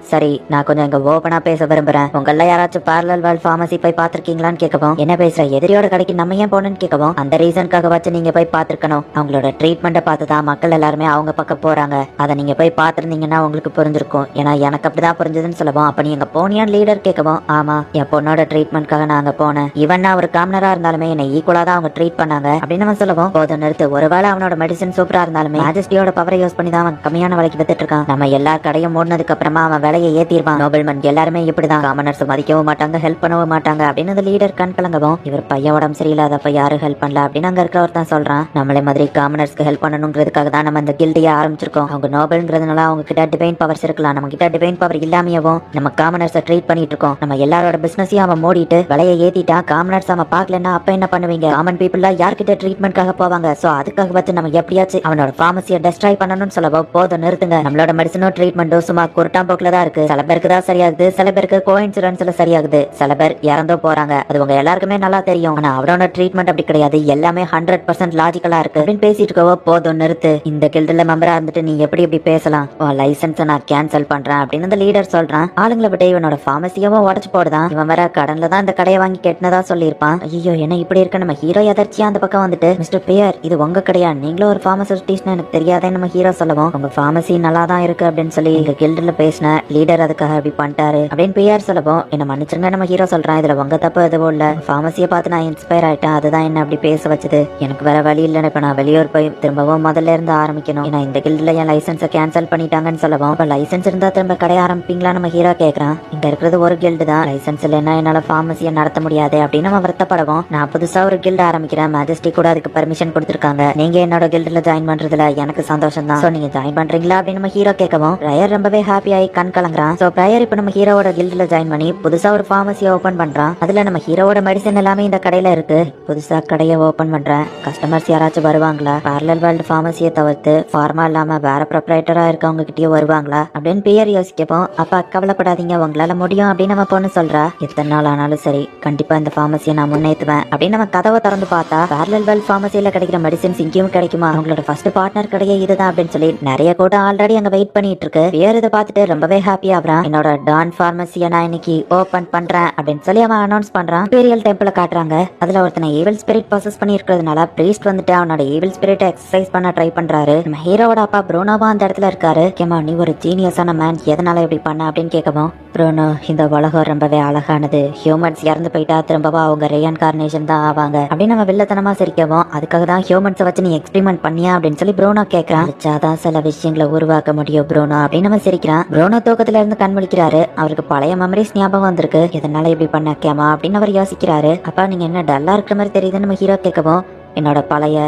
சரி நான் கொஞ்சம் இங்க ஓபனா பேச விரும்புறேன், உங்கள யாராச்சும் பார்லர் வேர்ல்ட் ஃபார்மசி போய் பாத்திருக்கீங்களான்னு கேட்கவும் என்ன பேசுற எதிரியோட கடைக்கு நம்ம ஏன் போனோன்னு கேட்கவும் அந்த ரீசனுக்காக வச்சு நீங்க போய் பாத்துருக்கணும், அவங்களோட ட்ரீட்மெண்ட்டை பார்த்துதான் மக்கள் எல்லாருமே அவங்க பக்கம் போறாங்க, அதை நீங்க போய் பாத்துருந்தீங்கன்னா உங்களுக்கு புரிஞ்சிருக்கும், ஏன்னா எனக்கு அப்படிதான் புரிஞ்சதுன்னு சொல்லவும் அப்ப நீங்க போனியான்னு லீடர் கேட்கவும் ஆமா என் பொண்ணோட ட்ரீட்மெண்ட்காக நான் அங்க போனேன், ஈவன் நான் ஒரு காமனரா இருந்தாலுமே என்னை ஈக்குவலா தான் அவங்க ட்ரீட் பண்ணாங்க அப்படின்னு அவன் சொல்லவும் போதும் நிறுத்து, ஒருவேளை அவனோட மெடிசன் சூப்பரா இருந்தாலுமே மேஜஸ்டியோட பவரை யூஸ் பண்ணி தான் அவன் கம்மியான விலைக்கு வித்துட்டு இருக்கான், நம்ம எல்லா கடையும் மூடினதுக்கு அப்புறமா அவன் விலையை ஏத்திடுவான், நோபல்மன் எல்லாருமே இப்படிதான் காமனர்ஸ் மதிக்கவும் மாட்டாங்க ஹெல்ப் பண்ணவும் மாட்டாங்க அப்படின்னு அந்த லீடர் கண் கலங்கவும் இவர் பையன் உடம்பு சரியில்லாதப்ப யாரும் ஹெல்ப் பண்ணல அப்படின்னு அங்க இருக்க ஒருத்தான் சொல்றான். நம்மளே மாதிரி காமனர்ஸ்க்கு ஹெல்ப் பண்ணணுங்கிறதுக்காக தான் நம்ம இந்த கில்டியை ஆரம்பிச்சிருக்கோம், அவங்க நோபல்ங்கிறதுனால அவங்க கிட்ட டிவைன் பவர்ஸ் இருக்கலாம், நம்ம கிட்ட டிவைன் பவர் இல்லாமையவும் நம்ம காமனர்ஸை ட்ரீட் பண்ணிட்டு இருக்கோம், நம்ம எல்லாரோட பிசினஸையும் அவன் மூடிட்டு விலையை ஏத்திட்டா காமனர்ஸ் அவன் பாக்கலன்னா அப்ப என்ன பண்ணுவீங்க, காமன் பீப்புள் யார்கிட்ட ட்ரீட்மெண்ட்காக போவாங்க, சோ அதுக்காக வச்சு நம்ம எப்படியாச்சும் அவனோட ஃபார்மசியை டெஸ்ட்ராய் பண்ணணும்னு சொல்லவோ போதும் நிறுத்துங்க, நம்மளோட மெடிசனோ ட்ரீட்மெண்ட்டோ சும்மா குருட்டாம்போக்குல தான் இருக்கு. சில பேருக்கு தான் சரியாகுது, சில பேருக்கு கோஇன்சிடென்ஸ்ல சரியாகுது, சில பேர் இறந்தோ போறாங்க. அது உங்க எல்லாருக்குமே நல்லா தெரியும். ஆனா அவரோட ட்ரீட்மெண்ட் அப்படி கிடையாது, எல்லாமே 100% லாஜிக்கலா இருக்கு அப்படின்னு பேசிட்டு இருக்கவோ போதும் நிறுத்து. இந்த கில்டுல மெம்பரா இருந்துட்டு நீ எப்படி இப்படி பேசலாம்? லைசன்ஸை நான் கேன்சல் பண்றேன் அப்படின்னு அந்த லீடர் சொல்றான். ஆளுங்களை விட்டு இவனோட ஃபார்மசியவும் உடச்சு போடுதான். இவன் வர கடன்ல தான் இந்த கடையை வாங்கி கெட்டினதா சொல்லியிருப்பான். ஐயோ என்ன இப்படி இருக்கு? நம்ம ஹீரோ எதர்ச்சியா அந்த பக்கம் வந்துட்டு, மிஸ்டர் பியர் இது உங்க கடையா? நீங்களும் ஒரு ஃபார்மசிஸ்ட்னு எனக்கு தெரியாதேன்னு நம்ம ஹீரோ சொல்லவும், உங்க ஃபார்மசி நல்லா தான் இருக்கு அப்படின்னு சொல்லி எங்க கில்டுல பேசின லீடர் அதுக்காக இப்படி பண்ணிட்டாரு அப்படின்னு பிஆர் சொல்லவும், என்ன மன்னிச்சிருங்க நம்ம ஹீரோ சொல்றான், இதுல உங்க தப்பு எதுவும் இல்ல. ஃபார்மசியை பார்த்து நான் இன்ஸ்பயர் ஆயிட்டேன், அதுதான் என்ன அப்படி பேச வச்சது. எனக்கு வேற வழி இல்லைன்னு இப்ப நான் வெளியூர் போய் திரும்பவும் முதல்ல இருந்து ஆரம்பிக்கணும். ஏன்னா இந்த கில்டுல என் லைசன்ஸை கேன்சல் பண்ணிட்டாங்கன்னு சொல்லவும், இப்ப லைசன்ஸ் இருந்தா திரும்ப கடை ஆரம்பிப்பீங்களா நம்ம ஹீரோ கேக்குறான். இங்க இருக்கிறது ஒரு கில்டு தான், லைசன்ஸ் இல்லைன்னா என்னால ஃபார்மசியை நடத்த முடியாது அப்படின்னு நம்ம வருத்தப்படவும், நான் புதுசா ஒரு கில்டு ஆரம்பிக்கிறேன், மேஜஸ்டி கூட அதுக்கு பர்மிஷன் கொடுத்திருக்காங்க, நீங்க என்னோட கில்டுல ஜாயின் பண்றதுல எனக்கு சந்தோஷம் தான், சோ நீங்க ஜாயின் பண்றீங்களா அப்படின்னு நம்ம ஹீரோ கேட்கவும், பிரயர் ரொம்பவே ஹாப்பி ஆகி கண் கலங்குறான். சோ பிரயர் இப்ப நம்ம ஹீரோவோட கில்டுல ஜாயின் பண்ணி புதுசா ஒரு ஃபார்மசியை ஓபன் பண்றான். அதுல நம்ம ஹீரோவோட மெடிசன் எல்லாமே இந்த கடையில இருக்கு. புதுசா கடையை ஓபன் பண்றேன், கஸ்டமர்ஸ் யாராச்சும் வருவாங்களா? பேரலல் வேர்ல்டு ஃபார்மசியை தவிர்த்து ஃபார்மா இல்லாம வேற ப்ரொப்ரைட்டரா இருக்கவங்க கிட்டயே வருவாங்களா அப்படின்னு பியர் யோசிக்கப்போம். அப்ப கவலைப்படாதீங்க, உங்களால முடியும் அப்படின்னு நம்ம பொண்ணு சொல்றா. எத்தனை நாள் ஆனாலும் சரி கண்டிப்பா இந்த ஃபார்மசியை நான் முன்னேற்றுவேன் அப்படின்னு நம்ம கதவை திறந்து பார்த்தா, பேரலல் வேர்ல்டு ஃபார்மசியில கிடைக்கிற மெடிசன்ஸ் இங்கேயும் கிடைக்குமா? அவங்களோட ஃபர்ஸ்ட் பார்ட்னர் கடையே இதுதான் அப்படின்னு சொல்லி நிறைய கூட ஆல்ரெடி அங்க வெயிட் பண்ணிட்டு இருக்கு. பியர் இதை பார்த்துட்டு ரொம்பவே ஹாப்பி ஆகுறான். என்னோட டான் ஃபார்மசியை நான் இன்னைக்கு ஓபன் பண்றேன் அப்படின்னு சொல்லி அவன் அனௌன்ஸ் பண்றான். இம்பீரியல் டெம்பிள காட்டுறாங்க. அதுல ஒருத்தனை ஈவில் ஸ்பிரிட் பாசஸ் பண்ணி இருக்கிறதுனால பிரீஸ்ட் வந்துட்டு அவனோட ஈவில் ஸ்பிரிட் எக்ஸசைஸ் பண்ண ட்ரை பண்றாரு. நம்ம ஹீரோவோட அப்பா ப்ரூனோவா அந்த இடத்துல இருக்காரு. கேமா நீ ஒரு ஜீனியஸான மேன், எதனால இப்படி பண்ண அப்படின்னு கேட்கவும், ப்ரூனோ இந்த உலகம் ரொம்பவே அழகானது, ஹியூமன்ஸ் இறந்து போயிட்டா திரும்பவா அவங்க ரீஇன்கார்னேஷன் தான் ஆவாங்க அப்படின்னு நம்ம வில்லத்தனமா சிரிக்கவும், அதுக்காக தான் ஹியூமன்ஸை வச்சு நீ எக்ஸ்பெரிமெண்ட் பண்ணியா அப்படின்னு சொல்லி ப்ரூனோ கேட்கறான். வச்சாதான் சில விஷயங்களை உருவாக்க முடியும் ப்ரூனோ அப்படின்னு நம்ம சிரிக்கிறான். ப்ரூனோ தூக்கத்துல இருந்து கண் விழிக்கிறாரு. அவருக்கு பழைய மெமரிஸ் ஞாபகம் வந்திருக்கு. எதனால இப்படி பண்ண கேமா அப்படின்னு அவர் யோசிக்கிறாரு. அப்பா நீங்க என்ன டல்லா இருக்கிற மாதிரி தெரியுதுன்னு நம்ம ஹீரோ கேட்கவும், என்னோட பழைய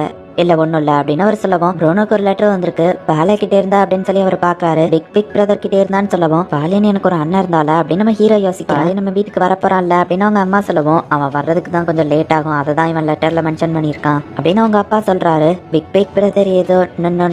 இல்ல ஒண்ணும் இல்ல அப்படின்னு அவர் சொல்லவும், ப்ரூனோக்கு ஒரு லெட்டர் வந்திருக்கு, பாலே கிட்டே இருந்தா அப்படின்னு சொல்லி அவர் பாக்குறாரு. பிக் பிரதர் கிட்டே இருந்தான்னு சொல்லவும், பாலியன் எனக்கு ஒரு அண்ணன் இருந்தால அப்படின்னு நம்ம ஹீரோ யோசிக்கிறாரு. நம்ம வீட்டுக்கு வரப்போறான்ல அப்படின்னு அவங்க அம்மா சொல்லவும், அவன் வர்றதுக்கு தான் கொஞ்சம் லேட் ஆகும், அதை தான் இவன் லெட்டர்ல மென்ஷன் பண்ணியிருக்கான் அப்படின்னு அவங்க அப்பா சொல்றாரு. பிக் பிரதர் ஏதோ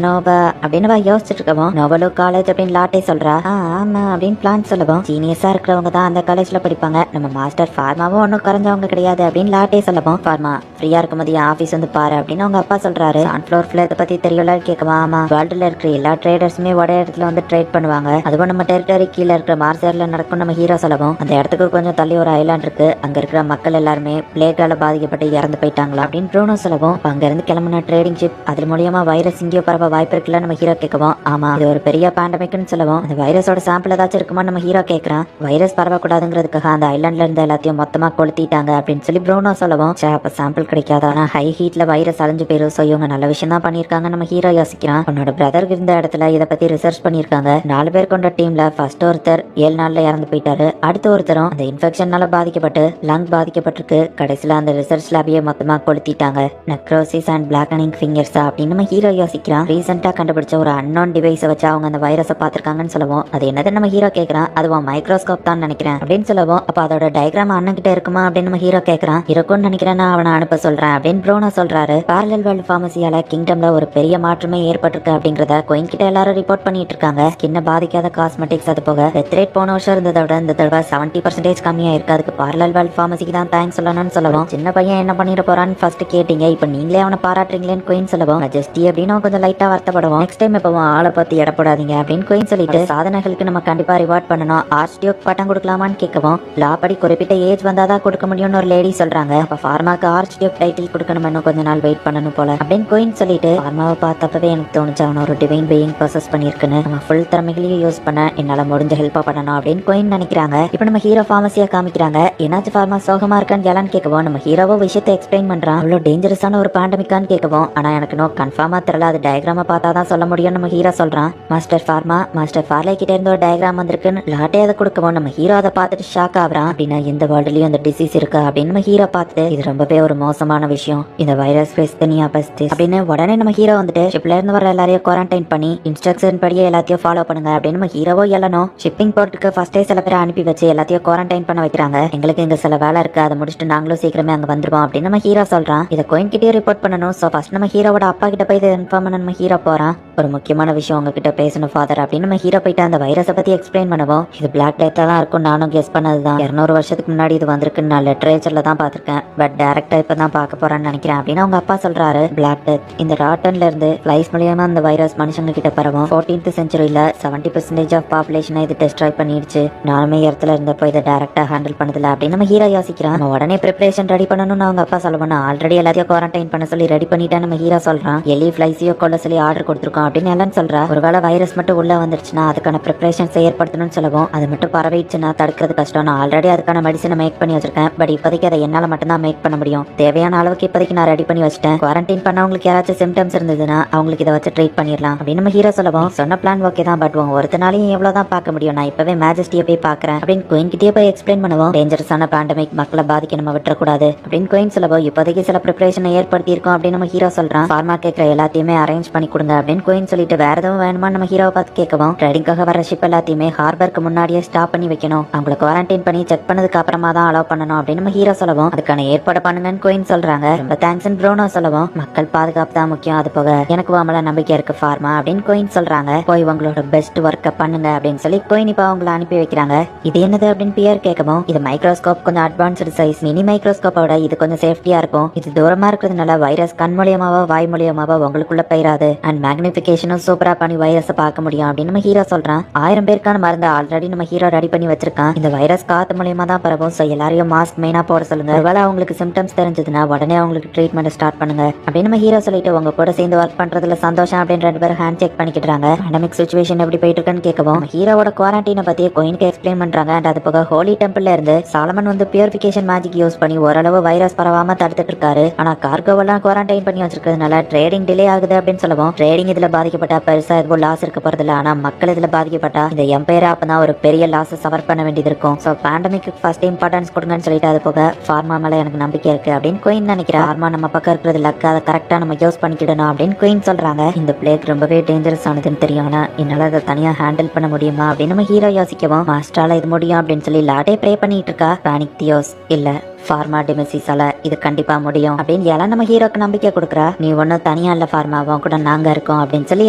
நோபா அப்படின்னு யோசிச்சுட்டு இருக்கவும், நோபலோ காலேஜ் அப்படின்னு லாட்டே சொல்றா. ஆமா அப்படின்னு பிளான் சொல்லவும், ஜீனியஸா இருக்கிறவங்க தான் அந்த காலேஜ்ல படிப்பாங்க, நம்ம மாஸ்டர் ஃபார்மாவும் ஒன்னும் குறைஞ்சவங்க கிடையாது அப்படின்னு லாட்டே சொல்லவும், ஃபார்மா ஃப்ரீயா இருக்கும்போது ஆபீஸ் வந்து பாரு அப்படின்னு அவங்க அப்பா சொல்றாரு. சன்ஃப்ளவர் ஃபிளேர் பத்தி தெரியல கேட்கவா, ஆமா வேர்ல்டுல இருக்கிற எல்லா ட்ரேடர்ஸுமே ஒரே இடத்துல வந்து ட்ரேட் பண்ணுவாங்க, அதுவும் நம்ம டெரிட்டரி கீழே இருக்கிற மார்சேர்ல நடக்கும் நம்ம ஹீரோ சொல்லவும், அந்த இடத்துக்கு கொஞ்சம் தள்ளி ஒரு ஐலாண்ட் இருக்கு, அங்க இருக்கிற மக்கள் எல்லாருமே பிளேக்கால பாதிக்கப்பட்டு இறந்து போயிட்டாங்களா அப்படின்னு ப்ரூனோ சொல்லவும், அங்க இருந்து கிளம்பின ட்ரேடிங் ஷிப் அது மூலியமா வைரஸ் இங்கேயோ பரவ வாய்ப்பு இருக்குல்ல நம்ம ஹீரோ கேட்கவும், ஆமா இது ஒரு பெரிய பேண்டமிக்னு சொல்லவும், அந்த வைரஸோட சாம்பிள் ஏதாச்சும் இருக்குமா நம்ம ஹீரோ கேட்கறான். வைரஸ் பரவக்கூடாதுங்கிறதுக்காக அந்த ஐலாண்ட்ல இருந்த எல்லாத்தையும் மொத்தமா கொளுத்திட்டாங்க அப்படின்னு சொல்லி ப்ரூனோ சொல்லவும், அப்ப சாம்பிள் கிடைக்காதா? ஆனா ஹை ஹீட்ல வைரஸ் அழிஞ்சு போயிரும், இவங்க நல்ல விஷயம் தான் பண்ணிருக்காங்க நம்ம ஹீரோ யோசிக்கிறான். உன்னோட பிரதர் இருந்த இடத்துல இதை பத்தி ரிசர்ச் பண்ணிருக்காங்க. 4 பேர் கொண்ட டீம்ல ஃபர்ஸ்ட் ஒருத்தர் 7 நாள்ல இறந்து போயிட்டாரு. அடுத்த ஒருத்தரும் அந்த இன்ஃபெக்ஷனால பாதிக்கப்பட்டு லங் பாதிக்கப்பட்டிருக்கு. கடைசியில அந்த ரிசர்ச் லேபையே மொத்தமா கொளுத்திட்டாங்க. நெக்ரோசிஸ் அண்ட் பிளாக்கனிங் ஃபிங்கர்ஸ் அப்படின்னு நம்ம ஹீரோ யோசிக்கிறான். ரீசெண்டா கண்டுபிடிச்ச ஒரு அன்னோன் டிவைஸை வச்சு அவங்க அந்த வைரஸை பாத்திருக்காங்கன்னு சொல்லவும், அது என்னது நம்ம ஹீரோ கேட்கறான். அதுவா மைக்ரோஸ்கோப் தான் நினைக்கிறேன் அப்படின்னு சொல்லவும், அப்ப அதோட டயக்ராம் அண்ணன் கிட்ட இருக்குமா அப்படின்னு நம்ம ஹீரோ கேட்கறான். இருக்கும்னு நினைக்கிறேன், நான் அவனை அனுப்ப சொல்றேன் அப்படின்னு ப்ரூனோ சொல்றாரு. பேரலல் வேர்ல்ட் ஃபார்மசியால கிங்டம்ல ஒரு பெரிய மாற்றமே ஏற்பட்டிருக்கு அப்படிங்கறத குயின் கிட்ட எல்லாரும் ரிப்போர்ட் பண்ணிட்டு இருக்காங்க. ஸ்கின்ன பாதிக்காத காஸ்மெட்டிக்ஸ், அது போக டெத் ரேட் போன வருஷம் இருந்ததை விட இந்த தடவை 70% கம்மியா இருக்கு. அதுக்கு பேரலல் வேர்ல்ட் ஃபார்மசிக்கு தான் தேங்க்ஸ் சொல்லணும்னு சொல்லவும், சின்ன பையன் என்ன பண்ணிட்டு போறான்னு ஃபர்ஸ்ட் கேட்டீங்க, இப்ப நீங்களே அவனை பாராட்டுறீங்களேன்னு குயின் சொல்லவும், ஜஸ்டி அப்படின்னு கொஞ்சம் லைட்டா வருத்தப்படுவோம். நெக்ஸ்ட் டைம் எப்பவும் ஆளை பத்தி இடப்படாதீங்க அப்படின்னு குயின் சொல்லிட்டு, சாதனைகளுக்கு நம்ம கண்டிப்பா ரிவார்ட் பண்ணணும், ஆர்ச் டியூக் பட்டம் கொடுக்கலாமான்னு கேட்கவும், லா படி குறிப்பிட்ட ஏஜ் வந்தாதான் கொடுக்க முடியும்னு ஒரு லேடி சொல்றாங்க. அப்ப ஃபார்மாக்கு ஆர்ச் டியூக் டைட்டில் கொடுக்கணும், இன்னும் கொஞ்ச நாள் வெயிட் பண்ணணும் போல அப்படின்னு குயின் சொல்லிட்டு, ஃபார்மாவை பார்த்தப்பவே எனக்கு தோணுச்சு அவன் ஒரு டிவைன் பீயிங் ப்ராசஸ் பண்ணியிருக்குன்னு, நம்ம ஃபுல் திறமைகளையும் யூஸ் பண்ண என்னால முடிஞ்ச ஹெல்ப்பா பண்ணணும் அப்படின்னு குயின் நினைக்கிறாங்க. இப்போ நம்ம ஹீரோ ஃபார்மசியா காமிக்கிறாங்க. என்னாச்சு ஃபார்மா சோகமா இருக்கான்னு எல்லாம் கேட்கவும், நம்ம ஹீரோவோ விஷயத்தை எக்ஸ்பிளைன் பண்றான். அவ்வளோ டேஞ்சரஸான ஒரு பேண்டமிக்கான்னு கேட்கவும், ஆனா எனக்கு நோ கன்ஃபார்மா தெரியல, அது டயக்ராம பார்த்தாதான் சொல்ல முடியும் நம்ம ஹீரோ சொல்றான். மாஸ்டர் ஃபார்மா மாஸ்டர் ஃபார்லே கிட்ட இருந்து ஒரு டயக்ராம் வந்திருக்குன்னு லாட்டே அதை கொடுக்கவும், நம்ம ஹீரோ அதை பார்த்துட்டு ஷாக் ஆகுறான். அப்படின்னா இந்த வேர்ல்டுலயும் அந்த டிசீஸ் இருக்கா அப்படின்னு நம்ம ஹீரோ பார்த்துட்டு, இது ரொம்பவே ஒரு மோசமான விஷயம், இந்த வைரஸ் பேஸ் தனியா does this அப்படின்னு உடனே நம்ம ஹீரோ வந்துட்டு ஷிப்ல இருந்து வர எல்லாரையும் குவாரண்டைன் பண்ணி இன்ஸ்ட்ரக்ஷன் படியே எல்லாத்தையும் ஃபாலோ பண்ணுங்க அப்படின்னு நம்ம ஹீரோவோ எல்லனும் ஷிப்பிங் போர்ட்டுக்கு ஃபர்ஸ்டே சில பேரை அனுப்பி வச்சு எல்லாத்தையும் குவாரண்டைன் பண்ண வைக்கிறாங்க. எங்களுக்கு இங்க சில வேலை இருக்கு, அதை முடிச்சுட்டு நாங்களும் சீக்கிரமே அங்க வந்துருவோம் அப்படின்னு நம்ம ஹீரோ சொல்றான். இதை கோயின் கிட்டே ரிப்போர்ட் பண்ணணும். சோ ஃபர்ஸ்ட் நம்ம ஹீரோவோட அப்பா கிட்ட போய் இதை இன்ஃபார்ம் பண்ண நம்ம ஹீரோ போறான். ஒரு முக்கியமான விஷயம் உங்ககிட்ட பேசணும் ஃபாதர் அப்படின்னு நம்ம ஹீரோ போயிட்டு அந்த வைரஸை பத்தி எக்ஸ்பிளைன் பண்ணுவோம். இது பிளாக் டெத்ல தான் இருக்கும், நானும் கெஸ் பண்ணதுதான். 200 வருஷத்துக்கு முன்னாடி இது வந்திருக்குன்னு நான் லிட்டரேச்சர்ல தான் பாத்திருக்கேன், பட் டைரக்டா இப்பதான் பார்க்க போறேன்னு நினைக்கிறேன் அப்படின்னு அவங்க அப்பா சொல்றாரு. பிளாக் டெத் இந்த ராட்டன்ல இருந்து ஃபிளைஸ் மூலியமா அந்த வைரஸ் மனுஷங்க கிட்ட பரவும். 14th செஞ்சுரியில 70% ஆஃப் பாப்புலேஷனை இது டெஸ்ட்ராய் பண்ணிடுச்சு. நானுமே இடத்துல இருந்தப்போ இதை டைரக்டா ஹேண்டில் பண்ணதில்ல அப்படின்னு நம்ம ஹீரோ யோசிக்கிறான். நம்ம உடனே ப்ரிப்பரேஷன் ரெடி பண்ணணும்னு அவங்க அப்பா சொல்லுவாங்க. ஆல்ரெடி எல்லாத்தையும் குவாரண்டைன் பண்ண சொல்லி ரெடி பண்ணிட்டேன் நம்ம ஹீரோ சொல்றான். எலி ஃபிளைஸையோ கொள்ள சொல்லி ஆர்டர் கொடுத்துருக்கோம் அப்படின்னு எல்லாம் சொல்றா. ஒருவேளை வைரஸ் மட்டும் உள்ள வந்துருச்சுன்னா அதுக்கான ப்ரிப்பரேஷன்ஸ் ஏற்படுத்தணும்னு சொல்லுவோம். அது மட்டும் பரவிடுச்சுன்னா தடுக்கிறது கஷ்டம். நான் ஆல்ரெடி அதுக்கான மெடிசனை மேக் பண்ணி வச்சிருக்கேன், பட் இப்போதைக்கு அதை என்னால மட்டும் தான் மேக் பண்ண முடியும். தேவையான அளவுக்கு இப்போதைக்கு நான் ரெடி பண்ணி வச்சிட்டேன். குவாரண்டைன் பண்ணவங்களுக்கு யாராச்சும் சிம்டம்ஸ் இருந்ததுன்னா அவங்களுக்கு இதை வச்சு ட்ரீட் பண்ணிடலாம் அப்படின்னு நம்ம ஹீரோ சொல்லுவோம். சொன்ன பிளான் ஓகே தான், பட் உங்க ஒருத்தனாலையும் எவ்வளவுதான் பார்க்க முடியும், நான் இப்பவே மேஜஸ்டியை போய் பாக்குறேன் அப்படின்னு குயின் கிட்டே போய் எக்ஸ்பிளைன் பண்ணுவோம். டேஞ்சரஸான பேண்டமிக் மக்களை பாதிக்க நம்ம விட்டுறக்கூடாது அப்படின்னு குயின் சொல்லுவோம். இப்போதைக்கு சில ப்ரிப்பரேஷனை ஏற்படுத்தி இருக்கோம் அப்படின்னு நம்ம ஹீரோ சொல்றான். ஃபார்மா கேட்கற எல்லாத்தையுமே அரேஞ்ச் பண்ணி கொடுங்க அப்படின்னு குயின் சொல்லிட்டு வேற எதுவும் வேணுமா நம்ம ஹீரோவை பார்த்து கேட்கவும், ட்ரேடிங்காக வர ஷிப் எல்லாத்தையுமே ஹார்பருக்கு முன்னாடியே ஸ்டாப் பண்ணி வைக்கணும், அவங்களை குவாரண்டைன் பண்ணி செக் பண்ணதுக்கு அப்புறமா தான் அலோவ் பண்ணணும் அப்படின்னு நம்ம ஹீரோ சொல்லவும், அதுக்கான ஏற்பாடு பண்ணுங்கன்னு குயின் சொல்றாங்க. ரொம்ப தேங்க்ஸ் ப்ரோனோ சொல்லவும், மக்கள் பாதுகாப்பு தான் முக்கியம், அது போக எனக்கு வாமல நம்பிக்கை இருக்கு ஃபார்மா அப்படின்னு குயின் சொல்றாங்க. போய் உங்களோட பெஸ்ட் ஒர்க்கை பண்ணுங்க அப்படின்னு சொல்லி குயின் இப்போ அவங்களை அனுப்பி வைக்கிறாங்க. இது என்னது அப்படின்னு பியர் கேட்கவும், இது மைக்ரோஸ்கோப், கொஞ்சம் அட்வான்ஸ்டு சைஸ் மினி மைக்ரோஸ்கோப்போட இது கொஞ்சம் சேஃப்டியா இருக்கும். இது தூரமா இருக்கிறதுனால வைரஸ் கண் மூலியமாவோ வாய் மூலியமாவோ உங்களுக்குள்ள போயிடாது. அண்ட் மேக்னிபிகேஷனும் சூப்பரா பண்ணி வைரஸை பார்க்க முடியும் அப்படின்னு நம்ம ஹீரோ சொல்றான். 1000 பேருக்கான மருந்து ஆல்ரெடி நம்ம ஹீரோ ரெடி பண்ணி வச்சிருக்கான். இந்த வைரஸ் காத்து மூலியமா தான் பரவும். சோ எல்லாரையும் மாஸ்க் மெயினா போட சொல்லுங்க. ஒருவேளை அவங்களுக்கு சிம்டம்ஸ் தெரிஞ்சதுன்னா உடனே அவங்களுக்கு ட்ரீட்மெண்ட் ஸ்டார்ட் பண்ணுங்க அப்படின்னு நம்ம ஹீரோ சொல்லிட்டு, உங்க கூட சேர்ந்து ஒர்க் பண்றதுல சந்தோஷம் அப்படின்னு 2 பேரும் ஹேண்ட் செக் பண்ணிக்கிட்டாங்க. பேண்டமிக் சிச்சுவேஷன் எப்படி போயிட்டு இருக்குன்னு கேட்கவும், ஹீரோவோட குவாரண்டைனை பத்தி கோயினுக்கு எக்ஸ்பிளைன் பண்றாங்க. அண்ட் அது போக ஹோலி டெம்பிள்ல இருந்து சாலமன் வந்து பியூரிஃபிகேஷன் மேஜிக் யூஸ் பண்ணி ஓரளவு வைரஸ் பரவாம தடுத்துட்டு இருக்காரு. ஆனா கார்கோவெல்லாம் குவாரண்டைன் பண்ணி வச்சிருக்கிறதுனால ட்ரேடிங் டிலே ஆகுது அப்படின்னு சொல்லுவோம். ட்ரேடிங் இதுல பாதிக்கப்பட்டா பெருசா எதுவும் லாஸ் இருக்க போறதில்ல, ஆனா மக்கள் இதுல பாதிக்கப்பட்டா இந்த எம்பையர் அப்பதான் ஒரு பெரிய லாஸ் சஃபர் பண்ண வேண்டியது இருக்கும். சோ பேண்டமிக்கு ஃபர்ஸ்ட் இம்பார்ட்டன்ஸ் கொடுங்கன்னு சொல்லிட்டு, அது போக ஃபார்மா மேல எனக்கு நம்பிக்கை இருக்கு அப்படின்னு குயின் நினைக்கிறேன். ஃபார்மா நம்ம பக்கம் இருக்கிறது லக்கு, அதை கரெக்டா நம்ம யூஸ் பண்ணிக்கிடணும் அப்படின்னு குயின் சொல்றாங்க. இந்த பிளேக் ரொம்பவே டேஞ்சரஸ் ஆனதுன்னு தெரியும், ஆனா என்னால அதை தனியா ஹேண்டில் பண்ண முடியுமா அப்படின்னு நம்ம ஹீரோ யோசிக்கவும், மாஸ்டரால இது முடியும் அப்படின்னு சொல்லி லாட்டே ப்ரே பண்ணிட்டு இருக்கா. பேனிக் தியோஸ் இல்ல ஃபார்மா டிமெசிஸால இது கண்டிப்பா முடியும் அப்படின்னு எல்லாம் நம்ம ஹீரோக்கு நம்பிக்கை கொடுக்குறா. நீ ஒன்னும் தனியா இல்ல ஃபார்மாவும் கூட நாங்க இருக்கோம் அப்படின்னு சொல்லி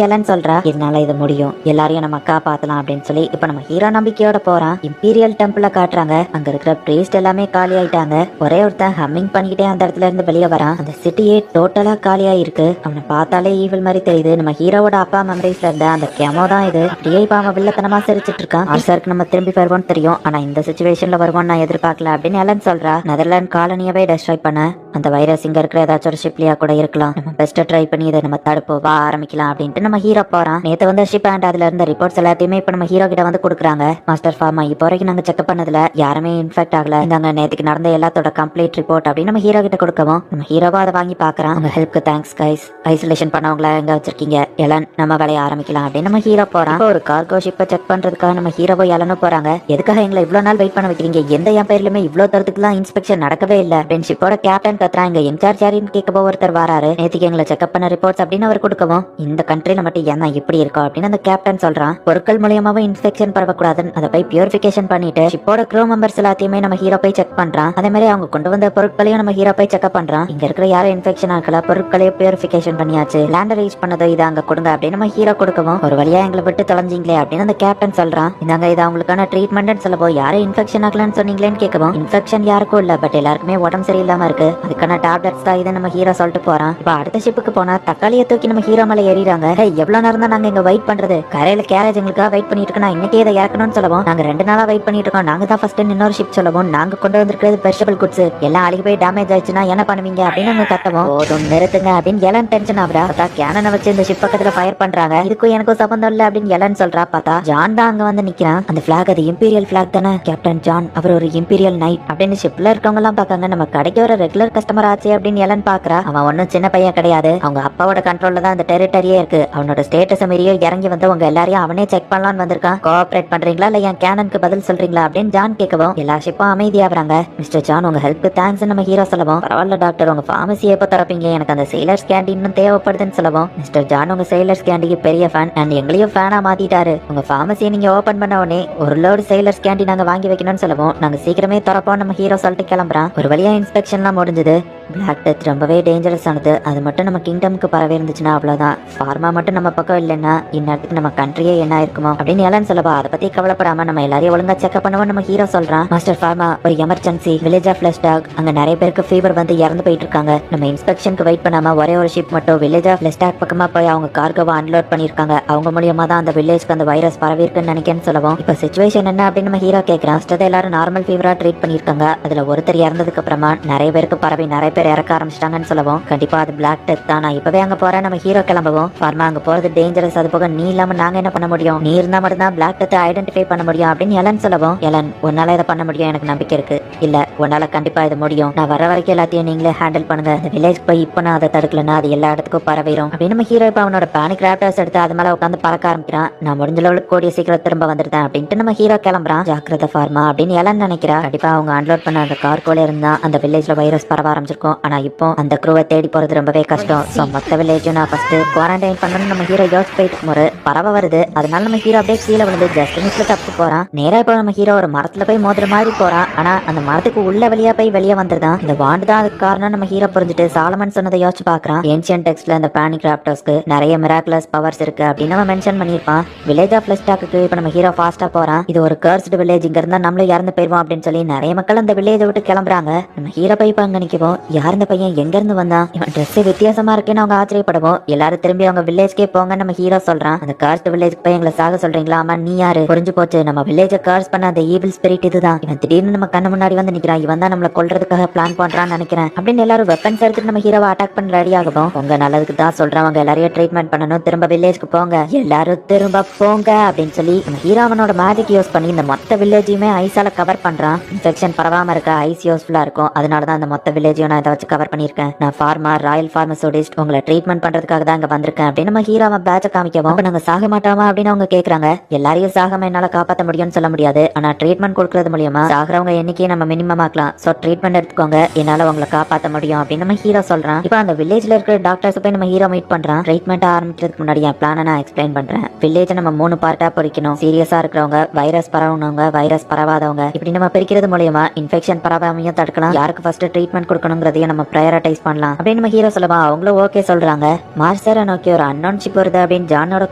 எல்லாம் சொல்றா. இதனால இது முடியும், எல்லாரையும் நம்ம காப்பாத்தலாம் அப்படின்னு சொல்லி இப்ப நம்ம ஹீரோ நம்பிக்கையோட போறான். இம்பீரியல் டெம்பிள காட்டுறாங்க. அங்க இருக்கிற பிரீஸ்ட் எல்லாமே காலி ஆயிட்டாங்க. ஒரே ஒருத்தன் ஹம்மிங் பண்ணிக்கிட்டே அந்த இடத்துல இருந்து வெளியே வரான். அந்த சிட்டியே டோட்டலா காலியா இருக்கு. அவனை பார்த்தாலே ஈவில் மாதிரி தெரியுது. நம்ம ஹீரோவோட அப்பா மெமரிஸ்ல இருந்த அந்த கெமோ தான் இது. அப்படியே இப்ப அவன் வில்லத்தனமா சிரிச்சிட்டு இருக்கான். ஆர்சருக்கு நம்ம திரும்பி வருவோம்னு தெரியும், ஆனா இந்த சிச்சுவேஷன்ல வருவோம் நான் எதிர்பார்க்கல அப்படின்னு எல்லாம் சொல்றா. நெதர்லாந்து காலனியவே டெஸ்ட்ராய் பண்ண அந்த வைரஸ் இங்க இருக்கிற ஏதாச்சும் ஒரு ஷிப்லியா கூட இருக்கலாம். நம்ம பெஸ்ட்டா ட்ரை பண்ணி இதை நம்ம தடுப்போவா ஆரம்பிக்கலாம் அப்படின்ட்டு நம்ம ஹீரோ போறான். நேத்து வந்து ஷிப் அண்ட் அதுல இருந்த ரிப்போர்ட்ஸ் எல்லாத்தையுமே இப்ப நம்ம ஹீரோ கிட்ட வந்து கொடுக்குறாங்க. மாஸ்டர் ஃபார்மா இப்போ வரைக்கும் நாங்க செக் பண்ணதுல யாருமே இன்ஃபெக்ட் ஆகல. இந்தாங்க நேத்துக்கு நடந்த எல்லாத்தோட கம்ப்ளீட் ரிப்போர்ட் அப்படின்னு நம்ம ஹீரோ கிட்ட கொடுக்கவும், நம்ம ஹீரோவா அதை வாங்கி பாக்குறான். உங்க ஹெல்ப்க்கு தேங்க்ஸ் கைஸ். ஐசோலேஷன் பண்ணவங்கள எங்க வச்சிருக்கீங்க, எலன் நம்ம வேலையை ஆரம்பிக்கலாம் அப்படின்னு நம்ம ஹீரோ போறான். ஒரு கார்கோ ஷிப்பை செக் பண்றதுக்காக நம்ம ஹீரோவோ எலனும் போறாங்க. எதுக்காக எங்களை இவ்வளவு நாள் வெயிட் பண்ண வைக்கிறீங்க, எந்த என் பேர்லயுமே இவ்வளவு தரத்துக்குலாம் இன்ஸ்பெக்ஷன் நடக்கவே இல்ல அப்படின்னு ஷிப்போட கேப்டன் கத்துறான். இங்க இன்சார்ஜ் யாரின்னு கேட்கப்போ ஒருத்தர் வராரு. நேத்துக்கு எங்களை செக்அப் பண்ண ரிப்போர்ட்ஸ் அப்படின்னு அவர் கொடுக்கவும், இந்த கண்ட்ரில மட்டும் ஏன்னா இப்படி இருக்கோ அப்படின்னு அந்த கேப்டன் சொல்றான். பொருட்கள் மூலியமாவும் இன்ஃபெக்ஷன் பரவக்கூடாதுன்னு அதை போய் பியூரிஃபிகேஷன் பண்ணிட்டு ஷிப்போட க்ரூ மெம்பர்ஸ் எல்லாத்தையுமே நம்ம ஹீரோ போய் செக் பண்றான். அதே மாதிரி அவங்க கொண்டு வந்த பொருட்களையும் நம்ம ஹீரோ போய் செக்அப் பண்றான். இங்க இருக்கிற யாரும் இன்ஃபெக்ஷன் ஆகல, பொருட்களையும் பியூரிஃபிகேஷன் பண்ணியாச்சு. லேண்டர் ரீச் பண்ணதோ இதை அங்க கொடுங்க அப்படின்னு நம்ம ஹீரோ கொடுக்கவும், ஒரு வழியா எங்களை விட்டு தொலைஞ்சிங்களே அப்படின்னு அந்த கேப்டன் சொல்றான். இந்தாங்க இது அவங்களுக்கான ட்ரீட்மெண்ட் சொல்லவோ, யாரும் இன்ஃபெக்ஷன் ஆகலன்னு சொன்னீங்களேன்னு கேட்கவும், இன்ஃபெக்ஷன் யாருக்கும் இல்ல, பட் எல்லாருக்குமே உடம்பு சரியில்லாம இருக்கு, அதுக்கான டேப்லெட்ஸ் தான் இதை நம்ம ஹீரோ சொல்லிட்டு போறான். இப்ப அடுத்த ஷிப்புக்கு போனா தக்காளியை தூக்கி நம்ம ஹீரோ மேல ஏறிறாங்க. எவ்வளவு நேரம் தான் நாங்க இங்க வெயிட் பண்றது, கரையில கேரேஜ் எங்களுக்காக வெயிட் பண்ணிட்டு இருக்கோம், இன்னைக்கே இதை இறக்கணும்னு சொல்லவும், நாங்க 2 நாளா வெயிட் பண்ணிட்டு இருக்கோம், நாங்க தான் ஃபர்ஸ்ட் இன்னொரு ஷிப் சொல்லவும், நாங்க கொண்டு வந்திருக்கிறது வெஜிடபிள் குட்ஸ் எல்லாம் அழுகி போய் டேமேஜ் ஆயிடுச்சுன்னா என்ன பண்ணுவீங்க அப்படின்னு நாங்க கத்தவும், போதும் நிறுத்துங்க அப்படின்னு எலன் டென்ஷன் ஆகுறா. பார்த்தா கேனனை வச்சு இந்த ஷிப் பக்கத்துல ஃபயர் பண்றாங்க. இதுக்கும் எனக்கும் சம்பந்தம் இல்ல அப்படின்னு எலன் சொல்றா. பார்த்தா ஜான் தான் அங்க வந்து நிக்கிறான். அந்த பிளாக் அது இம்பீரியல் பிளாக் தானே, கேப்டன் ஜான் அவர் ஒரு இம்பீரியல் நைட் அப்படின்னு ஷிப்ல இருக்கவங்க எல்லாம் பாக்காங்க. நம்ம கடைக்கு வர ரெகுலர் கஸ்டமர் ஆச்சு அப்படின்னு எலன் பாக்குறா. அவன் ஒன்னும் சின்ன பையன் கிடையாது, அவங்க அப்பாவோட கண்ட்ரோல்ல தான் அந்த டெரிட்டரியே இருக்கு. அவனோட ஸ்டேட்டஸ் மீறியோ இறங்கி வந்து உங்க எல்லாரையும் அவனே செக் பண்ணலான்னு வந்திருக்கான். கோஆபரேட் பண்றீங்களா இல்ல என் கேனனுக்கு பதில் சொல்றீங்களா அப்படின்னு ஜான் கேட்கவும் எல்லா ஷிப்பும் அமைதியாகிறாங்க. மிஸ்டர் ஜான் உங்க ஹெல்ப்க்கு தேங்க்ஸ் நம்ம ஹீரோ சொல்லவும், பரவாயில்ல டாக்டர் உங்க ஃபார்மசி எப்போ திறப்பீங்க, எனக்கு அந்த செயிலர்ஸ் கேண்டி இன்னும் தேவைப்படுதுன்னு சொல்லவும், மிஸ்டர் ஜான் உங்க செயிலர்ஸ் கேண்டிக்கு பெரிய ஃபேன் அண்ட் எங்களையும் ஃபேனா மாத்திட்டாரு. உங்க ஃபார்மசியை நீங்க ஓபன் பண்ண உடனே ஒரு லோடு செயிலர்ஸ் கேண்டி நாங்க வாங்கி வைக்கணும்னு சொல்லவும் நாங்க சீக்கிரமே திறப்போம் நம்ம ஹீரோ சொல்லிட்டு கிளம்புறான். ஒரு வழியா இன்ஸ்பெக்ஷன்லாம் முடிஞ்சது. பிளாக் டெத் ரொம்பவே டேஞ்சரஸ் ஆனது. அது மட்டும் நம்ம கிங்டம்க்கு பரவி இருந்துச்சுன்னா அவ்வளவுதான். ஃபார்மா மட்டும் நம்ம பக்கம் இல்லைன்னா இந்நேரத்துக்கு நம்ம கண்ட்ரியே என்ன இருக்குமோ அப்படின்னு எல்லாம் சொல்லவா, அதை பத்தி கவலைப்படாம நம்ம எல்லாரையும் ஒழுங்கா செக்அப் பண்ணுவோம் நம்ம ஹீரோ சொல்றான். மாஸ்டர் ஃபார்மா ஒரு எமர்ஜென்சி வில்லேஜ் ஆஃப் லெஸ்டாக், அங்க நிறைய பேருக்கு ஃபீவர் வந்து இறந்து போயிட்டு இருக்காங்க. நம்ம இன்ஸ்பெக்ஷனுக்கு வெயிட் பண்ணாம ஒரே ஒரு ஷிப் மட்டும் வில்லேஜ் ஆஃப் லெஸ்டாக் பக்கமா போய் அவங்க கார்கோவை அன்லோட் பண்ணிருக்காங்க. அவங்க மூலியமா தான் அந்த வில்லேஜ்க்கு அந்த வைரஸ் பரவி இருக்குன்னு நினைக்கிறேன்னு சொல்லவும், இப்ப சிச்சுவேஷன் என்ன அப்படின்னு நம்ம ஹீரோ கேட்கிறான். எல்லாரும் நார்மல் ஃபீவரா ட்ரீட் பண்ணிருக்காங்க. அதுல ஒருத்தர் இறந்ததுக்கு அப்புறமா நிறைய பேருக்கு பரவி நிறைய பேர் இறக்க ஆரம்பிச்சிட்டாங்கன்னு சொல்லவும், கண்டிப்பா அது பிளாக் டெத் தான், நான் இப்பவே அங்க போறேன் நம்ம ஹீரோ கிளம்பவும். ஃபார்மா அங்க போறது டேஞ்சரஸ், அது போக நீ இல்லாம நாங்க என்ன பண்ண முடியும், நீ இருந்தா மட்டும் தான் பிளாக் டெத் ஐடென்டிஃபை பண்ண முடியும் அப்படின்னு எலன் சொல்லவும், எலன் உன்னால இதை பண்ண முடியும் எனக்கு நம்பிக்கை இருக்கு. இல்ல உன்னால கண்டிப்பா இது முடியும், நான் வர வரைக்கும் எல்லாத்தையும் நீங்களே ஹேண்டில் பண்ணுங்க. இந்த வில்லேஜ் போய் இப்ப நான் அதை தடுக்கலன்னா அது எல்லா இடத்துக்கும் பரவிடும் அப்படின்னு நம்ம ஹீரோ இப்ப அவனோட பேனிக் ராப்டர்ஸ் எடுத்து அது மேல உட்காந்து பறக்க ஆரம்பிக்கிறான். நான் முடிஞ்ச அளவுக்கு கூடிய சீக்கிரம் திரும்ப வந்துருந்தேன் அப்படின்ட்டு நம்ம ஹீரோ கிளம்புறான். ஜாக்கிரதை ஃபார்மா அப்படின்னு எலன் நினைக்கிறா. கண்டிப்பா அவங்க அன்லோட் பண்ண அந்த கார்கோல இருந்தா அந்த வில்லேஜ்ல வைரஸ் பரவ ஆரம்பிச்சிருக்கும். ஆனா இப்போ அந்த க்ரூவை தேடி போறது ரொம்பவே கஷ்டம். ஸோ மொத்த வில்லேஜும் நான் ஃபர்ஸ்ட் குவாரண்டைன் பண்ணணும்னு நம்ம ஹீரோ யோசிச்சு போயிட்டு இருக்கும்போது பரவ வருது. அதனால நம்ம ஹீரோ அப்படியே கீழே விழுந்து ஜஸ்ட் மிஸ்ல தப்பு போறான். நேரா இப்போ நம்ம ஹீரோ ஒரு மரத்துல போய் மோதுற மாதிரி போறான். ஆனா அந்த மரத்துக்கு உள்ள வழியா போய் வெளியே வந்துருதான். இந்த வாண்டு தான் அதுக்கு காரணம் நம்ம ஹீரோ புரிஞ்சுட்டு சாலமன் சொன்னதை யோசிச்சு பாக்குறான். ஏன்ஷியன் டெக்ஸ்ட்ல இந்த பேனிக் ராப்டர்ஸ்க்கு நிறைய மிராக்குலஸ் பவர்ஸ் இருக்கு அப்படின்னு நம்ம மென்ஷன் பண்ணிருப்பான். வில்லேஜ் ஆஃப் லெஸ்டாக்கு இப்ப நம்ம ஹீரோ ஃபாஸ்டா போறான். இது ஒரு கர்ஸ்டு வில்லேஜ், இங்க இருந்தா நம்மளும் இறந்து போயிருவோம் அப்படின்னு சொல்லி நிறைய மக்கள் அந்த வில்லேஜை விட்டு கிளம்புறாங்க. நம்ம ஹீரோ போய் இப்ப அங்க நிற்கவும், யார் இந்த பையன் எங்க இருந்து வந்தான், இவன் ட்ரெஸ் வித்தியாசமா இருக்குன்னு அவங்க ஆச்சரியப்படுவோம். எல்லாரும் திரும்பி அவங்க வில்லேஜ்க்கே போங்க நம்ம ஹீரோ சொல்றான். அந்த கர்ஸ்டு வில்லேஜ்க்கு போய் எங்களை சாக சொல்றீங்களா, ஆமா நீ யாரு, புரிஞ்சு போச்சு நம்ம வில்லேஜ கர்ஸ் பண்ண அந்த ஈவில் ஸ்பிரிட் இதுதான். இவன் திடீர்னு நம்ம கண்ணு முன்னாடி வந்து நிக்கிறான், இவன் தான் நம்மள கொல்றதுக்காக பிளான் பண்றான்னு நினைக்கிறேன் அப்படின்னு எல்லாரும் வெப்பன்ஸ் எடுத்துட்டு நம்ம ஹீரோவை அட்டாக் பண்ண ரெடி ஆகும். உங்க நல்லதுக்கு தான் சொல்றேன், அவங்க எல்லாரையும் ட்ரீட்மெண்ட் பண்ணணும், திரும்ப வில்லேஜ்க்கு போங்க, எல்லாரும் திரும்ப போங்க அப்படின்னு சொல்லி நம்ம ஹீரோ அவனோட மேஜிக் யூஸ் பண்ணி இந்த மொத்த வில்லேஜையுமே ஐஸால கவர் பண்றான். இன்ஃபெக்ஷன் பரவாம இருக்க ஐஸ் யூஸ்ஃபுல்லா இருக்கும். அதனாலதான் அந்த மொத்த வில்லேஜையும் நான் இதை வச்சு கவர் பண்ணிருக்கேன். நான் ஃபார்மா ராயல் பார்மசூட்டிஸ்ட், உங்களை ட்ரீட்மெண்ட் பண்றதுக்காக தான் இங்க வந்திருக்கேன் அப்படின்னு நம்ம ஹீரோவை பேட்ச காமிக்கவும், அப்ப நாங்க சாக மாட்டோமா அப்படின்னு அவங்க கேக்குறாங்க. எல்லாரையும் சாகாம என்னால காப்பாற்ற முடியும்னு சொல்ல முடியாது, ஆனா ட்ரீட்மெண்ட் கொடுக்கறது மூலியமா சாகிறவங்க எண்ணிக்கையை நம்ம மினிமம் ஆக்கலாம். சோ ட்ரீட்மெண்ட் எடுத்துக்கோங்க, என்னால உங்களை காப்பாற்ற முடியும் அப்படின்னு நம்ம ஹீரோ சொல்றான். இப்போ அந்த வில்லேஜ்ல இருக்கிற டாக்டர்ஸ் போய் நம்ம ஹீரோ மீட் பண்றான். ட்ரீட்மெண்ட் ஆரம்பிக்கிறதுக்கு முன்னாடி என் பிளானை நான் எக்ஸ்பிளைன் பண்றேன். வில்லேஜ் நம்ம 3 பார்ட்டா பிரிக்கணும். சீரியஸா இருக்கிறவங்க, வைரஸ் பரவனவங்க, வைரஸ் பரவாதவங்க, இப்படி நம்ம பிரிக்கிறது மூலியமா இன்ஃபெக்ஷன் பரவாமையும் தடுக்கலாம். யாருக்கு ஃபர்ஸ்ட் ட்ரீட்மெண்ட் கொடுக்கணுங்கிறதையும் நம்ம ப்ரையாரிட்டைஸ் பண்ணலாம் அப்படின்னு நம்ம ஹீரோ சொல்லவா, அவங்களும் ஓகே சொல்றாங்க. மார்சரை நோக்கி ஒரு அன்னோன் ஷிப் வருது அப்படின்னு ஜானோட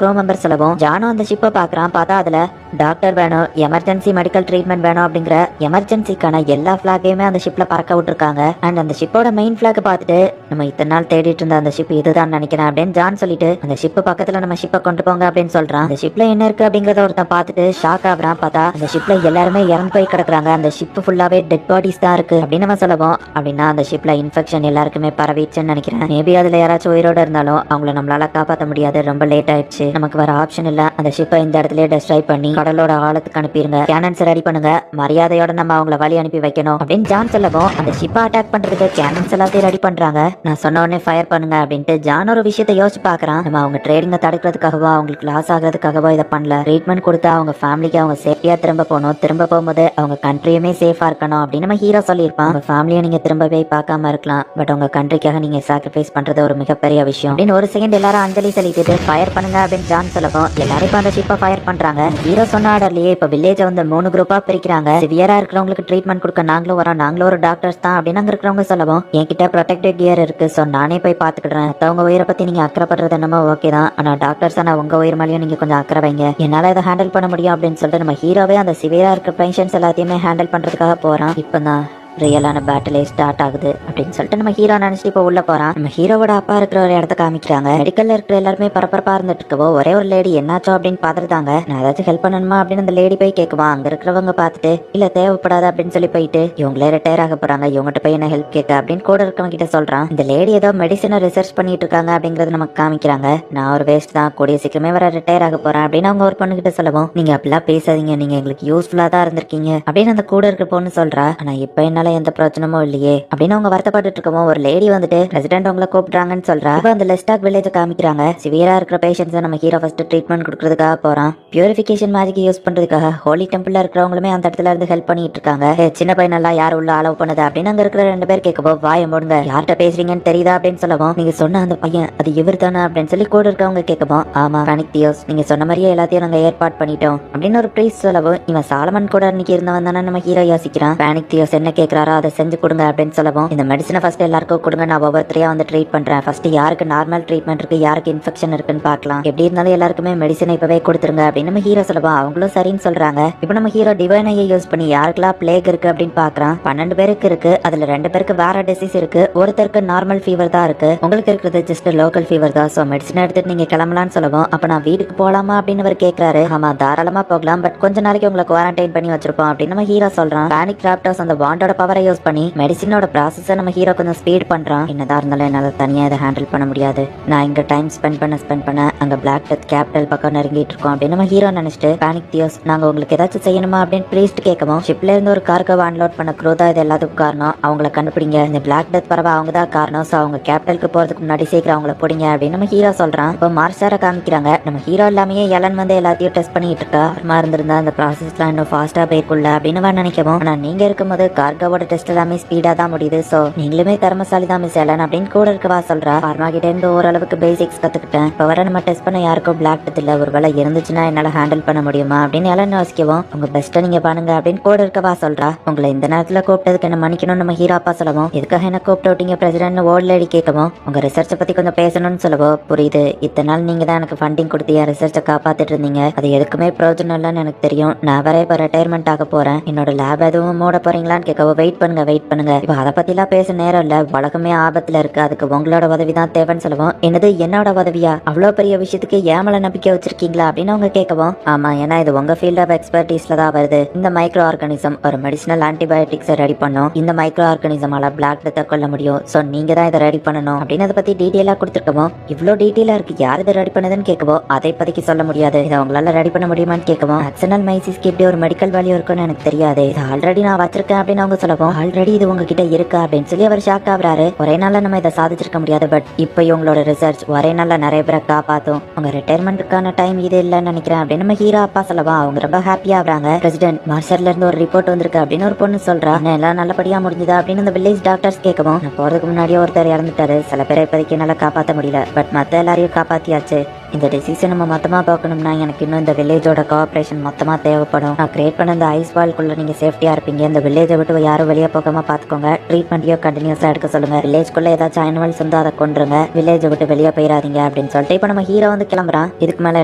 க்ரூ மெம்பர் சொல்லவும், ஜானும் அந்த ஷிப்பை பாக்குறான். பார்த்தா அதுல டாக்டர் வேணும், எமர்ஜென்சி மெடிக்கல் ட்ரீட்மெண்ட் வேணும் அப்படிங்கிற எமர்ஜென்சிக்கான எல்லா பிளாகையுமே அந்த ஷிப்ல பறக்க விட்டுருக்காங்க. அண்ட் அந்த ஷிப்போட மெயின் பிளாக் பார்த்துட்டு நம்ம இத்தனை நாள் தேடிட்டு இருந்த அந்த ஷிப் இதுதான் நினைக்கிறேன் அப்படின்னு ஜான் சொல்லிட்டு அந்த ஷிப் பக்கத்துல நம்ம ஷிப்பை கொண்டு போங்க அப்படின்னு சொல்றான். அந்த ஷிப்ல என்ன இருக்கு அப்படிங்கறத ஒருத்தன் பார்த்துட்டு ஷாக் ஆகுறான். பார்த்தா அந்த ஷிப்ல எல்லாருமே இறந்து போய் கிடக்குறாங்க. அந்த ஷிப் ஃபுல்லாவே டெட் பாடிஸ் தான் இருக்கு அப்படின்னு நம்ம சொல்லவும், அப்படின்னா அந்த ஷிப்ல இன்ஃபெக்ஷன் எல்லாருக்குமே பரவிச்சுன்னு நினைக்கிறேன். மேபி அதுல யாராச்சும் உயிரோட இருந்தாலும் அவங்கள நம்மளால காப்பாற்ற முடியாது, ரொம்ப லேட் ஆயிடுச்சு, நமக்கு வர ஆப்ஷன் இல்ல, அந்த ஷிப்பை இந்த இடத்துல டெஸ்ட்ராய் பண்ணி கடலோட ஆழத்துக்கு அனுப்பிடுங்க, கேனன்ஸ் ரெடி பண்ணுங்க, மரியாதையோட நம்ம அவங்கள வழி அனுப்பி வைக்கணும் அப்படின்னு ஜான் சொல்லவும், அந்த ஷிப்பை அட்டாக் பண்றதுக்கு கேனன்ஸ் எல்லாத்தையும் ரெடி பண்றாங்க. நான் சொன்ன உடனே ஃபயர் பண்ணுங்க அப்படின்ட்டு ஜான் ஒரு விஷயத்தை யோசிச்சு பாக்குறான். நம்ம அவங்க ட்ரேடிங்க தடுக்கிறதுக்காகவோ அவங்களுக்கு லாஸ் ஆகிறதுக்காகவோ இதை பண்ணல, ட்ரீட்மெண்ட் கொடுத்தா அவங்க ஃபேமிலிக்கு அவங்க சேஃப்டியா திரும்ப போகணும், திரும்ப போகும்போது அவங்க கண்ட்ரியுமே சேஃபா இருக்கணும் அப்படின்னு நம்ம ஹீரோ சொல்லியிருப்பான். உங்க ஃபேமிலியை நீங்க திரும்பவே பார்க்காம இருக்கலாம், பட் உங்க கண்ட்ரிக்காக நீங்க சாக்ரிஃபைஸ் பண்றது ஒரு மிகப்பெரிய விஷயம் அப்படின்னு ஒரு செகண்ட் எல்லாரும் அஞ்சலி செலுத்திட்டு ஃபயர் பண்ணுங்க அப்படின்னு ஜான் சொல்லவும், எல்லாரும் இப்ப அந்த ஷிப்பை ஃபயர் பண்றாங்க. ஹீரோ சொன்ன ஆர்டர்லயே இப்ப வில்லேஜ் வந்து 3 குரூப்பா பிரிக்கிறாங்க. சிவியரா இருக்கிறவங்களுக்கு ட்ரீட்மெண்ட் கொடுக்க நாங்களும் வரோம், நாங்களும் ஒரு டாக்டர்ஸ் தான் அப்படின்னு அங்க இருக்கிறவங்க சொல்லவும், என்கிட்ட ப்ரொடெக்டிவ் கியர் இருக்கு, சோ நானே போய் பாத்துக்கிடுறேன், மத்தவங்க உயிரை பத்தி நீங்க அக்கறைப்படுறது என்னமோ ஓகே தான், ஆனா டாக்டர்ஸ் ஆனா உங்க உயிர் மேலேயும் நீங்க கொஞ்சம் அக்கறை வைங்க, என்னால இதை ஹேண்டில் பண்ண முடியும் அப்படின்னு சொல்லிட்டு நம்ம ஹீரோவே அந்த சிவியரா இருக்கிற பேஷன்ஸ் எல்லாத்தையுமே ஹேண்டில் பண்றதுக்காக போறான். இப்பதான் ரியலான பேட்டிலே ஸ்டார்ட் ஆகுது அப்படின்னு சொல்லிட்டு நம்ம ஹீரோ நினைச்சிட்டு இப்போ உள்ள போறான். நம்ம ஹீரோவோட அப்பா இருக்கிற ஒரு இடத்த காமிக்கிறாங்க. மெடிக்கல்ல இருக்கிற எல்லாருமே பரபரப்பா இருந்துட்டு இருக்கவோ ஒரே ஒரு லேடி என்னாச்சோ அப்படின்னு பாத்துட்டாங்க. நான் ஏதாச்சும் ஹெல்ப் பண்ணணுமா அப்படின்னு அந்த லேடி போய் கேட்குவான். அங்க இருக்கிறவங்க பார்த்துட்டு இல்ல தேவைப்படாது அப்படின்னு சொல்லி போயிட்டு இவங்களே ரிட்டையர் ஆக போறாங்க, இவங்ககிட்ட போய் என்ன ஹெல்ப் கேட்க அப்படின்னு கூட இருக்கவங்க கிட்ட சொல்றான். இந்த லேடி ஏதோ மெடிசனை ரிசர்ச் பண்ணிட்டு இருக்காங்க அப்படிங்கறது நமக்கு காமிக்கிறாங்க. நான் ஒரு வேஸ்ட் தான், கூடிய சீக்கிரமே வர ரிட்டையர் ஆக போறேன் அப்படின்னு அவங்க ஒரு பொண்ணு கிட்ட சொல்லவும், நீங்க அப்படிலாம் பேசாதீங்க, நீங்க எங்களுக்கு யூஸ்ஃபுல்லா தான் இருந்திருக்கீங்க அப்படின்னு அந்த கூட இருக்க பொண்ணு சொல்றா. ஆனா இப்ப என்னால இதனால எந்த பிரச்சனமும் இல்லையே அப்படின்னு அவங்க வருத்தப்பட்டு இருக்கவும் ஒரு லேடி வந்துட்டு பிரசிடென்ட் உங்களை கூப்பிடுறாங்கன்னு சொல்றா. இப்போ அந்த லெஸ்டாக் வில்லேஜ் காமிக்கிறாங்க. சிவியரா இருக்கிற பேஷண்ட்ஸை நம்ம ஹீரோ ஃபர்ஸ்ட் ட்ரீட்மெண்ட் கொடுக்கறதுக்காக போறான். பியூரிஃபிகேஷன் மேஜிக் யூஸ் பண்றதுக்காக ஹோலி டெம்பிள்ல இருக்கிறவங்களுமே அந்த இடத்துல இருந்து ஹெல்ப் பண்ணிட்டு இருக்காங்க. சின்ன பையன் எல்லாம் யார் உள்ள அலோவ் பண்ணுது அப்படின்னு அங்க இருக்கிற 2 பேர் கேட்கப்போ வாய மூடுங்க, யார்கிட்ட பேசுறீங்கன்னு தெரியுதா அப்படின்னு சொல்லவும், நீங்க சொன்ன அந்த பையன் அது இவர் தானே அப்படின்னு சொல்லி கூட இருக்கவங்க கேட்கப்போ, ஆமா பேனிக் தியோஸ், நீங்க சொன்ன மாதிரியே எல்லாத்தையும் நாங்க ஏற்பாடு பண்ணிட்டோம் அப்படின்னு ஒரு ப்ரீஸ் சொல்லவும், இவன் சாலமன் கூட அன்னைக்கு இருந்தவன் தானே நம்ம ஹீரோ யோசிக்கிறான். பேனிக் தியோஸ் என்ன கேட்கறாரோ அதை செஞ்சு கொடுங்க அப்படின்னு சொல்லவும், இந்த மெடிசனை ஃபர்ஸ்ட் எல்லாருக்கும் கொடுங்க, நான் ஒவ்வொருத்தரையா வந்து ட்ரீட் பண்றேன். ஃபர்ஸ்ட் யாருக்கு நார்மல் ட்ரீட்மெண்ட் இருக்கு, யாருக்கு இன்ஃபெக்ஷன் இருக்குன்னு பார்க்கலாம். எப்படி இருந்தாலும் எல்லாருக்குமே மெடிசனை இப்பவே கொடுத்துருங்க அப்படின்னு நம்ம ஹீரோ சொல்லவும் அவங்களும் சரின்னு சொல்றாங்க. இப்போ நம்ம ஹீரோ டிவைனையை யூஸ் பண்ணி யாருக்கெல்லாம் பிளேக் இருக்கு அப்படின்னு பாக்குறான். 12 பேருக்கு இருக்கு. அதுல 2 பேருக்கு வேற டிசீஸ் இருக்கு, ஒருத்தருக்கு நார்மல் ஃபீவர் தான் இருக்கு. உங்களுக்கு இருக்கிறது ஜஸ்ட் லோக்கல் ஃபீவர் தான். சோ மெடிசன் எடுத்துட்டு நீங்க கிளம்பலாம்னு சொல்லவும், அப்ப நான் வீட்டுக்கு போலாமா அப்படின்னு அவர் கேட்கறாரு. ஆமா தாராளமா போகலாம், பட் கொஞ்ச நாளைக்கு உங்களை குவாரண்டைன் பண்ணி வச்சிருப்போம் அப்படின்னு நம்ம ஹீரோ சொல்றான். பேனிக் ராப்டர்ஸ் அந்த பாண்டோட பவரை யூஸ் பண்ணி மெடிசினோட ப்ராசஸை நம்ம ஹீரோ கொஞ்சம் ஸ்பீட் பண்றான். என்னதான் இருந்தாலும் என்னால தனியா இதை ஹேண்டில் பண்ண முடியாது. நான் இங்க டைம் ஸ்பெண்ட் பண்ண அங்க பிளாக் டெத் கேபிட்டல் பக்கம் நெருங்கிட்டு இருக்கோம் அப்படின்னு நம்ம ஹீரோ நினைச்சிட்டு, பேனிக் தியோஸ் நாங்க உங்களுக்கு ஏதாச்சும் செய்யணுமா அப்படின்னு பிரீஸ்ட் கேட்கவும், ஷிப்ல இருந்து ஒரு கார்கோ அன்லோட் பண்ண க்ரூ தான் இது எல்லாத்துக்கும் காரணம். அவங்கள கண்டுபிடிங்க, இந்த பிளாக் டெத் பரவ அவங்க தான் காரணம். சோ அவங்க கேபிட்டலுக்கு போறதுக்கு முன்னாடி சீக்கிரம் அவங்கள பிடிங்க அப்படின்னு நம்ம ஹீரோ சொல்றான். இப்போ மார்ஷாரை காமிக்கிறாங்க. நம்ம ஹீரோ எல்லாமே எலன் வந்து எல்லாத்தையும் டெஸ்ட் பண்ணிட்டு இருக்கா. அப்புறமா இருந்திருந்தா அந்த ப்ராசஸ்லாம் இன்னும் ஃபாஸ்டா போயிருக்குள்ள அப்படின்னு நினைக்கவும், ஆனா நீங்க இருக்கும்போது கார்கோவோட டெஸ்ட் எல்லாமே ஸ்பீடா தான் முடியுது. சோ நீங்களுமே திறமசாலி தான் மிஸ் எலன் அப்படின்னு கூட இருக்கவா சொல்றா. ஃபார்மா கிட்ட இருந்து ஓரளவுக்கு பேசிக்ஸ் கத்துக்கிட்டேன். இப்போ வர நம்ம டெஸ்ட் பண்ண யாருக்கும் பிளாக் டெத் இல்ல, ஒரு வேளை இருந்துச்சுன்னா என்னால ஹேண்டில் பண்ண முடியுமா அப்படின்னு எலன் யோசிக்கவும், உங்க பெஸ்ட்டை நீங்க பண்ணுங்க அப்படின்னு கூட இருக்கவா சொல்றா. உங்களை இந்த நேரத்துல கூப்பிட்டதுக்கு என்ன மன்னிக்கணும் நம்ம ஹீரோ அப்பா சொல்லவும், எதுக்காக என்ன கூப்பிட்டு விட்டீங்க பிரசிடென்ட் ஓல்ட் லேடி கேட்கவும், உங்க ரிசர்ச்சை பத்தி கொஞ்சம் பேசணும்னு சொல்லவும், புரியுது இத்தனை நாள் நீங்க தான் எனக்கு ஃபண்டிங் கொடுத்து என் ரிசர்ச்சை காப்பாத்திட்டு இருந்தீங்க, அது எதுக்குமே பிரயோஜனம் இல்லைன்னு எனக்கு தெரியும். நான் வர இப்ப ரிட்டையர்மெண்ட் ஆக போறேன், என்னோட லேப் எதுவும் மூட போறீங்களான்னு கேட்கவும், வெயிட் பண்ணுங்க இப்ப அதை பத்தி எல்லாம் பேச நேரம் இல்ல, உலகமே ஆபத்துல இருக்கு, அதுக்கு உங்களோட உதவி தான் தேவைன்னு சொல்லவும், என்னது என்னோட உதவியா, அவ்வளவு பெரிய விஷயத்துக்கு ஏமல நம்பிக்கை வச்சிருக்கீங்களா அப்படின்னு அவங்க கேட்கவும், ஆமா ஏன்னா இது உங்க ஃபீல்ட் ஆஃப் எக்ஸ்பர்டீஸ்ல தான் வருது. இந்த மைக்ரோ ஆர்கானிசம் ஒரு மெடிசினல் ஆன்டிபயோட்டிக்ஸை ரெடி பண்ணும். இந்த மைக்ரோ ஆர்கானிசமால பிளாக் டெத்தை கொல்ல முடியும். சோ நீங்க தான் இதை ரெடி பண்ணணும் அப்படின்னு அதை பத்தி டீட்டெயிலா கொடுத்துருக்கவும், இவ்வளவு டீட்டெயிலா இருக்கு, யார் இதை ரெடி பண்ணதுன்னு கேட்கவும், அதை பத்திக்கு சொல்ல முடியாது, இதை உங்களால ரெடி பண்ண முடியுமான்னு கேட்கவும், ஆக்சினல் மைசிஸ்க்கு இப்படி ஒரு மெடிக்கல் வேல்யூ இருக்குன்னு எனக்கு தெரியாது, இது ஆல்ரெடி நான் வச்சிருக்கேன் அப்படின்னு அவங்க சொல்லவும், ஆல்ரெடி இது உங்ககிட்ட இருக்கா அப்படின்னு சொல்லி அவர் ஷாக் ஆகுறாரு. ஒரே நாள்ல நம்ம இதை சாதிச்சிருக்க முடியாது, பட் இப்போ இவங்களோட ரிசர்ச் ஒரே நாள்ல நிறைய பேரை காப்பாத்தும். உங்க ரிட்டையர்மெண்ட்டுக்கான டைம் இது இல்லைன்னு நினைக்கிறேன் அப்படின்னு நம்ம ஹீரோ அப்பா சொல்லவா அவங்க ரொம்ப ஹாப்பியா ஆகுறாங்க. பிரசிடென்ட் மார்ஷல்ல இருந்து ஒரு ரிப்போர்ட் வந்திருக்கு அப்படின்னு ஒரு பொண்ணு சொல்றா. எல்லாம் நல்லபடியா முடிஞ்சதா அப்படின்னு அந்த வில்லேஜ் டாக்டர்ஸ் கேட்கவும், நான் போறதுக்கு முன்னாடியே ஒருத்தர் இறந்துட்டாரு, சில பேரை இப்போதைக்கு என்னால காப்பாற்ற முடியல, பட் மத்த எல்லாரையும் காப்பாத்தியாச்சு. இந்த டிசீஸை நம்ம மொத்தமா பார்க்கணும்னா எனக்கு இன்னும் இந்த வில்லேஜோட கோஆபரேஷன் மொத்தமா தேவைப்படும். நான் கிரியேட் பண்ண இந்த ஐஸ் வால்குள்ள நீங்க சேஃப்டியா இருப்பீங்க. இந்த வில்லேஜை விட்டு யாரும் வெளியே போகாம பாத்துக்கோங்க. ட்ரீட்மெண்ட்டையும் கண்டினியூஸா எடுக்க சொல்லுங்க. வில்லேஜ்குள்ள ஏதாச்சும் அனிமல்ஸ் வந்து அதை கொண்டுருங்க. வில்லேஜை விட்டு வெளியே போயிடாதீங்க அப்படின்னு சொல்லிட்டு இப்போ நம்ம ஹீரோ வந்து கிளம்புறான். இதுக்கு மேல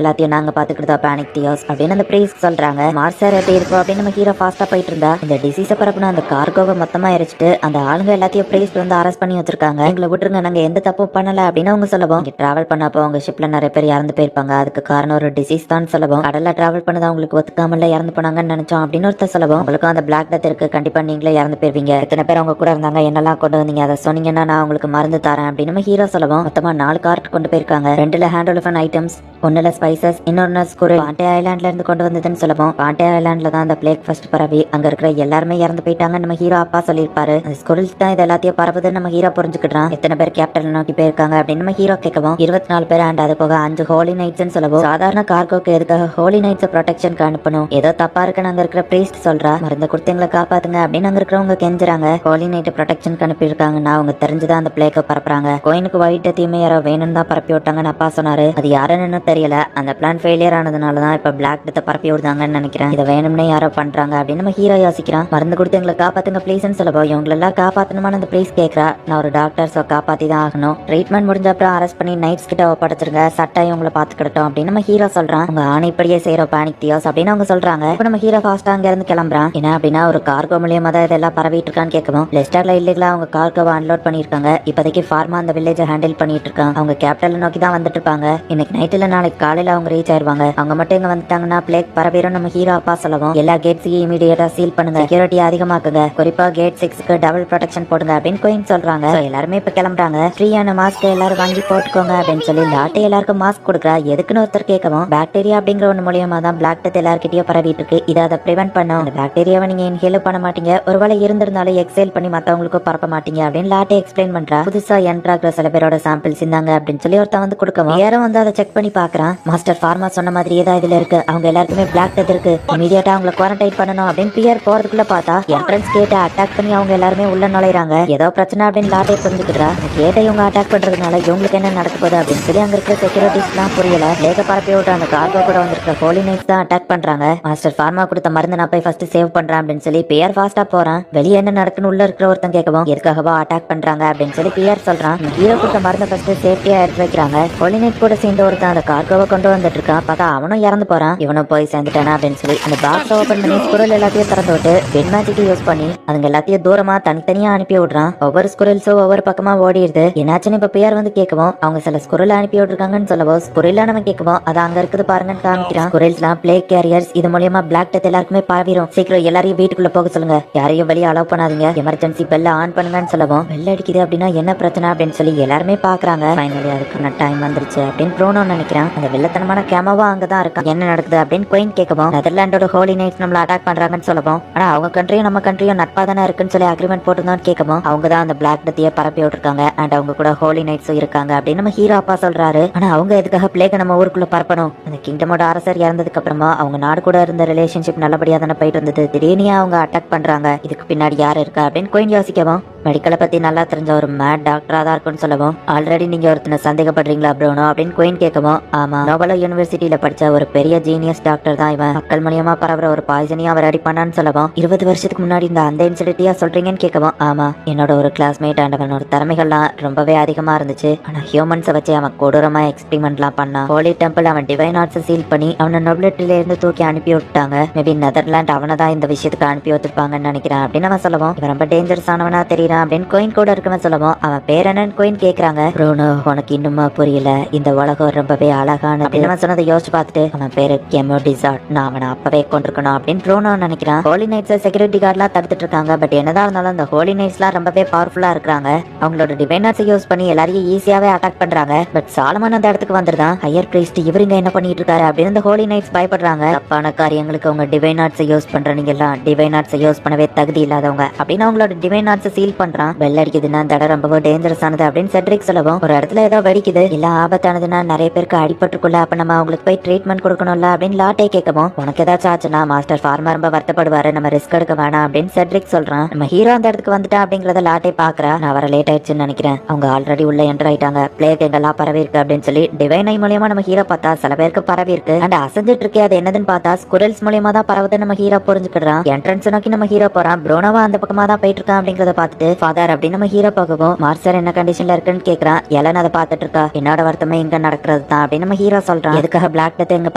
எல்லாத்தையும் நாங்க பாத்துக்கிட்டா பேனிக் தியோஸ் அப்படின்னு அந்த ப்ரீஸ் சொல்றாங்க. மார்சர் எப்படி இருக்கும் அப்படின்னு நம்ம ஹீரோ ஃபாஸ்டா போயிட்டு இருந்தா, இந்த டிசீஸை பரப்புன அந்த கார்கோவை மொத்தமா எரிச்சிட்டு அந்த ஆளுங்க எல்லாத்தையும் ப்ரீஸ் வந்து அரெஸ்ட் பண்ணி வச்சிருக்காங்க. எங்களை விட்டுருங்க, நாங்க எந்த தப்பும் பண்ணல அப்படின்னு அவங்க சொல்லவும், இங்க டிராவல் பண்ணப்போ அவங்க ஷிப்ல நிறைய பேர் இறந்து போயிருப்பாங்க, அதுக்கு காரணம் ஒரு டிசீஸ் தான் சொல்லவும், கடல்ல டிராவல் பண்ணது அவங்களுக்கு ஒத்துக்காமல இறந்து போனாங்கன்னு நினைச்சோம் அப்படின்னு ஒருத்தர் சொல்லவும், உங்களுக்கும் அந்த பிளாக் டெத் இருக்கு, கண்டிப்பா நீங்களே இறந்து போயிருவீங்க, எத்தனை பேர் அவங்க கூட இருந்தாங்க, என்னெல்லாம் கொண்டு வந்தீங்க, அதை சொன்னீங்கன்னா நான் உங்களுக்கு மருந்து தரேன் அப்படின்னு நம்ம ஹீரோ சொல்லவும், மொத்தமா 4 கார்ட் கொண்டு போயிருக்காங்க. 2ல ஹேண்ட் ஐட்டம்ஸ், 1ல ஸ்பைசஸ், இன்னொன்னு ஸ்குரு பாண்டே ஐலாண்ட்ல இருந்து கொண்டு வந்ததுன்னு சொல்லவும், பாண்டே ஐலாண்ட்ல தான் அந்த பிளேக் ஃபர்ஸ்ட் பரவி அங்க இருக்கிற எல்லாருமே இறந்து போயிட்டாங்க நம்ம ஹீரோ அப்பா சொல்லியிருப்பாரு. அந்த ஸ்குரில்ஸ் தான் இது எல்லாத்தையும் பரப்புதுன்னு நம்ம ஹீரோ புரிஞ்சுக்கிட்டான். எத்தனை பேர் கேப்டன் நோக்கி போயிருக்காங்க அப்படின்னு நம்ம ஹீரோ கேட்கவும், 24 பேர் அண்ட் அது போக 5 ஹோலி நைட்ஸ் சொல்லவும், சாதாரண கார்கோக்கு எதுக்காக ஹோலி நைட்ஸ் ப்ரொடெக்ஷனுக்கு அனுப்பணும், ஏதோ தப்பா இருக்குன்னு அங்க இருக்கிற பிரீஸ்ட் சொல்றா. மருந்து கொடுத்து எங்களை காப்பாத்துங்க அப்படின்னு அங்க இருக்கிறவங்க கெஞ்சுறாங்க. ஹோலி நைட் ப்ரொடெக்ஷனுக்கு அனுப்பியிருக்காங்கன்னா அவங்க தெரிஞ்சுதான் அந்த பிளேக்கை பரப்புறாங்க. கோயினுக்கு ஒயிட் தீமை யாரோ வேணும்னு தான் பரப்பி விட்டாங்கன்னு அப்பா சொன்னாரு. அது யாருன்னு தெரியல, அந்த பிளான் ஃபெயிலியர் ஆனதுனாலதான் இப்ப பிளாக் டெத்தை பரப்பி விடுதாங்கன்னு நினைக்கிறேன். இதை வேணும்னே யாரோ பண்றாங்க அப்படின்னு நம்ம ஹீரோ யோசிக்கிறான். மருந்து கொடுத்து எங்களை காப்பாத்துங்க ப்ளீஸ்ன்னு சொல்லவும், இவங்களெல்லாம் காப்பாத்தணுமான அந்த ப்ளீஸ் கேட்கறா. நான் ஒரு டாக்டர், சோ காப்பாத்தி தான் ஆகணும். ட்ரீட்மெண்ட் முடிஞ்ச அப்புறம் அரெஸ்ட் பண்ணி நைட்ஸ் கிட்ட ஒப்படைச்சிருங்க, சட்டை இவங்களை பாத்துக்கிட்டோம் அப்படின்னு நம்ம ஹீரோ சொல்றான். அவங்க ஆணைப்படியே செய்யறோம் பேனிக் தியோஸ் அப்படின்னு அவங்க சொல்றாங்க. இப்ப நம்ம ஹீரோ ஃபாஸ்டா அங்க இருந்து கிளம்புறான். என்ன அப்படின்னா ஒரு கார்கோ மூலியமா தான் இதெல்லாம் பரவிட்டு இருக்கான்னு கேட்கவும், லெஸ்டர்ல இல்லைங்களா அவங்க கார்கோவை அன்லோட் பண்ணிருக்காங்க. இப்போதைக்கு ஃபார்மா அந்த வில்லேஜை ஹேண்டில் பண்ணிட்டு இருக்காங்க. அவங்க கேபிட்டல் நோக்கி தான் வந்துட்டு இருப்பாங்க. இன்னைக்கு நைட் இல்ல நாளைக்கு காலையில அவங்க ரீச் ஆயிருவாங்க. அவங்க மட்டும் இங்க வந்துட்டாங்கன்னா பிளேக் பரவிடும் நம்ம ஹீரோ அப்பா சொல்லவும், எல்லா கேட்ஸையும் இமீடியட்டா சீல் பண்ணுங்க, செக்யூரிட்டி அதிகமாக்குங்க, குறிப்பா கேட் 6க்கு டபுள் ப்ரொடெக்ஷன் போடுங்க அப்படின்னு கோயின் சொல்றாங்க. எல்லாருமே இப்ப கிளம்புறாங்க. ஃப்ரீயான மாஸ்க் எல்லாரும் வாங்கி போட்டுக்கோங்க அப்படின்னு சொல்லி லாட்டே எல்லாருக்கும் மாஸ்க் மாஸ்க் கொடுக்குறா. எதுக்குன்னு ஒருத்தர் கேட்கவும், பாக்டீரியா அப்படிங்கிற ஒண்ணு மூலியமா தான் பிளாக் டெத் எல்லார்கிட்டயும் பரவிட்டு இருக்கு. இதை அதை ப்ரிவென்ட் பண்ணும். அந்த பாக்டீரியாவை நீங்க இன்ஹேல் பண்ண மாட்டீங்க, ஒருவேளை இருந்திருந்தாலும் எக்ஸேல் பண்ணி மத்தவங்களுக்கு பரப்ப மாட்டீங்க அப்படின்னு லாட்டே எக்ஸ்பிளைன் பண்றா. புதுசா என்ட்ராகிற சில பேரோட சாம்பிள்ஸ் இருந்தாங்க அப்படின்னு சொல்லி ஒருத்தன் வந்து கொடுக்கவும், யாரும் வந்து அதை செக் பண்ணி பாக்குறான். மாஸ்டர் ஃபார்மா சொன்ன மாதிரியே தான் இதுல இருக்கு. அவங்க எல்லாருக்குமே பிளாக் டெத் இருக்கு. இமீடியட்டா அவங்களை குவாரண்டைன் பண்ணணும் அப்படின்னு பியர் போறதுக்குள்ள பார்த்தா என்ட்ரன்ஸ் கேட்டை அட்டாக் பண்ணி அவங்க எல்லாருமே உள்ள நுழைறாங்க. ஏதோ பிரச்சனை அப்படின்னு லாட்டே புரிஞ்சுக்கிறா. கேட்டை இவங்க அட்டாக் பண்றதுனால இவங்களுக்கு என்ன நடக்க போகுது அப்படின்னு சொல்லி அங்க இருக்கிற செக்யூரிட்டிஸ் எல்லாம் புரியல. லேக பரப்பி விட்டு அந்த கார்கோ கூட வந்திருக்க ஹோலி நைட்ஸ் தான் அட்டாக் பண்றாங்க. மாஸ்டர் ஃபார்மா கொடுத்த மருந்து நான் போய் ஃபர்ஸ்ட் சேவ் பண்றேன் அப்படின்னு சொல்லி பியர் ஃபாஸ்டா போறான். வெளியே என்ன நடக்குன்னு உள்ள இருக்கிற ஒருத்தன் கேட்கவும், எதுக்காகவா அட்டாக் பண்றாங்க அப்படின்னு சொல்லி பியர் சொல்றான். ஹீரோ கொடுத்த மருந்து ஃபர்ஸ்ட் சேஃப்டியா எடுத்து வைக்கிறாங்க. ஹோலி நைட் கூட சேர்ந்து ஒருத்தன் அந்த கார்கோவை கொண்டு வந்துட்டு இருக்கான். பார்த்தா அவனும் இறந்து போறான். இவனும் போய் சேர்ந்துட்டானா அப்படின்னு சொல்லி அந்த பாக்ஸ் ஓபன் பண்ணி ஸ்குரல் எல்லாத்தையும் திறந்து விட்டு பென் மேஜிக் யூஸ் பண்ணி அதுங்க எல்லாத்தையும் தூரமா தனித்தனியா அனுப்பி விடுறான். ஒவ்வொரு ஸ்குரல்ஸும் ஒவ்வொரு பக்கமா ஓடிடுது. என்னாச்சுன்னு இப்ப பியர் வந்து கேட்கவும், அவங்க சில ஸ்குரல் அனுப்பி விட்டுருக்காங்கன்னு சொல்லவும், ஸ்குரலா நம்ம கேட்கவும் அது அங்க இருக்குது பாருங்கன்னு காமிக்கிறான். ஸ்குரல்ஸ்லாம் பிளே கேரியர்ஸ், இது மூலியமா பிளாக் டெத் எல்லாருக்குமே பரவிடும். சீக்கிரம் எல்லாரையும் வீட்டுக்குள்ள போக சொல்லுங்க, யாரையும் வெளியே அலோவ் பண்ணாதீங்க, எமர்ஜென்சி பெல்ல ஆன் பண்ணுங்கன்னு சொல்லவும், பெல் அடிக்குது அப்படின்னா என்ன பிரச்சனை அப்படின்னு சொல்லி எல்லாருமே பாக்குறாங்க. ஃபைனலி அதுக்கான டைம் வந்துருச்சு அப்படின்னு ப்ரோனோ நினைக்கிறான். அந்த வில்லத்தனமான கேமாவா அங்கதான் இருக்கான். என்ன நடக்குது அப்படின்னு குயின் கேட்கவும், நெதர்லாண்டோட ஹோலி நைட்ஸ் நம்மள அட்டாக் பண்றாங்கன்னு சொல்லவும், ஆனா அவங்க கண்ட்ரியும் நம்ம கண்ட்ரியும் நட்பா தானே இருக்குன்னு சொல்லி அக்ரிமெண்ட் போட்டுதான் கேட்கவும், அவங்க தான் அந்த பிளாக் டெத்தையே பரப்பி விட்டுருக்காங்க அண்ட் அவங்க கூட ஹோலி நைட்ஸும் இருக்காங்க அப்படின்னு நம்ம ஹீரோ அப்பா சொல்றாரு. ஆனா அவங்க எதுக்காக பிளேக நம்ம ஊருக்குள்ள பரப்பணும்? அந்த கிங்டமோட அரசர் இறந்ததுக்கு அப்புறமா அவங்க நாடு கூட இருந்த ரிலேஷன்ஷிப் நல்லபடியா தானே போயிட்டு இருந்தது. திடீர்னு அவங்க அட்டாக் பண்றாங்க, இதுக்கு பின்னாடி யாரு இருக்கா அப்படின்னு குயின் யோசிக்கவும், மெடிக்கலை பத்தி நல்லா தெரிஞ்ச ஒரு மேட் டாக்டரா தான் இருக்குன்னு சொல்லவும், ஆல்ரெடி நீங்க ஒருத்தனை சந்தேகப்படுறீங்களா ப்ரோனோ அப்படின்னு குயின் கேட்கவும், ஆமா, நோபலோ யூனிவர்சிட்டியில படிச்ச ஒரு பெரிய ஜீனியஸ் டாக்டர் தான் இவன். மக்கள் மூலியமா பரவுற ஒரு பாய்சனையும் அவர் ரெடி பண்ணான்னு சொல்லவும், 20 வருஷத்துக்கு முன்னாடி இந்த அந்த இன்சிடென்ட்டியா சொல்றீங்கன்னு கேட்கவும், ஆமா, என்னோட ஒரு கிளாஸ்மேட் அண்ட் அவனோட திறமைகள்லாம் ரொம்பவே அதிகமா இருந்துச்சு. ஆனா ஹியூமன்ஸை வச்சு அவன் கொடூரமா எக்ஸ்பெரிமெண்ட்லாம் பண்ணான். ஹோலி டெம்பிள் அவன் டிவைன் ஆர்ட்ஸை சீல் பண்ணி அவனை நொபிலிட்டில இருந்து தூக்கி அனுப்பி விட்டாங்க. மேபி நெதர்லாண்ட் அவனை தான் இந்த விஷயத்துக்கு அனுப்பி வச்சிருப்பாங்கன்னு நினைக்கிறேன் அப்படின்னு அவன் சொல்லவும், இவன் ரொம்ப டேஞ்சரஸ் ஆனவனா தெரியறான் அப்படின்னு கோயின் கூட இருக்கவன் சொல்லவும், அவன் பேர் என்னன்னு கோயின் கேக்குறாங்க. ப்ரோனோ, உனக்கு இன்னுமா புரியல? இந்த உலகம் ரொம்பவே அழகானது அப்படின்னு அவன் சொன்னதை யோசிச்சு பார்த்துட்டு, அவன் பேரு கெமோ டிசார்ட், நான் அவனை அப்பவே கொண்டிருக்கணும் அப்படின்னு ப்ரோனோ நினைக்கிறான். ஹோலி நைட்ஸ் செக்யூரிட்டி கார்ட்லாம் தடுத்துட்டு இருக்காங்க. பட் என்னதான் இருந்தாலும் அந்த ஹோலி நைட்ஸ்லாம் ரொம்பவே பவர்ஃபுல்லா இருக்காங்க. அவங்களோட டிவைன் ஆர்ட்ஸை யூஸ் பண்ணி எல்லாரையும் ஈஸியாவே அட்டாக் பண்றாங்க. பட் சாலமன் அந்த இடத்துக்கு வந்துருதான். ஹையர் பிரைஸ்ட் இவருங்க என்ன பண்ணிட்டு இருக்காரு அப்படின்னு இந்த ஹோலி நைட்ஸ் பயப்படுறாங்க. தப்பான காரியங்களுக்கு அவங்க டிவைன் ஆர்ட்ஸை யூஸ் பண்ற நீங்க எல்லாம் டிவைன் ஆர்ட்ஸை யூஸ் பண்ணவே தகுதி இல்லாதவங்க அப்படின்னு அவங்களோட டிவைன் ஆர்ட்ஸை சீல் பண்றான். பெல் அடிக்குதுன்னா அந்த இடம் ரொம்பவே டேஞ்சரஸ் ஆனது அப்படின்னு செட்ரிக் சொல்லவும், ஒரு இடத்துல ஏதோ வெடிக்குது, இல்ல ஆபத்தானதுன்னா நிறைய பேருக்கு அடிபட்டுக்குள்ள, அப்ப நம்ம அவங்களுக்கு போய் ட்ரீட்மெண்ட் கொடுக்கணும்ல அப்படின்னு லாட்டே கேட்கவும், உனக்கு ஏதாச்சும் ஆச்சுன்னா மாஸ்டர் ஃபார்மா ரொம்ப வருத்தப்படுவாரு, நம்ம ரிஸ்க் எடுக்க வேணாம் அப்படின்னு செட்ரிக் சொல்றான். நம்ம ஹீரோ அந்த இடத்துக்கு வந்துட்டா அப்படிங்கறத லாட்டே பாக்குறா. நான் வர லேட் ஆயிடுச்சுன்னு நினைக்கிறேன், அவங்க ஆல்ரெடி உள்ள என்டர் ஆயிட்டாங்க, பிளேக் எங்கெல்லாம் பரவி இருக்கு அப்படின்னு சொல்லி டிவைன் ஐ மூலியமா நம்ம ஹீரோ பார்த்தா சில பேருக்கு பரவி இருக்கு அண்ட் அசைஞ்சிட்டு இருக்கே, அது என்னதுன்னு பார்த்தா ஸ்குரல்ஸ் மூலியமா தான் பரவுது நம்ம ஹீரோ புரிஞ்சுக்கிறான். என்ட்ரன்ஸ் நோக்கி நம்ம ஹீரோ போறான். ப்ரோனோவா அந்த பக்கமா தான் போயிட்டு இருக்கான் அப்படிங்கறத பார்த்துட்டு, ஃபாதர் அப்படின்னு நம்ம ஹீரோ போகவும், மார்சர் என்ன கண்டிஷன்ல இருக்குன்னு கேக்குறான். எலன் அதை பார்த்துட்டு இருக்கா. என்னோட வருத்தமே இங்க நடக்கிறது தான் அப்படின்னு நம்ம ஹீரோ சொல்றான். எதுக்காக பிளாக் டெத் எங்க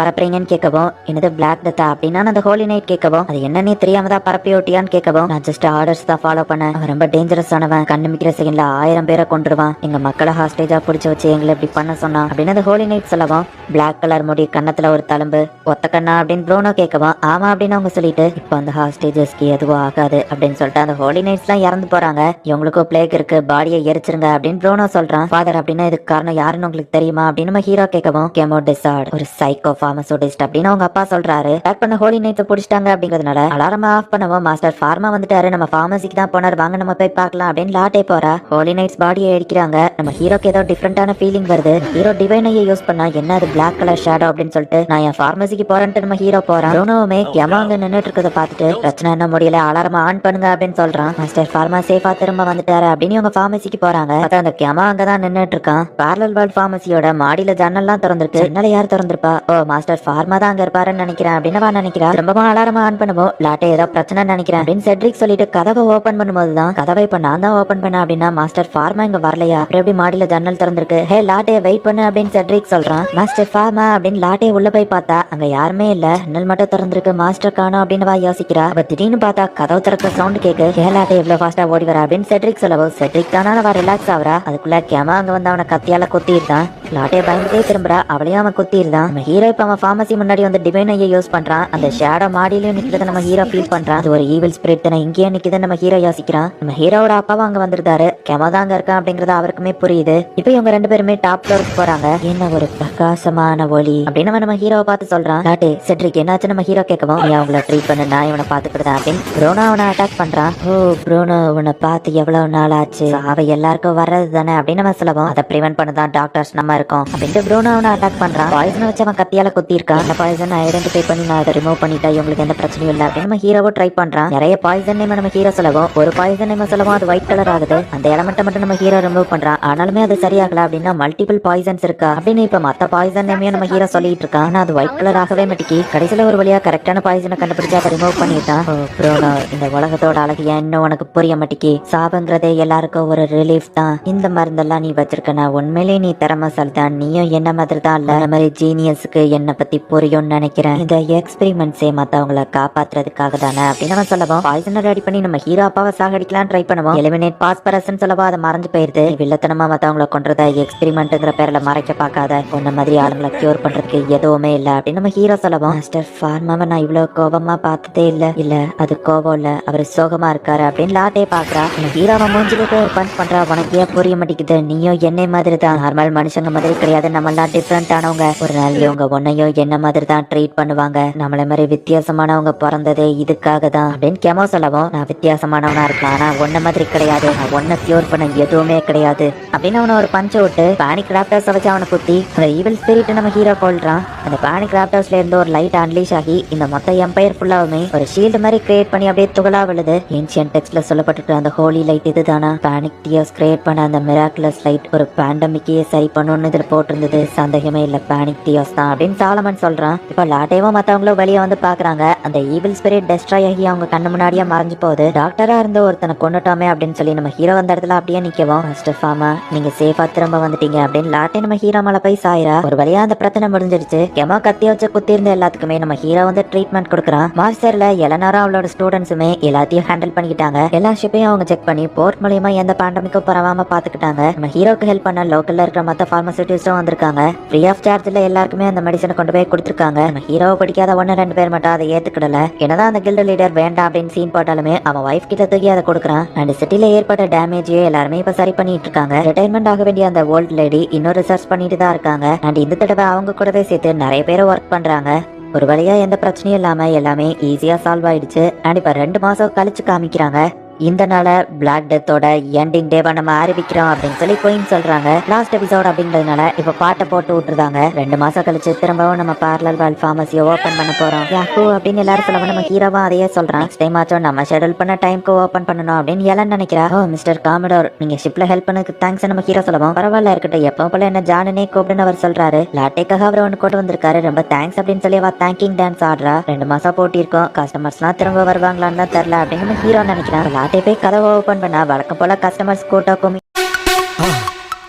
பரப்புறீங்கன்னு கேட்கவும், என்னது பிளாக் டெத்தா அப்படின்னா அந்த ஹோலி நைட் கேட்கவும், அது என்னன்னே தெரியாம தான் பரப்பி ஓட்டியான்னு கேட்கவும், நான் ஜஸ்ட் ஆர்டர்ஸ் தான் ஃபாலோ பண்ணேன், அவன் ரொம்ப டேஞ்சரஸ் ஆனவன், கண்ணுமிக்கிற செகண்ட்ல 1000 பேரை கொண்டுருவான், எங்க மக்களை ஹாஸ்டேஜா புடிச்சு வச்சு எங்களை இப்படி பண்ண சொன்னான் அப்படின்னு அந்த ஹோலி நைட் சொல்லவும், பிளாக் கலர் முடி, கண்ணத்துல ஒரு தழும்பு, ஒத்த கண்ணா அப்படின்னு ப்ரோனோ கேட்கவும், ஆமா அப்படின்னு அவங்க சொல்லிட்டு, இப்போ அந்த ஹாஸ்டேஜஸ்க்கு எதுவும் ஆகாது அப்படின்னு சொல்லிட்டு அந்த ஹோலி நைட்ஸ் எல்லாம் இறந்து போறாங்க. இவங்களுக்கும் பிளேக் இருக்கு, பாடியை எரிச்சிருங்க அப்படின்னு ப்ரோனோ சொல்றான். ஃபாதர் அப்படின்னா இதுக்கு காரணம் யாருன்னு உங்களுக்கு தெரியுமா அப்படின்னு நம்ம ஹீரோ கேட்கவும், கெமோ டிசார்ட், ஒரு சைக்கோ ஃபார்மசூட்டிஸ்ட் அப்படின்னு அவங்க அப்பா சொல்றாரு. பேக் பண்ண ஹோலி நைட்ஸை பிடிச்சிட்டாங்க அப்படிங்கிறதுனால அலாரமா ஆஃப் பண்ணவும், மாஸ்டர் ஃபார்மா வந்துட்டாரு, நம்ம ஃபார்மசிக்கு தான் போனார், வாங்க நம்ம போய் பார்க்கலாம் அப்படின்னு லாட்டே போறா. ஹோலி நைட்ஸ் பாடியை எரிக்கிறாங்க. நம்ம ஹீரோக்கு ஏதோ டிஃப்ரெண்டான ஃபீலிங் வருது. ஹீரோ டிவைனையை யூஸ் பண்ணா என்ன அது பிளாக் கலர் ஷேடோ அப்படின்னு சொல்லிட்டு, நான் என் ஃபார்மசிக்கு போறேன்ட்டு நம்ம ஹீரோ போறான். ப்ரோனோவுமே கெமா அங்க நின்னுட்டு இருக்கத பார்த்துட்டு, பிரச்சனை என்ன முடியல, அலாரமா ஆன் பண்ணுங்க அப்படின்னு சொல்றான். மாஸ்டர் ஃபார்மா சேஃபா திரும்ப வந்துட்டாரு அப்படின்னு இவங்க ஃபார்மசிக்கு போறாங்க. அந்த கெமா அங்கதான் நின்னுட்டு இருக்கான். பேரலல் வேர்ல்ட் ஃபார்மசியோட மாடியில ஜன்னல்லாம் திறந்திருக்கு. ஜன்னலை யார் திறந்திருப்பா? ஓ, மாஸ்டர் ஃபார்மா தான் அங்க இருப்பாருன்னு நினைக்கிறேன் அப்படின்னு அவன் நினைக்கிறா. ரொம்பவும் அலாரமா ஆன் பண்ணுவோம். லாட்டே ஏதோ பிரச்சனை நினைக்கிறேன் அப்படின்னு செட்ரிக் சொல்லிட்டு கதவை ஓபன் பண்ணும்போதுதான், கதவை இப்ப நான் தான் ஓபன் பண்ண அப்படின்னா மாஸ்டர் ஃபார்மா இங்க வரலையா, அப்புறம் எப்படி மாடியில ஜன்னல் திறந்திருக்கு, ஹே லாட்டே வெயிட் பண்ணு அப்படின்னு செட்ரிக் சொல்றான். மாஸ்டர் ஃபார்மா அப்படின்னு லாட்டே உள்ள போய் பார்த்தா அங்க யாருமே இல்ல, ஜன்னல் மட்டும் திறந்திருக்கு, மாஸ்டர் காணோம் அப்படின்னு வா யோசிக்கிறா. அவ திடீர்னு பார்த்தா கதவு திறக்க சவுண்ட் கேக்கு. ஹே லாட்டே எவ்வளவு ஃபாஸ்டா ஓடி வரா அப்படின்னு செட்ரிக் சொல்லவும், செட்ரிக் தானா அவ ரிலாக்ஸ் ஆகுறா. அதுக்குள்ள கெமா அங்க வந்து அவனை கத்தியால குத்திருந்தான். லாட்டே பயந்துட்டே திரும்புறா. அவளையும் அவன் குத்திருந்தான். நம்ம ஹீரோ இப்ப அவன் ஃபார்மசி முன்னாடி வந்து டிவைன் ஐயை யூஸ் பண்றான். அந்த ஷேடோ மாடியிலயும் நிக்கிறத நம்ம ஹீரோ ஃபீல் பண்றான். அது ஒரு ஈவில் ஸ்பிரிட் தானே இங்கேயே நிக்குதுன்னு நம்ம ஹீரோ யோசிக்கிறான். நம்ம ஹீரோவோட அப்பாவும் அங்க வந்திருந்தாரு. கெமா தான் அங்க இருக்கான் அப்படிங்கறது அவருக்குமே புரியுது. இப்போ இவங்க 2 பேருமே டாப் ஃப்ளோருக்கு போறாங்க. என்ன ஒரு பிரகாசமான ஒளி அப்படின்னு நம்ம ஹீரோவை பார்த்து சொல்றான். டாட்டே செட்ரிக் என்னாச்சு நம்ம ஹீரோ கேட்கவும், நீ அவங்கள ட்ரீட் பண்ணு, நான் இவனை பாத்துக்கிட்டேன் அப்படின்னு ப்ரூனோ அவனை அட்டாக் பண்றான். ஓ ப்ரூனோ, உன்னை பார்த்து எவ்வளவு நாள் ஆச்சு, அவ எல்லாருக்கும் வர்றது தானே அப்படின்னு நம்ம சொல்லவும், அதை ப்ரிவென்ட் பண்ணதான் டாக்டர்ஸ் நம்ம இருக்கோம் அப்படின்ட்டு ப்ரூனோ அவனை அட்டாக் பண்றான். பாய்சனை வச்சு அவன் கத்தியால குத்தி இருக்கான். அந்த பாய்சன் ஐடென்டிஃபை பண்ணி நான் அதை ரிமூவ் பண்ணிட்டா இவங்களுக்கு எந்த பிரச்சனையும் இல்லை அப்படின்னு நம்ம ஹீரோவை ட்ரை பண்றான். நிறைய பாய்சன் நேம் நம்ம ஹீரோ சொல்லவும், ஒரு பாய்சன் நேம் சொல்லவும் அது ஒயிட் கலர் ஆகுது. அந்த எலமெண்ட்டை மட்டும் நம்ம ஹீரோ ரிமூவ் பண்றான். ஆனாலுமே அது சரியாகல. அப்படின்னா மல்டிபிள் பாய்சன்ஸ் இருக்கா அப்படின்னு இப்ப மத்த பாய்சன் நேமையும் நம்ம ஹீரோ சொல்லிட்டு இருக்கான். ஆனா அது ஒயிட் கலர் ஆகவே மாட்டிக்கி. கடைசியில ஒரு வழியா கரெக்டான பாய்சனை கண்டுபிடிச்சு அதை ரிமூவ் பண்ணிட்டான். ப்ரோனோ, இந்த உலகத்தோட அழகு இன்னும் உனக்கு புரிய மாட்டிக்கி. சாபங்கிறதே எல்லாருக்கும் ஒரு ரிலீஃப் தான். இந்த மருந்தெல்லாம் நீ வச்சிருக்கனா உண்மையிலே நீ திறமைசாலி தான். நீயும் என்ன மாதிரி தான் இல்ல. அந்த மாதிரி ஜீனியஸுக்கு என்ன பத்தி புரியும்னு நினைக்கிறேன். இந்த எக்ஸ்பெரிமெண்ட்ஸே மத்தவங்களை காப்பாத்துறதுக்காக தானே அப்படின்னு நம்ம சொல்லவும், பாய்சனை ரெடி பண்ணி நம்ம ஹீரோ அப்பாவை சாகடிக்கலாம் ட்ரை பண்ணுவோம். எலிமினேட் பாஸ்பரஸ்ன்னு சொல்லவா அதை மறைஞ்சு போயிருது. வில்லத்தனமா மத்தவங்களை கொன்றத எக்ஸ்பெரிமெண்ட்ங்கிற பேர்ல மறைக்க பார்க்காத. உன்ன மாதிரி ஆளுங்களை கியூர் பண்றதுக்கு எதுவுமே இல்ல அப்படின்னு நம்ம ஹீரோ சொல்லவும், மாஸ்டர் ஃபார்மாவை நான் இவ்வளவு கோபமா பார்த்ததே இல்ல அது கோபம் இல்ல, அவர் சோகமா இருக்காரு அப்படின்னு லாட்டே பாக்குறா. நம்ம ஹீரோவை மூஞ்சிலுக்கு ஒரு பஞ்ச் பண்றா. உனக்கு ஏன் புரிய மாட்டேங்குது, நீயும் என்னை மாதிரி தான். நார்மல் மனுஷங்க மாதிரி கிடையாது, நம்ம எல்லாம் டிஃப்ரெண்ட் ஆனவங்க. ஒரு நாள் இவங்க உன்னையும் என்ன மாதிரி தான் ட்ரீட் பண்ணுவாங்க. நம்மள மாதிரி வித்தியாசமானவங்க பிறந்ததே இதுக்காக தான் அப்படின்னு கெமோ சொல்லவும், நான் வித்தியாசமானவனா இருக்கலாம், ஆனா உன்ன மாதிரி கிடையாது, நான் உன்னை கியூர் பண்ண எதுவுமே கிடையாது அப்படின்னு அவனை ஒரு பஞ்ச விட்டு பேனிக் ராப்டர்ஸ் வச்சு அவனை குத்தி அந்த ஈவில் ஸ்பிரிட் நம்ம ஹீரோ கொள்றான். அந்த பேனிக் ராப்டர்ஸ்ல இருந்து ஒரு லைட் அன்லீஷ் ஆகி இந்த மொத்த எம்பையர் ஃபுல்லாவுமே ஒரு ஷீல்டு மாதிரி கிரியேட் பண்ணி அப்படியே துகளா விழுது. ஏன்ஷியன் டெக்ஸ்ட்ல சொல்லப்பட்டு அந்த ஹோலி லைட் இதுதானா? பேனிக் டியர்ஸ் கிரியேட் பண்ண அந்த மிராக்குலஸ் லைட் ஒரு பேண்டமிக்கே சரி பண்ணணும்னு இதுல போட்டிருந்தது. சந்தேகமே இல்ல, பேனிக் டியர்ஸ் தான் அப்படின்னு சாலமன் சொல்றான். இப்ப லாட்டேவும் மத்தவங்களும் வெளியே வந்து பாக்குறாங்க. அந்த ஈவில் ஸ்பிரிட் டெஸ்ட்ராய் ஆகி அவங்க கண்ணு முன்னாடியே மறைஞ்சு போகுது. டாக்டரா இருந்த ஒருத்தனை கொண்டுட்டோமே அப்படின்னு சொல்லி நம்ம ஹீரோ அந்த இடத்துல அப்படியே நிக்கவும், மாஸ்டர் ஃபார்மா நீங்க சேஃபா திரும்ப வந்துட்டீங்க அப்படின்னு லாட்டே நம்ம ஹீரோ மேல போய் சாயிரா. ஒரு வழியா அந்த பிரச்சனை முடிஞ்சிருச்சு. கெமோ கத்தி வச்சு குத்தி இருந்த எல்லாத்துக்குமே நம்ம ஹீரோ வந்து ட்ரீட்மெண்ட் கொடுக்குறான். மாஸ்டர்ல எலனாரா அவளோட ஸ்டூடெண்ட்ஸுமே எல்லாத்தையும் ஹேண்டில் பண்ணிக்கிட்டாங்க. எல்லா ஷிப்பையும் அவங்க செக் பண்ணி போர்ட் மூலியமா எந்த பேண்டமிக்கும் பரவாம பாத்துக்கிட்டாங்க. நம்ம ஹீரோக்கு ஹெல்ப் பண்ண லோக்கல்ல இருக்கிற மத்த பார்மசூட்டிஸ்டும் வந்திருக்காங்க. ஃப்ரீ ஆஃப் சார்ஜ்ல எல்லாருக்குமே அந்த மெடிசனை கொண்டு போய் கொடுத்துருக்காங்க. நம்ம ஹீரோவை பிடிக்காத 1-2 பேர் மட்டும் அதை ஏத்துக்கிடல. என்னதான் அந்த கில்டு லீடர் வேண்டாம் அப்படின்னு சீன் போட்டாலுமே அவன் வைஃப் கிட்ட தூக்கி அதை கொடுக்குறான். அண்ட் சிட்டில ஏற்பட்ட டேமேஜே எல்லாருமே இப்ப சரி பண்ணிட்டு இருக்காங்க. ரிட்டைர்மெண்ட் ஆக வேண்டிய அந்த ஓல்ட் லேடி இன்னும் ரிசர்ச் பண்ணிட்டு தான் இருக்காங்க. அண்ட் இந்த தடவை அவங்க கூடவே சேர்த்து நிறைய பேர் ஒர்க் பண்றாங்க. ஒரு வழியா எந்த பிரச்சனையும் இல்லாம எல்லாமே ஈஸியா சால்வ் ஆயிடுச்சு. அண்ட் இப்ப 2 மாசம் கழிச்சு காமிக்கிறாங்க. இந்த நாள பிளாக் டெத்தோட எண்டிங் டேவா நம்ம அறிவிக்கிறோம் அப்படின்னு சொல்லி குயின் சொல்றாங்க. லாஸ்ட் எபிசோட் அப்படின்றதுனால இப்ப பாட்டை போட்டு விட்டுருந்தாங்க. 2 மாசம் கழிச்சு திரும்பவும் நம்ம பார்லர் வேர்ல்ட் ஃபார்மசியை ஓபன் பண்ண போறோம் யாஹூ அப்படின்னு எல்லாரும் சொல்லவும், நம்ம ஹீரோவா அதையே சொல்றான். நெக்ஸ்ட் டைம் ஆச்சும் நம்ம ஷெட்யூல் பண்ண டைம்க்கு ஓபன் பண்ணணும் அப்படின்னு எல்லாம் நினைக்கிறா. ஓ மிஸ்டர் காமடோர், நீங்க ஷிப்ல ஹெல்ப் பண்ணதுக்கு தேங்க்ஸ் நம்ம ஹீரோ சொல்லவும், பரவாயில்ல இருக்கட்டும், எப்பவும் போல என்ன ஜானனே கூப்பிடுன்னு அவர் சொல்றாரு. லாட்டேக்காக அவர் ஒன்று கொண்டு வந்திருக்காரு, ரொம்ப தேங்க்ஸ் அப்படின்னு சொல்லி அவ தேங்கிங் டான்ஸ் ஆடுறா. 2 மாசம் போட்டிருக்கோம், கஸ்டமர்ஸ்லாம் திரும்ப வருவாங்களான்னு தான் தெரியல அப்படின்னு நம்ம ஹீரோ நினைக்கிறான். லாட்டே போய் கதவை ஓபன் பண்ணா வழக்கம் போல கஸ்டமர்ஸ் கூட்டம்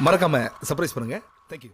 மறக்காம சர்ப்ரைஸ் பண்ணுங்க. தேங்க்யூ.